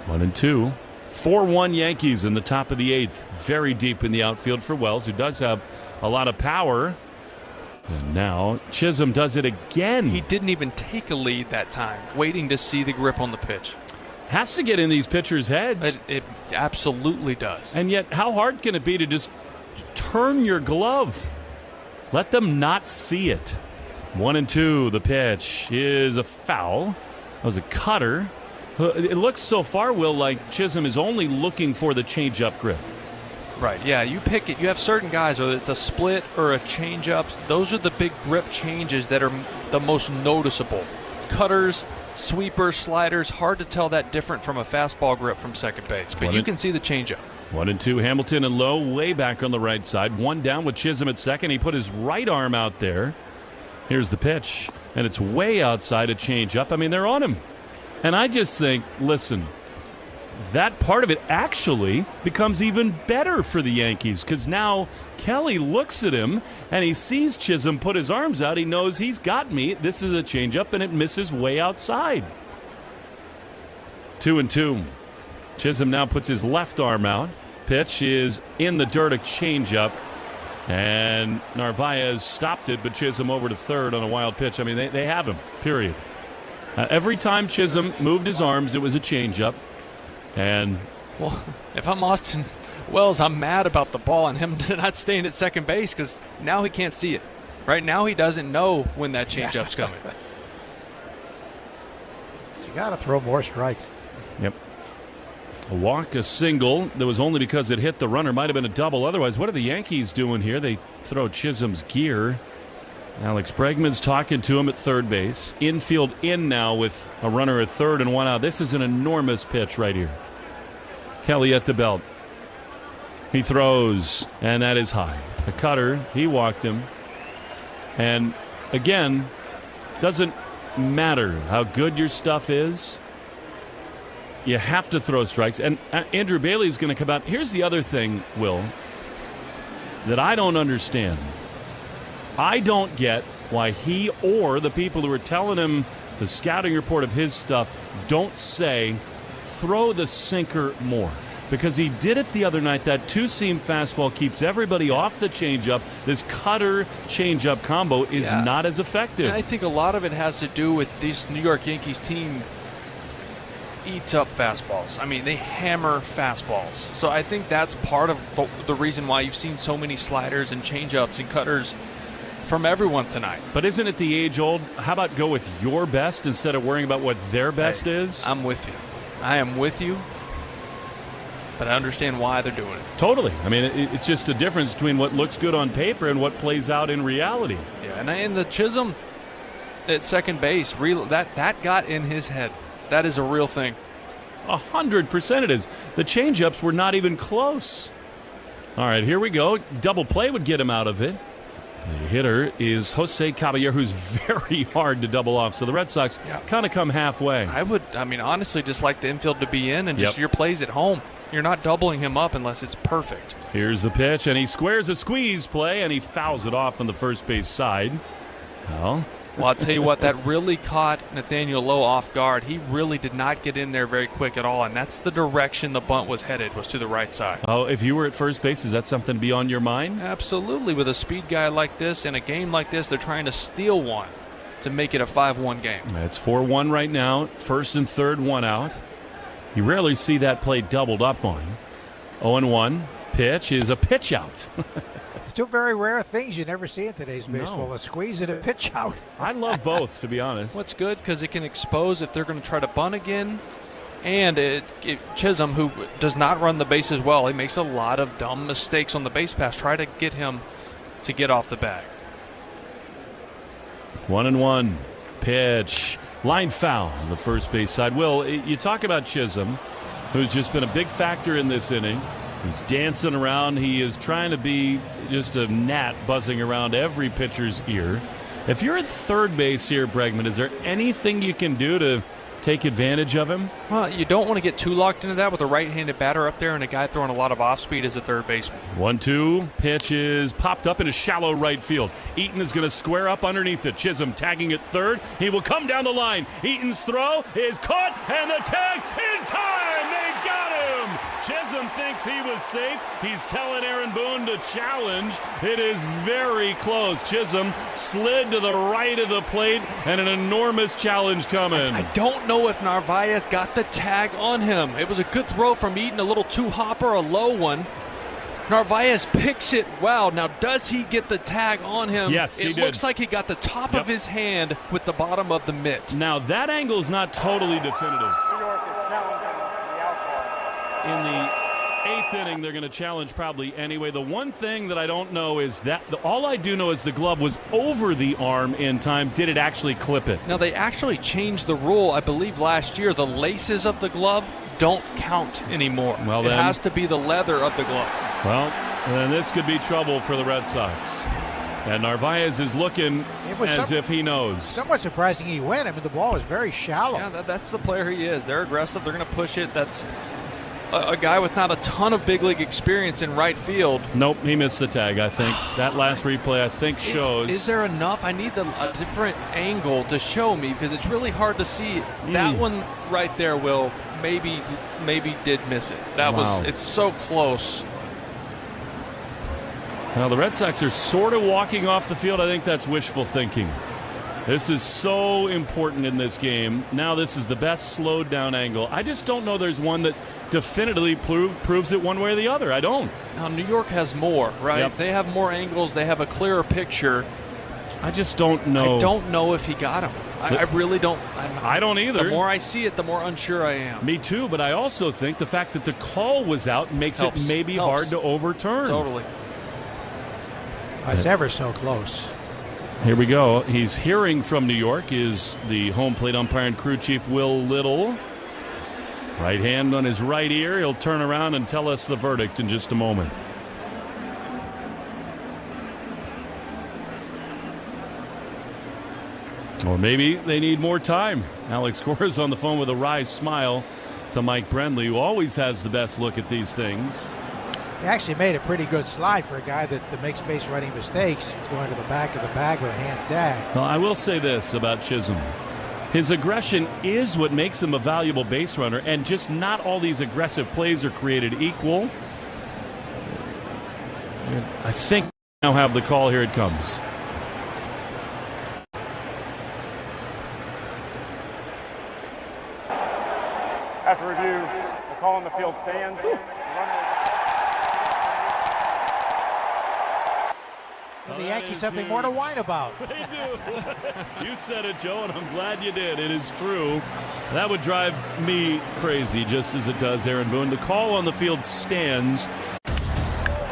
1-2. 4-1 Yankees in the top of the 8th. Very deep in the outfield for Wells, who does have a lot of power. And now Chisholm does it again. He didn't even take a lead that time, waiting to see the grip on the pitch. Has to get in these pitchers' heads. It absolutely does. And yet, how hard can it be to just turn your glove? Let them not see it. 1-2. The pitch is a foul. That was a cutter. It looks so far, Will, like Chisholm is only looking for the change-up grip. Right, yeah, you pick it. You have certain guys, whether it's a split or a change-up, those are the big grip changes that are the most noticeable. Cutters, sweepers, sliders, hard to tell that different from a fastball grip from second base, but you can see the change-up. 1-2, Hamilton and Lowe way back on the right side. One down with Chisholm at second. He put his right arm out there. Here's the pitch, and it's way outside a change-up. I mean, they're on him. And I just think, listen, that part of it actually becomes even better for the Yankees because now Kelly looks at him and he sees Chisholm put his arms out. He knows he's got me. This is a changeup, and it misses way outside. 2-2. Chisholm now puts his left arm out. Pitch is in the dirt, a changeup. And Narvaez stopped it, but Chisholm over to third on a wild pitch. I mean, they have him, period. Every time Chisholm moved his arms, it was a changeup. And well, if I'm Austin Wells, I'm mad about the ball and him not staying at second base because now he can't see it. Right now he doesn't know when that changeup's coming. You got to throw more strikes. Yep. A walk, a single. That was only because it hit the runner. Might have been a double. Otherwise, what are the Yankees doing here? They throw Chisholm's gear. Alex Bregman's talking to him at third base. Infield in now with a runner at third and one out. This is an enormous pitch right here. Kelly at the belt. He throws, and that is high. A cutter. He walked him. And again, doesn't matter how good your stuff is. You have to throw strikes. And Andrew Bailey's going to come out. Here's the other thing, Will, that I don't understand. I don't get why he or the people who are telling him the scouting report of his stuff don't say throw the sinker more. Because he did it the other night. That two-seam fastball keeps everybody off the changeup. This cutter-changeup combo is not as effective. And I think a lot of it has to do with this New York Yankees team eats up fastballs. I mean, they hammer fastballs. So I think that's part of the reason why you've seen so many sliders and changeups and cutters from everyone tonight. But isn't it the age-old, how about go with your best instead of worrying about what their best is? I'm with you. I am with you. But I understand why they're doing it. Totally. I mean, it's just a difference between what looks good on paper and what plays out in reality. Yeah, and the Chisholm at second base, that got in his head. That is a real thing. 100% it is. The changeups were not even close. All right, here we go. Double play would get him out of it. The hitter is Jose Caballero, who's very hard to double off. So the Red Sox kind of come halfway. I mean, honestly, just like the infield to be in and just your plays at home. You're not doubling him up unless it's perfect. Here's the pitch, and he squares a squeeze play, and he fouls it off on the first base side. Well, I'll tell you what, that really caught Nathaniel Lowe off guard. He really did not get in there very quick at all, and that's the direction the bunt was headed, was to the right side. Oh, if you were at first base, is that something to be on your mind? Absolutely. With a speed guy like this, in a game like this, they're trying to steal one to make it a 5-1 game. It's 4-1 right now. First and third, one out. You rarely see that play doubled up on. 0-1. Pitch is a pitch out. Two very rare things you never see in today's baseball, a squeeze and a pitch out. I love both, to be honest. What's good, because it can expose if they're going to try to bunt again. And Chisholm, who does not run the bases well, he makes a lot of dumb mistakes on the base pass. Try to get him to get off the bag. 1-1. Pitch. Line foul on the first base side. Will, you talk about Chisholm, who's just been a big factor in this inning. He's dancing around. He is trying to be just a gnat buzzing around every pitcher's ear. If you're at third base here, Bregman, is there anything you can do to take advantage of him? Well, you don't want to get too locked into that with a right-handed batter up there and a guy throwing a lot of off-speed as a third baseman. 1-2. Pitch is popped up in a shallow right field. Eaton is going to square up underneath it. Chisholm tagging at third. He will come down the line. Eaton's throw is caught, and the tag in time. They got him. Chisholm thinks he was safe. He's telling Aaron Boone to challenge. It is very close. Chisholm slid to the right of the plate, and an enormous challenge coming. I don't know if Narvaez got the tag on him. It was a good throw from Eaton, a little two-hopper, a low one. Narvaez picks it well. Now, does he get the tag on him? Yes, he did. It looks like he got the top of his hand with the bottom of the mitt. Now, that angle is not totally definitive. In the eighth inning, they're going to challenge probably anyway. The one thing that I don't know is that all I do know is the glove was over the arm in time. Did it actually clip it? Now, they actually changed the rule, I believe, last year. The laces of the glove don't count anymore. Well, it has to be the leather of the glove. Well, then this could be trouble for the Red Sox. And Narvaez is looking as if he knows. Somewhat surprising he went. I mean, the ball was very shallow. Yeah, that's the player he is. They're aggressive. They're going to push it. a guy with not a ton of big league experience in right field. Nope, he missed the tag, I think. That last replay, I think, shows. Is there enough? I need a different angle to show me because it's really hard to see. That one right there, Will, maybe did miss it. It's so close. Now, the Red Sox are sort of walking off the field. I think that's wishful thinking. This is so important in this game. Now this is the best slowed down angle. I just don't know there's one that definitively proves it one way or the other. I don't. Now, New York has more, right? Yep. They have more angles. They have a clearer picture. I just don't know. I don't know if he got him. I really don't. I don't either. The more I see it, the more unsure I am. Me too, but I also think the fact that the call was out makes it maybe hard to overturn. Totally. It's ever so close. Here we go. He's hearing from New York is the home plate umpire and crew chief, Will Little. Right hand on his right ear. He'll turn around and tell us the verdict in just a moment. Or maybe they need more time. Alex Cora's on the phone with a wry smile to Mike Brenly, who always has the best look at these things. He actually made a pretty good slide for a guy that makes base running mistakes, going to the back of the bag with a hand tag. Well, I will say this about Chisholm. His aggression is what makes him a valuable base runner, and just not all these aggressive plays are created equal. I think we now have the call. Here it comes. After review, the call on the field stands. The Yankees something more to whine about. They do. You said it, Joe, and I'm glad you did. It is true. That would drive me crazy, just as it does Aaron Boone. The call on the field stands.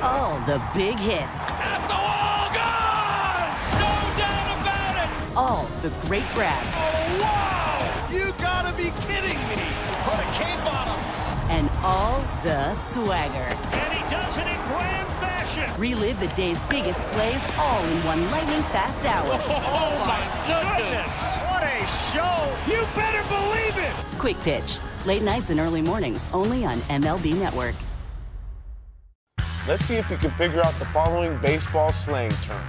All the big hits. At the wall, gone! No doubt about it! All the great grabs. Oh, wow! You gotta be kidding me! Put a cape on him! And all the swagger. And he does it in grand fashion! Relive the day's biggest plays all in one lightning-fast hour. Oh, my goodness! What a show! You better believe it! Quick Pitch. Late nights and early mornings only on MLB Network. Let's see if we can figure out the following baseball slang term.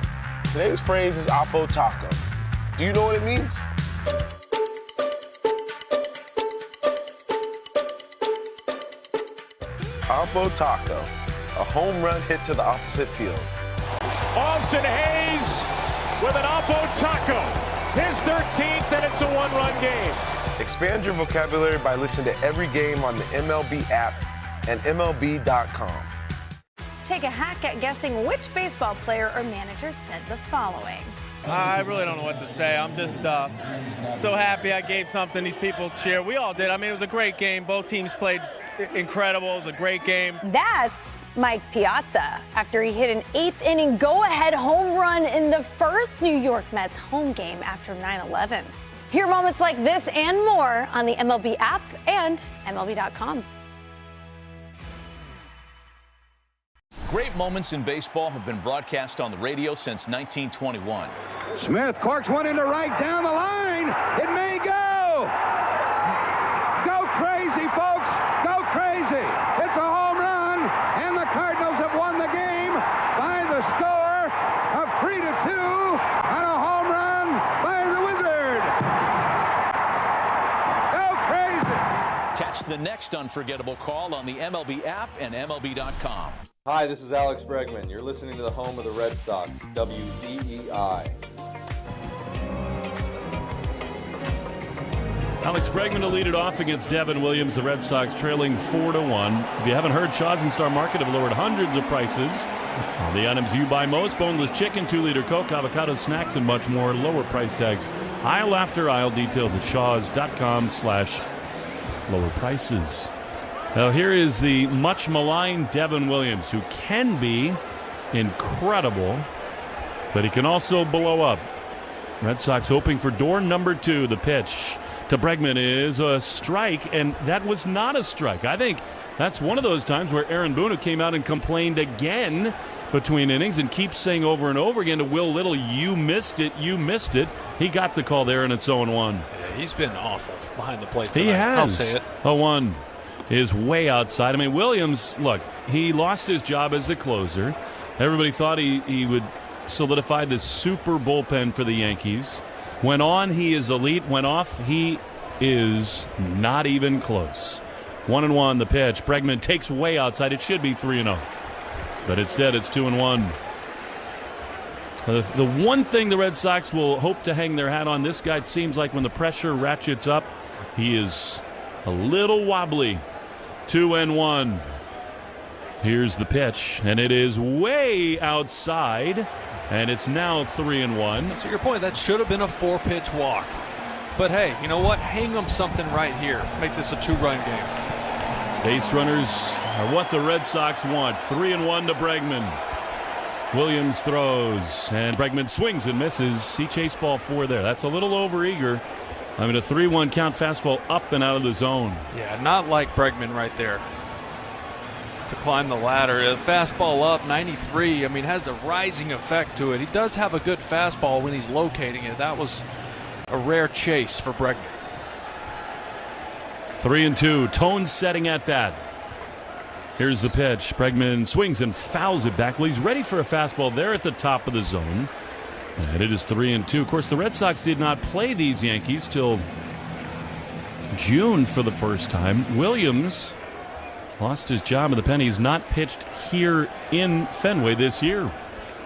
Today's phrase is Oppo Taco. Do you know what it means? Oppo Taco, a home run hit to the opposite field. Austin Hayes with an Oppo Taco. His 13th, and it's a one-run game. Expand your vocabulary by listening to every game on the MLB app and MLB.com. Take a hack at guessing which baseball player or manager said the following. I really don't know what to say. I'm just so happy I gave something these people cheer. We all did. I mean, it was a great game. Both teams played incredible. It was a great game. That's Mike Piazza after he hit an 8th inning go-ahead home run in the first New York Mets home game after 9/11. Hear moments like this and more on the MLB app and MLB.com. Great moments in baseball have been broadcast on the radio since 1921. Smith corks one into right down the line. It may go. Go crazy, folks. Go crazy. It's a home run, and the Cardinals have won the game by the score of 3-2 on a home run by the Wizard. Go crazy. Catch the next unforgettable call on the MLB app and MLB.com. Hi, this is Alex Bregman. You're listening to the home of the Red Sox, WDEI. Alex Bregman to lead it off against Devin Williams. The Red Sox trailing 4-1. If you haven't heard, Shaw's and Star Market have lowered hundreds of prices on the items you buy most: boneless chicken, 2-liter Coke, avocado snacks, and much more. Lower price tags aisle after aisle. Details at shaws.com/lower prices. Now here is the much maligned Devin Williams, who can be incredible, but he can also blow up. Red Sox hoping for door number 2. The pitch to Bregman is a strike, and that was not a strike. I think that's one of those times where Aaron Boone came out and complained again between innings and keeps saying over and over again to Will Little, you missed it, you missed it. He got the call there, and it's 0-1. Yeah, he's been awful behind the plate tonight. He has. I'll say it. 0-1. is way outside. I mean, Williams, look, he lost his job as the closer. Everybody thought he would solidify the super bullpen for the Yankees. Went on, he is elite. Went off, he is not even close. 1-1 the pitch. Bregman takes way outside. It should be 3-0. But instead, it's 2-1. The one thing the Red Sox will hope to hang their hat on, this guy, it seems like when the pressure ratchets up, he is a little wobbly. 2-1. Here's the pitch, and it is way outside, and it's now 3-1. To your point, that should have been a 4-pitch walk. But hey, you know what? Hang them something right here. Make this a 2-run game. Base runners are what the Red Sox want. 3-1 to Bregman. Williams throws, and Bregman swings and misses. He chased ball 4 there. That's a little overeager. I mean, a 3-1 count, fastball up and out of the zone. Yeah, not like Bregman right there. To climb the ladder. A fastball up, 93. I mean, has a rising effect to it. He does have a good fastball when he's locating it. That was a rare chase for Bregman. 3-2. Tone setting at bat. Here's the pitch. Bregman swings and fouls it back. Well, he's ready for a fastball there at the top of the zone. And it is 3-2. Of course, the Red Sox did not play these Yankees till June for the first time. Williams lost his job in the pen. He's not pitched here in Fenway this year.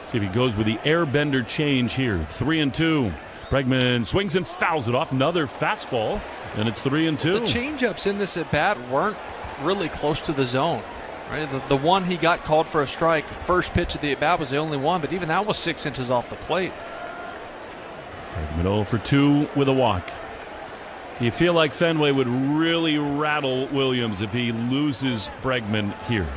See if he goes with the airbender change here. 3-2. Bregman swings and fouls it off. Another fastball, and it's 3-2. The changeups in this at bat weren't really close to the zone. Right? The one he got called for a strike, first pitch of the at bat was the only one, but even that was 6 inches off the plate. Bregman 0 for 2 with a walk. You feel like Fenway would really rattle Williams if he loses Bregman here.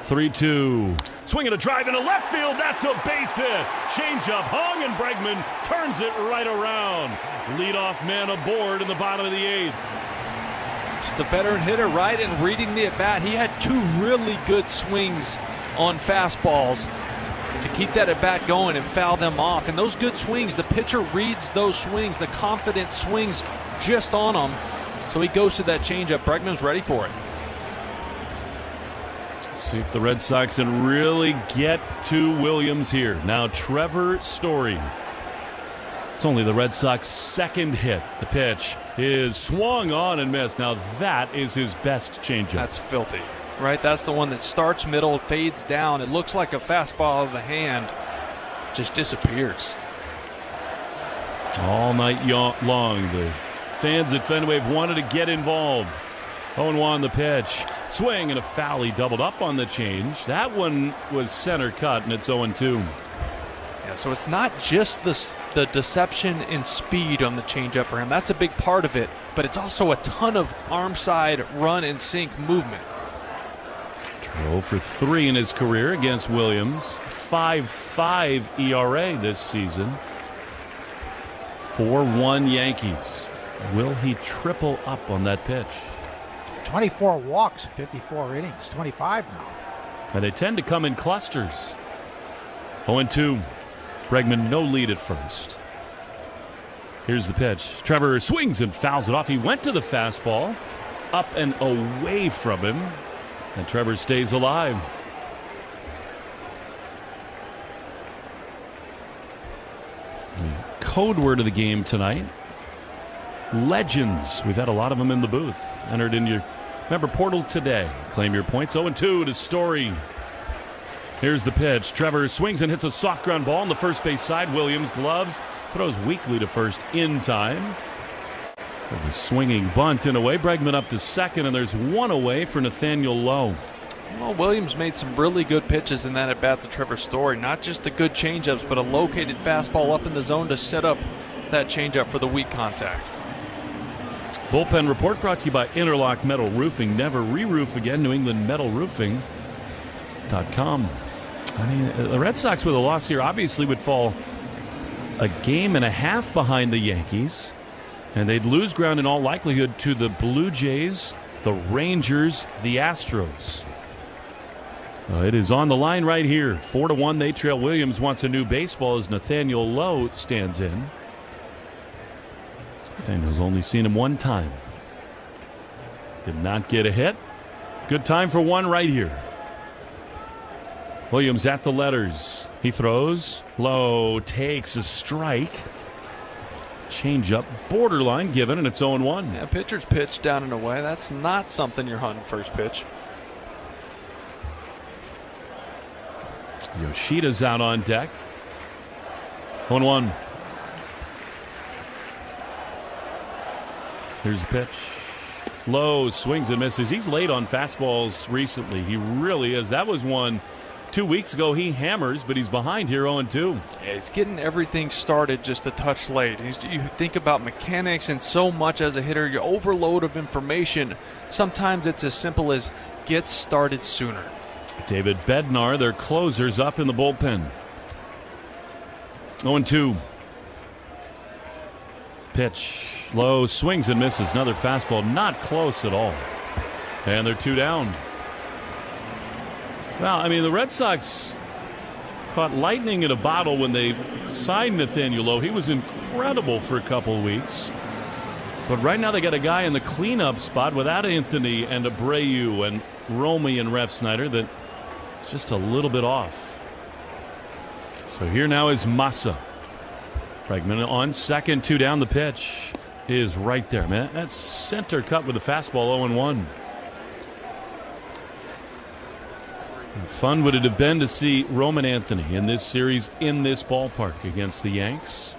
3-2. Swinging a drive into left field. That's a base hit. Changeup hung, and Bregman turns it right around. Leadoff man aboard in the bottom of the 8th. The veteran hitter, right, and reading the at-bat. He had 2 really good swings on fastballs to keep that at-bat going and foul them off. And those good swings, the pitcher reads those swings, the confident swings just on them. So he goes to that changeup. Bregman's ready for it. Let's see if the Red Sox can really get to Williams here. Now Trevor Story. It's only the Red Sox' second hit. The pitch is swung on and missed. Now that is his best changeup. That's filthy, right? That's the one that starts middle, fades down. It looks like a fastball of the hand, just disappears. All night long, the fans at Fenway have wanted to get involved. 0-1 the pitch. Swing and a foul. He doubled up on the change. That one was center cut, and it's 0-2. Yeah, so it's not just the deception and speed on the changeup for him. That's a big part of it, but it's also a ton of arm side run and sink movement. 0 for 3 in his career against Williams. 5.5 ERA this season. 4-1 Yankees. Will he triple up on that pitch? 24 walks, 54 innings, 25 now. And they tend to come in clusters. 0-2. Bregman no lead at first. Here's the pitch. Trevor swings and fouls it off. He went to the fastball, up and away from him, and Trevor stays alive. The code word of the game tonight, legends. We've had a lot of them in the booth. Entered in your member portal today. Claim your points. 0-2 to Story. Here's the pitch. Trevor swings and hits a soft ground ball on the first base side. Williams gloves, throws weakly to first in time. A swinging bunt in a way. Bregman up to second, and there's one away for Nathaniel Lowe. Well, Williams made some really good pitches in that at bat to Trevor Story. Not just the good changeups, but a located fastball up in the zone to set up that changeup for the weak contact. Bullpen report brought to you by Interlock Metal Roofing. Never re-roof again. NewEnglandMetalRoofing.com. I mean, the Red Sox with a loss here obviously would fall a game and a half behind the Yankees, and they'd lose ground in all likelihood to the Blue Jays, the Rangers, the Astros. So it is on the line right here. 4-1 they trail. Williams wants a new baseball as Nathaniel Lowe stands in. Nathaniel's only seen him one time. Did not get a hit. Good time for one right here. Williams at the letters. He throws low, takes a strike. Change up, borderline given, and it's 0-1. Yeah, pitcher's pitch down and away. That's not something you're hunting first pitch. Yoshida's out on deck. 1-1. Here's the pitch. Low, swings and misses. He's late on fastballs recently. He really is. That was one 2 weeks ago. He hammers, but he's behind here 0-2. Yeah, he's getting everything started just a touch late. You think about mechanics and so much as a hitter, your overload of information. Sometimes it's as simple as get started sooner. David Bednar, their closer's up in the bullpen. 0-2. Pitch. Low, swings and misses. Another fastball, not close at all. And they're 2 down. Well, I mean, the Red Sox caught lightning in a bottle when they signed Nathaniel Lowe. He was incredible for a couple of weeks. But right now they got a guy in the cleanup spot without Anthony and Abreu and Romy and Ref Snyder that's just a little bit off. So here now is Massa. Bregman on second, 2 down. The pitch is right there, man. That's center cut with a fastball, 0-1. Fun would it have been to see Roman Anthony in this series in this ballpark against the Yanks.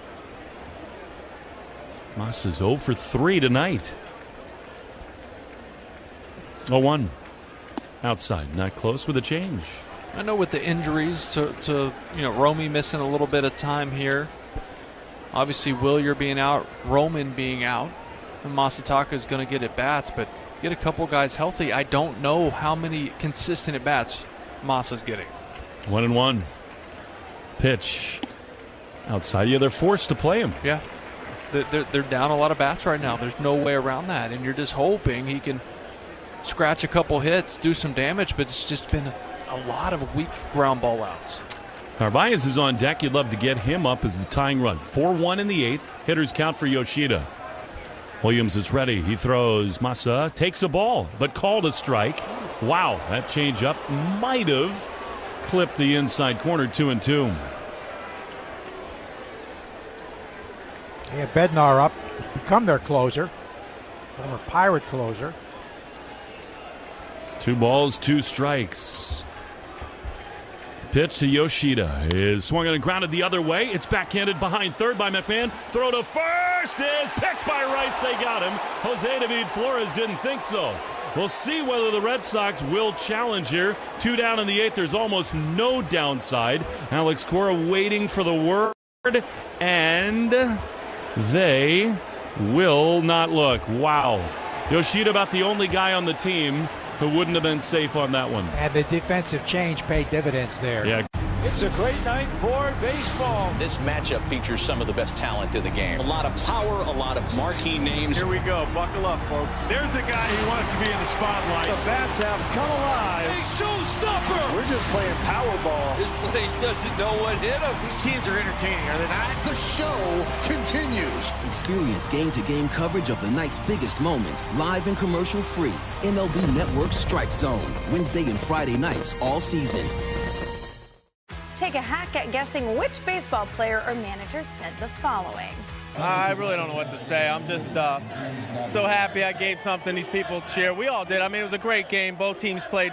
Massa's 0 for 3 tonight. 0-1. Outside, not close with a change. I know with the injuries to Romy missing a little bit of time here. Obviously, Wilyer being out, Roman being out, and Masataka is going to get at bats, but get a couple guys healthy. I don't know how many consistent at bats Massa's getting. 1-1. Pitch outside. Yeah, they're forced to play him. Yeah, they're down a lot of bats right now. There's no way around that, and you're just hoping he can scratch a couple hits, do some damage, but it's just been a lot of weak ground ball outs. Narvaez is on deck. You'd love to get him up as the tying run. 4-1 in the 8th. Hitters count for Yoshida. Williams is ready. He throws. Massa takes a ball, but called a strike. Wow, that changeup might have clipped the inside corner. 2-2. Yeah, Bednar up, become their closer, former Pirate closer. 2 balls, 2 strikes. Pitch to Yoshida is swung and grounded the other way. It's backhanded behind third by McMahon. Throw to first is picked by Rice. They got him. Jose David Flores didn't think so. We'll see whether the Red Sox will challenge here. 2 down in the 8th. There's almost no downside. Alex Cora waiting for the word, and they will not look. Wow. Yoshida about the only guy on the team who wouldn't have been safe on that one. And the defensive change paid dividends there. Yeah. It's a great night for baseball. This matchup features some of the best talent in the game. A lot of power, a lot of marquee names. Here we go. Buckle up, folks. There's a guy who wants to be in the spotlight. The bats have come alive. A showstopper. We're just playing Powerball. This place doesn't know what hit him. These teams are entertaining, are they not? The show continues. Experience game-to-game coverage of the night's biggest moments, live and commercial-free. MLB Network Strike Zone, Wednesday and Friday nights all season. Take a hack at guessing which baseball player or manager said the following. I really don't know what to say. I'm just so happy I gave something these people cheer. We all did. I mean, it was a great game. Both teams played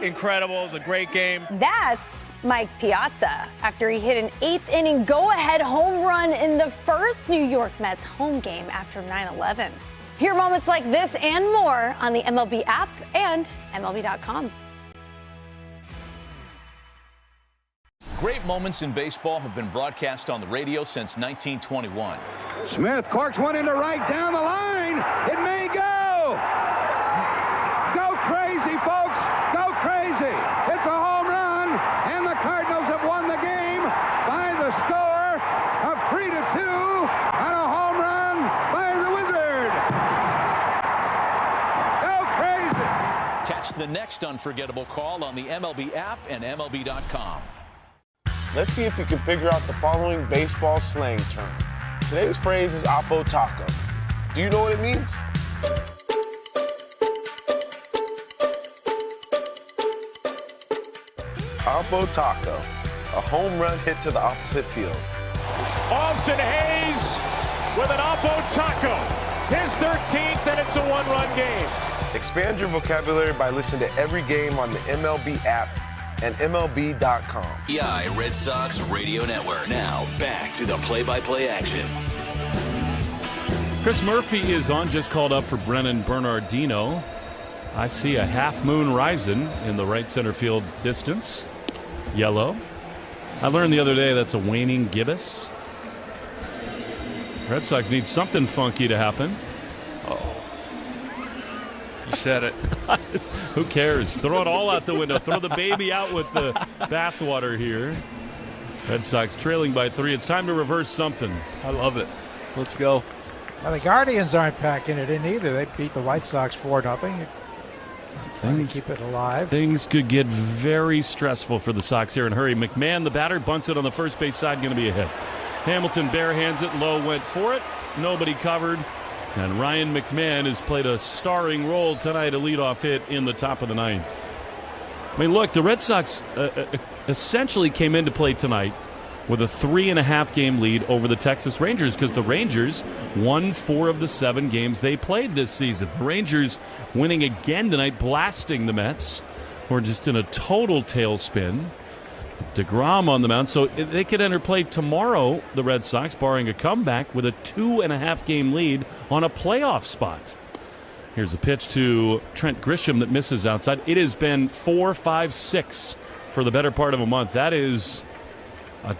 incredible. It was a great game. That's Mike Piazza after he hit an 8th inning go-ahead home run in the first New York Mets home game after 9/11. Hear moments like this and more on the MLB app and MLB.com. Great moments in baseball have been broadcast on the radio since 1921. Smith corks one into right down the line. It may go. Go crazy, folks. Go crazy. It's a home run, and the Cardinals have won the game by the score of 3-2 on a home run by the Wizard. Go crazy. Catch the next unforgettable call on the MLB app and MLB.com. Let's see if you can figure out the following baseball slang term. Today's phrase is Oppo Taco. Do you know what it means? Oppo Taco, a home run hit to the opposite field. Austin Hayes with an Oppo Taco. His 13th, and it's a one-run game. Expand your vocabulary by listening to every game on the MLB app and MLB.com. EI Red Sox Radio Network. Now, back to the play-by-play action. Chris Murphy is on, just called up for Brennan Bernardino. I see a half moon rising in the right center field distance. Yellow. I learned the other day that's a waning gibbous. Red Sox need something funky to happen. You said it. Who cares? Throw it all out the window. Throw the baby out with the bathwater here. Red Sox trailing by 3. It's time to reverse something. I love it. Let's go. Well, the Guardians aren't packing it in either. They beat the White Sox 4-0. Things, keep it alive. Things could get very stressful for the Sox here in a hurry. McMahon, the batter, bunts it on the first base side. Going to be a hit. Hamilton barehands it. Lowe went for it. Nobody covered. And Ryan McMahon has played a starring role tonight, a leadoff hit in the top of the 9th. I mean, look, the Red Sox essentially came into play tonight with a 3.5 game lead over the Texas Rangers because the Rangers won 4 of the 7 games they played this season. The Rangers winning again tonight, blasting the Mets, who are just in a total tailspin. DeGrom on the mound, so they could enter play tomorrow, the Red Sox, barring a comeback, with a 2.5 game lead on a playoff spot. Here's a pitch to Trent Grisham that misses outside. It has been 4, 5, 6 for the better part of a month. That is a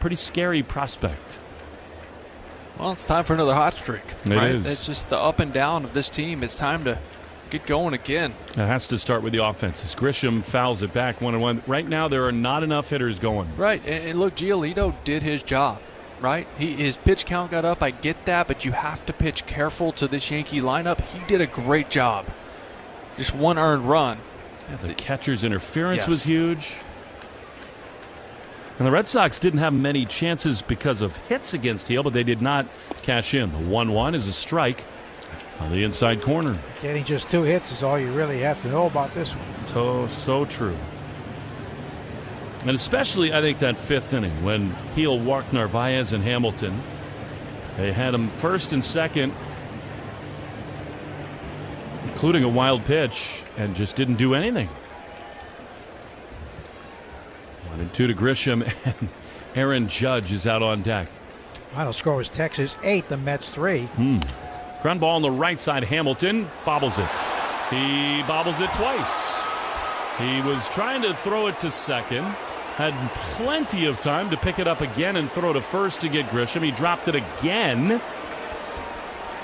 pretty scary prospect. Well, it's time for another hot streak. It right? is. It's just the up and down of this team. It's time to get going again. It has to start with the offense. As Grisham fouls it back 1-1. Right now, there are not enough hitters going. Right, and look, Giolito did his job, right? His pitch count got up. I get that, but you have to pitch careful to this Yankee lineup. He did a great job. Just 1 earned run. Yeah, the catcher's interference was huge. And the Red Sox didn't have many chances because of hits against Heel, but they did not cash in. The 1-1 is a strike on the inside corner. Getting just 2 hits is all you really have to know about this one. So true. And especially, I think, that 5th inning when Heel walked Narvaez and Hamilton. They had him first and second, including a wild pitch, and just didn't do anything. 1-2 to Grisham, and Aaron Judge is out on deck. Final score was Texas 8, the Mets 3. Ground ball on the right side. Hamilton bobbles it. He bobbles it twice. He was trying to throw it to second. Had plenty of time to pick it up again and throw to first to get Grisham. He dropped it again.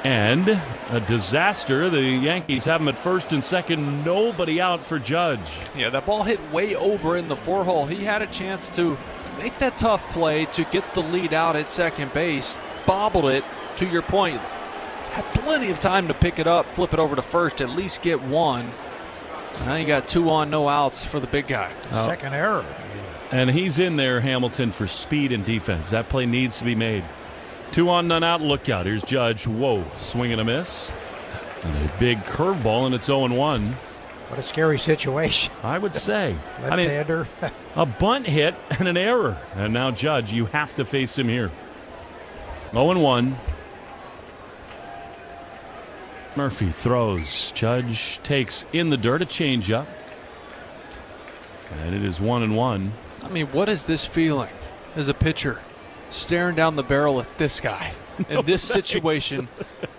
And a disaster. The Yankees have him at first and second. Nobody out for Judge. Yeah, that ball hit way over in the 4-hole. He had a chance to make that tough play to get the lead out at second base. Bobbled it, to your point. Had plenty of time to pick it up, flip it over to first, at least get 1. Now you got 2 on, no outs for the big guy. Second error. And he's in there, Hamilton, for speed and defense. That play needs to be made. 2 on, none out. Look out. Here's Judge. Whoa. Swing and a miss. And a big curveball, and it's 0-1. What a scary situation. I would say. Left-hander. A bunt hit and an error. And now Judge, you have to face him here. 0-1. Murphy throws. Judge takes in the dirt, a changeup. And it is 1-1. I mean, what is this feeling as a pitcher? Staring down the barrel at this guy in this situation.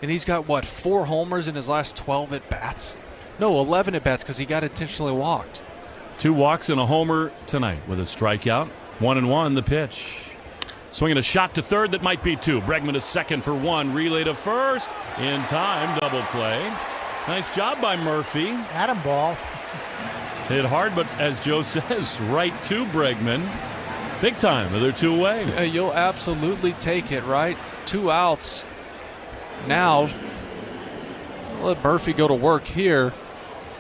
And he's got, 4 homers in his last 12 at-bats? No, 11 at-bats because he got intentionally walked. 2 walks and a homer tonight with a strikeout. 1-1 the pitch. Swinging a shot to third that might be 2. Bregman to second for 1. Relay to first. In time, double play. Nice job by Murphy. Atom ball. Hit hard, but as Joe says, right to Bregman. Big time. They're 2 away. You'll absolutely take it, right? 2 outs. Now, let Murphy go to work here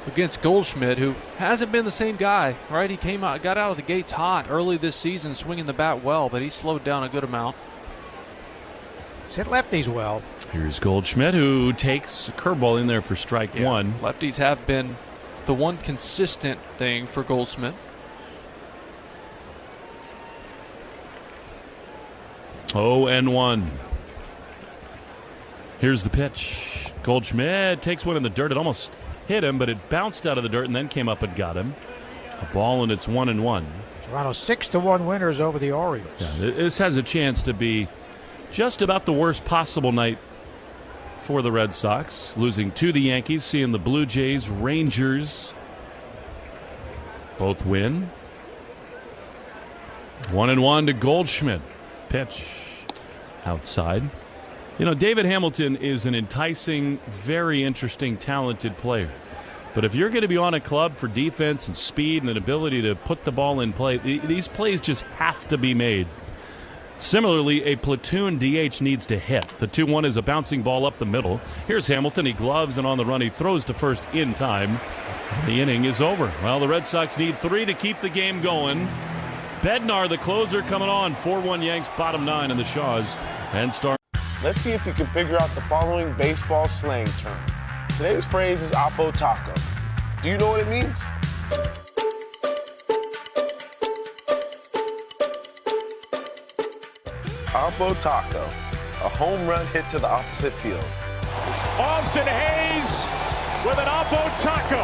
against Goldschmidt, who hasn't been the same guy, right? He got out of the gates hot early this season, swinging the bat well, but he slowed down a good amount. He's hit lefties well. Here's Goldschmidt, who takes a curveball in there for strike 1. Lefties have been the one consistent thing for Goldschmidt. 0-1. Here's the pitch. Goldschmidt takes one in the dirt. It almost hit him, but it bounced out of the dirt and then came up and got him. A ball, and it's 1-1. Toronto 6-1 winners over the Orioles. Yeah, this has a chance to be just about the worst possible night for the Red Sox. Losing to the Yankees, seeing the Blue Jays, Rangers both win. 1-1 to Goldschmidt. Pitch outside. You know, David Hamilton is an enticing, very interesting, talented player. But if you're going to be on a club for defense and speed and an ability to put the ball in play, these plays just have to be made. Similarly, a platoon DH needs to hit. The 2-1 is a bouncing ball up the middle. Here's Hamilton. He gloves, and on the run, he throws to first in time. The inning is over. Well, the Red Sox need 3 to keep the game going. Bednar, the closer, coming on. 4-1 Yanks, bottom 9 in the Shaws. And start. Let's see if you can figure out the following baseball slang term. Today's phrase is Oppo Taco. Do you know what it means? Oppo Taco, a home run hit to the opposite field. Austin Hayes with an Oppo Taco.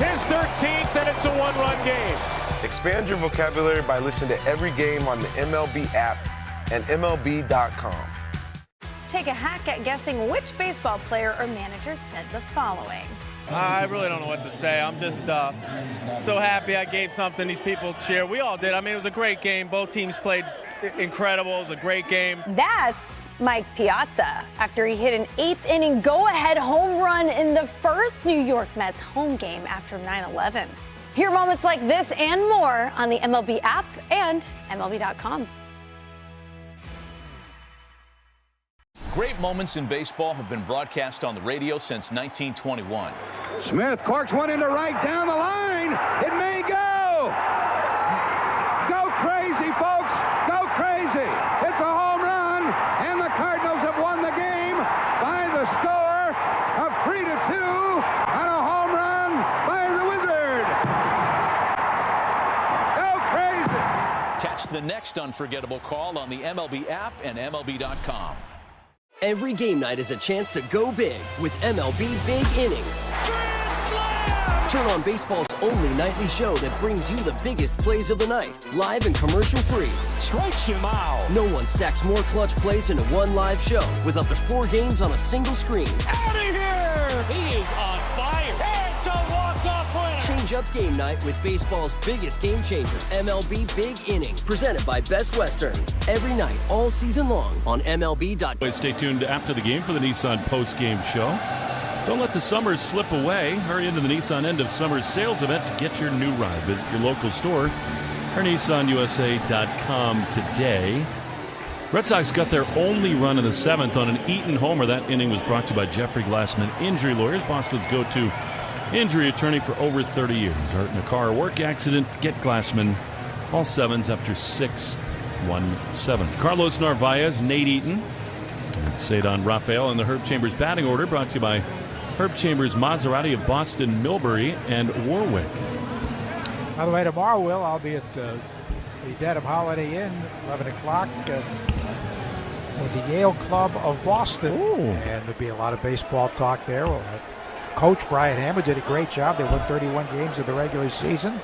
His 13th, and it's a 1-run game. Expand your vocabulary by listening to every game on the MLB app and MLB.com. Take a hack at guessing which baseball player or manager said the following. I really don't know what to say. I'm just so happy I gave something these people cheer. We all did. I mean, it was a great game. Both teams played incredible. It was a great game. That's Mike Piazza after he hit an 8th-inning go-ahead home run in the first New York Mets home game after 9/11. Hear moments like this and more on the MLB app and MLB.com. Great moments in baseball have been broadcast on the radio since 1921. Smith corks one into right down the line. It may go. Go crazy, folks. Go crazy. It's a home run, and the Cardinals have won the game by the score of 3-2 on a home run by the Wizard. Go crazy. Catch the next unforgettable call on the MLB app and MLB.com. Every game night is a chance to go big with MLB Big Inning. Turn on baseball's only nightly show that brings you the biggest plays of the night, live and commercial-free. Strikes him out. No one stacks more clutch plays into one live show with up to 4 games on a single screen. Out of here! He is on fire. It's a walk-off winner. Change up game night with baseball's biggest game changer, MLB Big Inning, presented by Best Western. Every night, all season long on MLB.com. Stay tuned after the game for the Nissan post-game show. Don't let the summers slip away. Hurry into the Nissan end of summer sales event to get your new ride. Visit your local store or NissanUSA.com today. Red Sox got their only run in the 7th on an Eaton homer. That inning was brought to you by Jeffrey Glassman Injury Lawyers, Boston's go-to injury attorney for over 30 years. Hurt in a car or work accident, get Glassman. All 7s after 6-1-7. Carlos Narvaez, Nate Eaton, and Cedon Rafael in the Herb Chambers batting order, brought to you by Herb Chambers Maserati of Boston, Millbury, and Warwick. By the way, tomorrow, Will, I'll be at the Dedham Holiday Inn, 11 o'clock, with the Yale Club of Boston. Ooh. And there'll be a lot of baseball talk there. We'll have Coach Brian Hammer did a great job. They won 31 games of the regular season.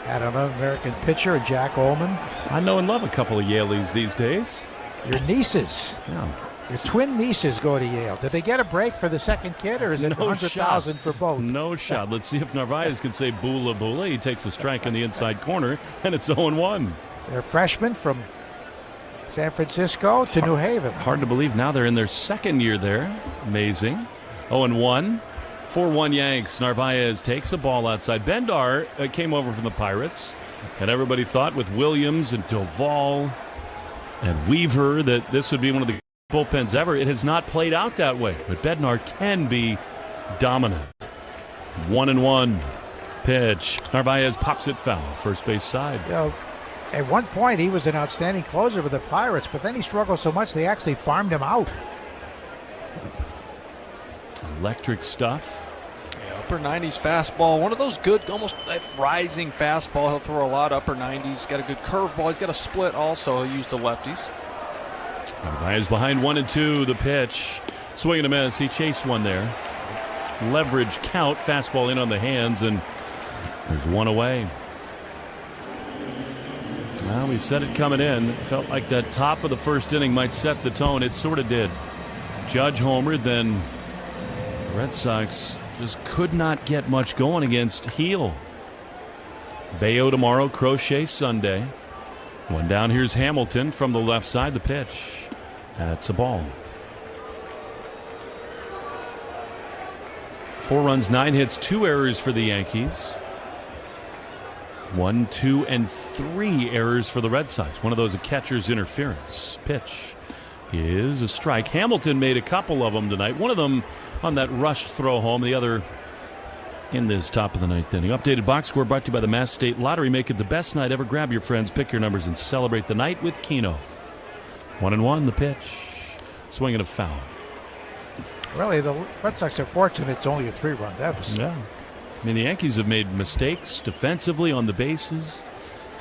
Had an American pitcher, Jack Ullman. I know and love a couple of Yaleys these days. Your nieces. Yeah. Your twin nieces go to Yale. Did they get a break for the second kid, or is it 100,000 for both? No shot. Let's see if Narvaez can say boola boola. He takes a strike in the inside corner, and it's 0-1. They're freshmen from San Francisco to New Haven. Hard to believe now they're in their second year there. Amazing. 0-1. 4-1 Yanks. Narvaez takes a ball outside. Bendar came over from the Pirates, and everybody thought with Williams and Doval and Weaver that this would be one of the bullpens ever. It has not played out that way, but Bednar can be dominant. 1-1 pitch. Narvaez pops it foul, first base side. You know, at one point he was an outstanding closer for the Pirates, but then he struggled so much they actually farmed him out. Electric stuff. Yeah, upper 90s fastball. One of those good, almost rising fastball. He'll throw a lot upper 90s. Got a good curveball. He's got a split also. He'll use the lefties. Is behind 1-2. The pitch. Swing and a miss. He chased one there. Leverage count. Fastball in on the hands, and there's one away. Well, we said it coming in. It felt like that top of the first inning might set the tone. It sort of did. Judge homered, then the Red Sox just could not get much going against Heel. Bayo tomorrow, Crochet Sunday. One down. Here's Hamilton from the left side. The pitch. That's a ball. 4 runs, 9 hits, 2 errors for the Yankees. 1, 2, and 3 errors for the Red Sox. One of those a catcher's interference. Pitch is a strike. Hamilton made a couple of them tonight. One of them on that rushed throw home. The other in this top of the ninth inning. Updated box score brought to you by the Mass State Lottery. Make it the best night ever. Grab your friends, pick your numbers, and celebrate the night with Keno. 1-1, the pitch. Swing and a foul. Really, the Red Sox are fortunate it's only a 3-run deficit. Yeah. I mean, the Yankees have made mistakes defensively on the bases.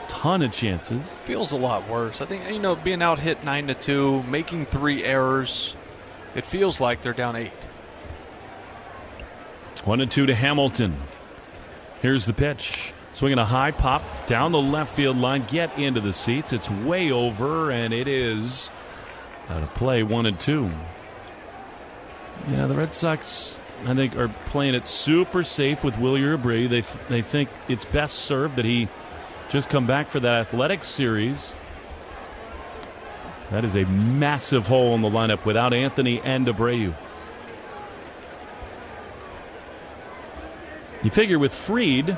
Ton of chances. Feels a lot worse. I think, being out hit 9-2, making 3 errors, it feels like they're down 8. 1-2 to Hamilton. Here's the pitch. Swinging a high pop down the left field line. Get into the seats. It's way over, and it is out of play. 1-2. Yeah, the Red Sox, I think, are playing it super safe with Wilyer Abreu. They think it's best served that he just come back for that Athletics series. That is a massive hole in the lineup without Anthony and Abreu. You figure with Fried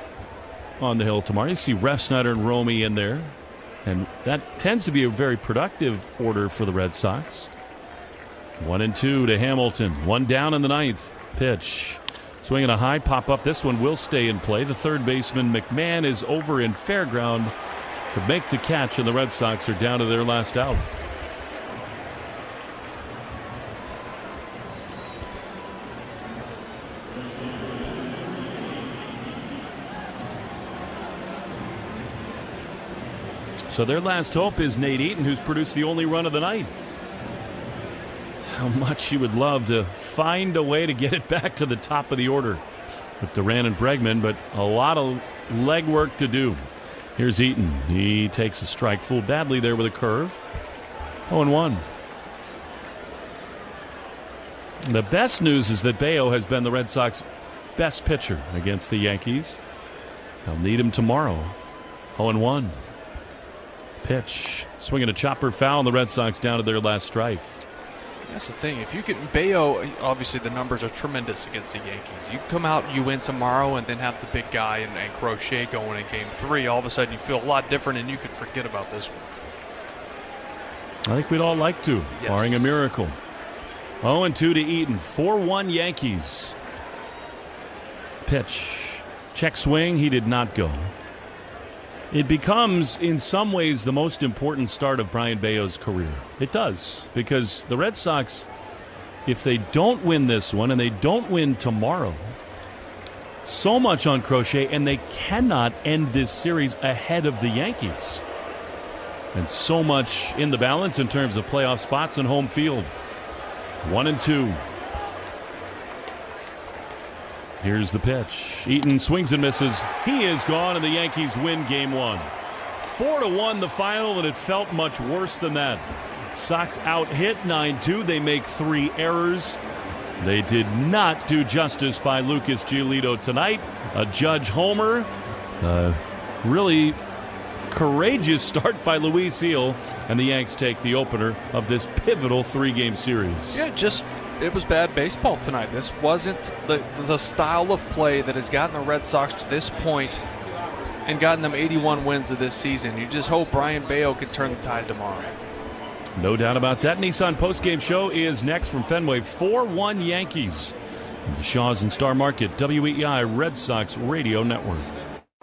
on the hill tomorrow, you see Refsnyder and Romy in there. And that tends to be a very productive order for the Red Sox. 1-2 to Hamilton. One down in the ninth. Pitch. Swinging a high pop up. This one will stay in play. The third baseman, McMahon, is over in fair ground to make the catch, and the Red Sox are down to their last out. So their last hope is Nate Eaton, who's produced the only run of the night. How much he would love to find a way to get it back to the top of the order with Duran and Bregman, but a lot of legwork to do. Here's Eaton. He takes a strike. Fooled badly there with a curve. 0-1. The best news is that Bayo has been the Red Sox best pitcher against the Yankees. They'll need him tomorrow. 0-1. Pitch. Swinging a chopper foul, and the Red Sox down to their last strike. That's the thing. If you can, Bayo, obviously the numbers are tremendous against the Yankees. You come out, you win tomorrow, and then have the big guy and Crochet going in Game 3. All of a sudden, you feel a lot different, and you could forget about this one. I think we'd all like to, yes, barring a miracle. 0-2 to Eaton. 4-1 Yankees. Pitch. Check swing. He did not go. It becomes, in some ways, the most important start of Brian Bayo's career. It does, because the Red Sox, if they don't win this one and they don't win tomorrow, so much on Crochet, and they cannot end this series ahead of the Yankees. And so much in the balance in terms of playoff spots and home field. 1-2. Here's the pitch. Eaton swings and misses. He is gone, and the Yankees win Game 1. 4-1 the final, and it felt much worse than that. Sox out hit 9-2. They make 3 errors. They did not do justice by Lucas Giolito tonight. A Judge homer. Really courageous start by Luis Heel, and the Yanks take the opener of this pivotal 3-game series. Yeah, it was bad baseball tonight. This wasn't the style of play that has gotten the Red Sox to this point and gotten them 81 wins of this season. You just hope Brian Bayo can turn the tide tomorrow. No doubt about that. Nissan postgame show is next from Fenway. 4-1 Yankees in the Shaw's and Star Market, WEEI Red Sox Radio Network.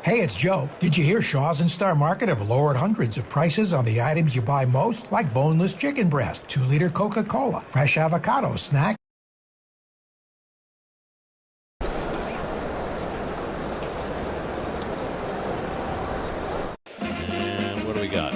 Hey, it's Joe. Did you hear Shaw's and Star Market have lowered hundreds of prices on the items you buy most, like boneless chicken breast, 2-liter Coca-Cola, fresh avocado snack? And what do we got?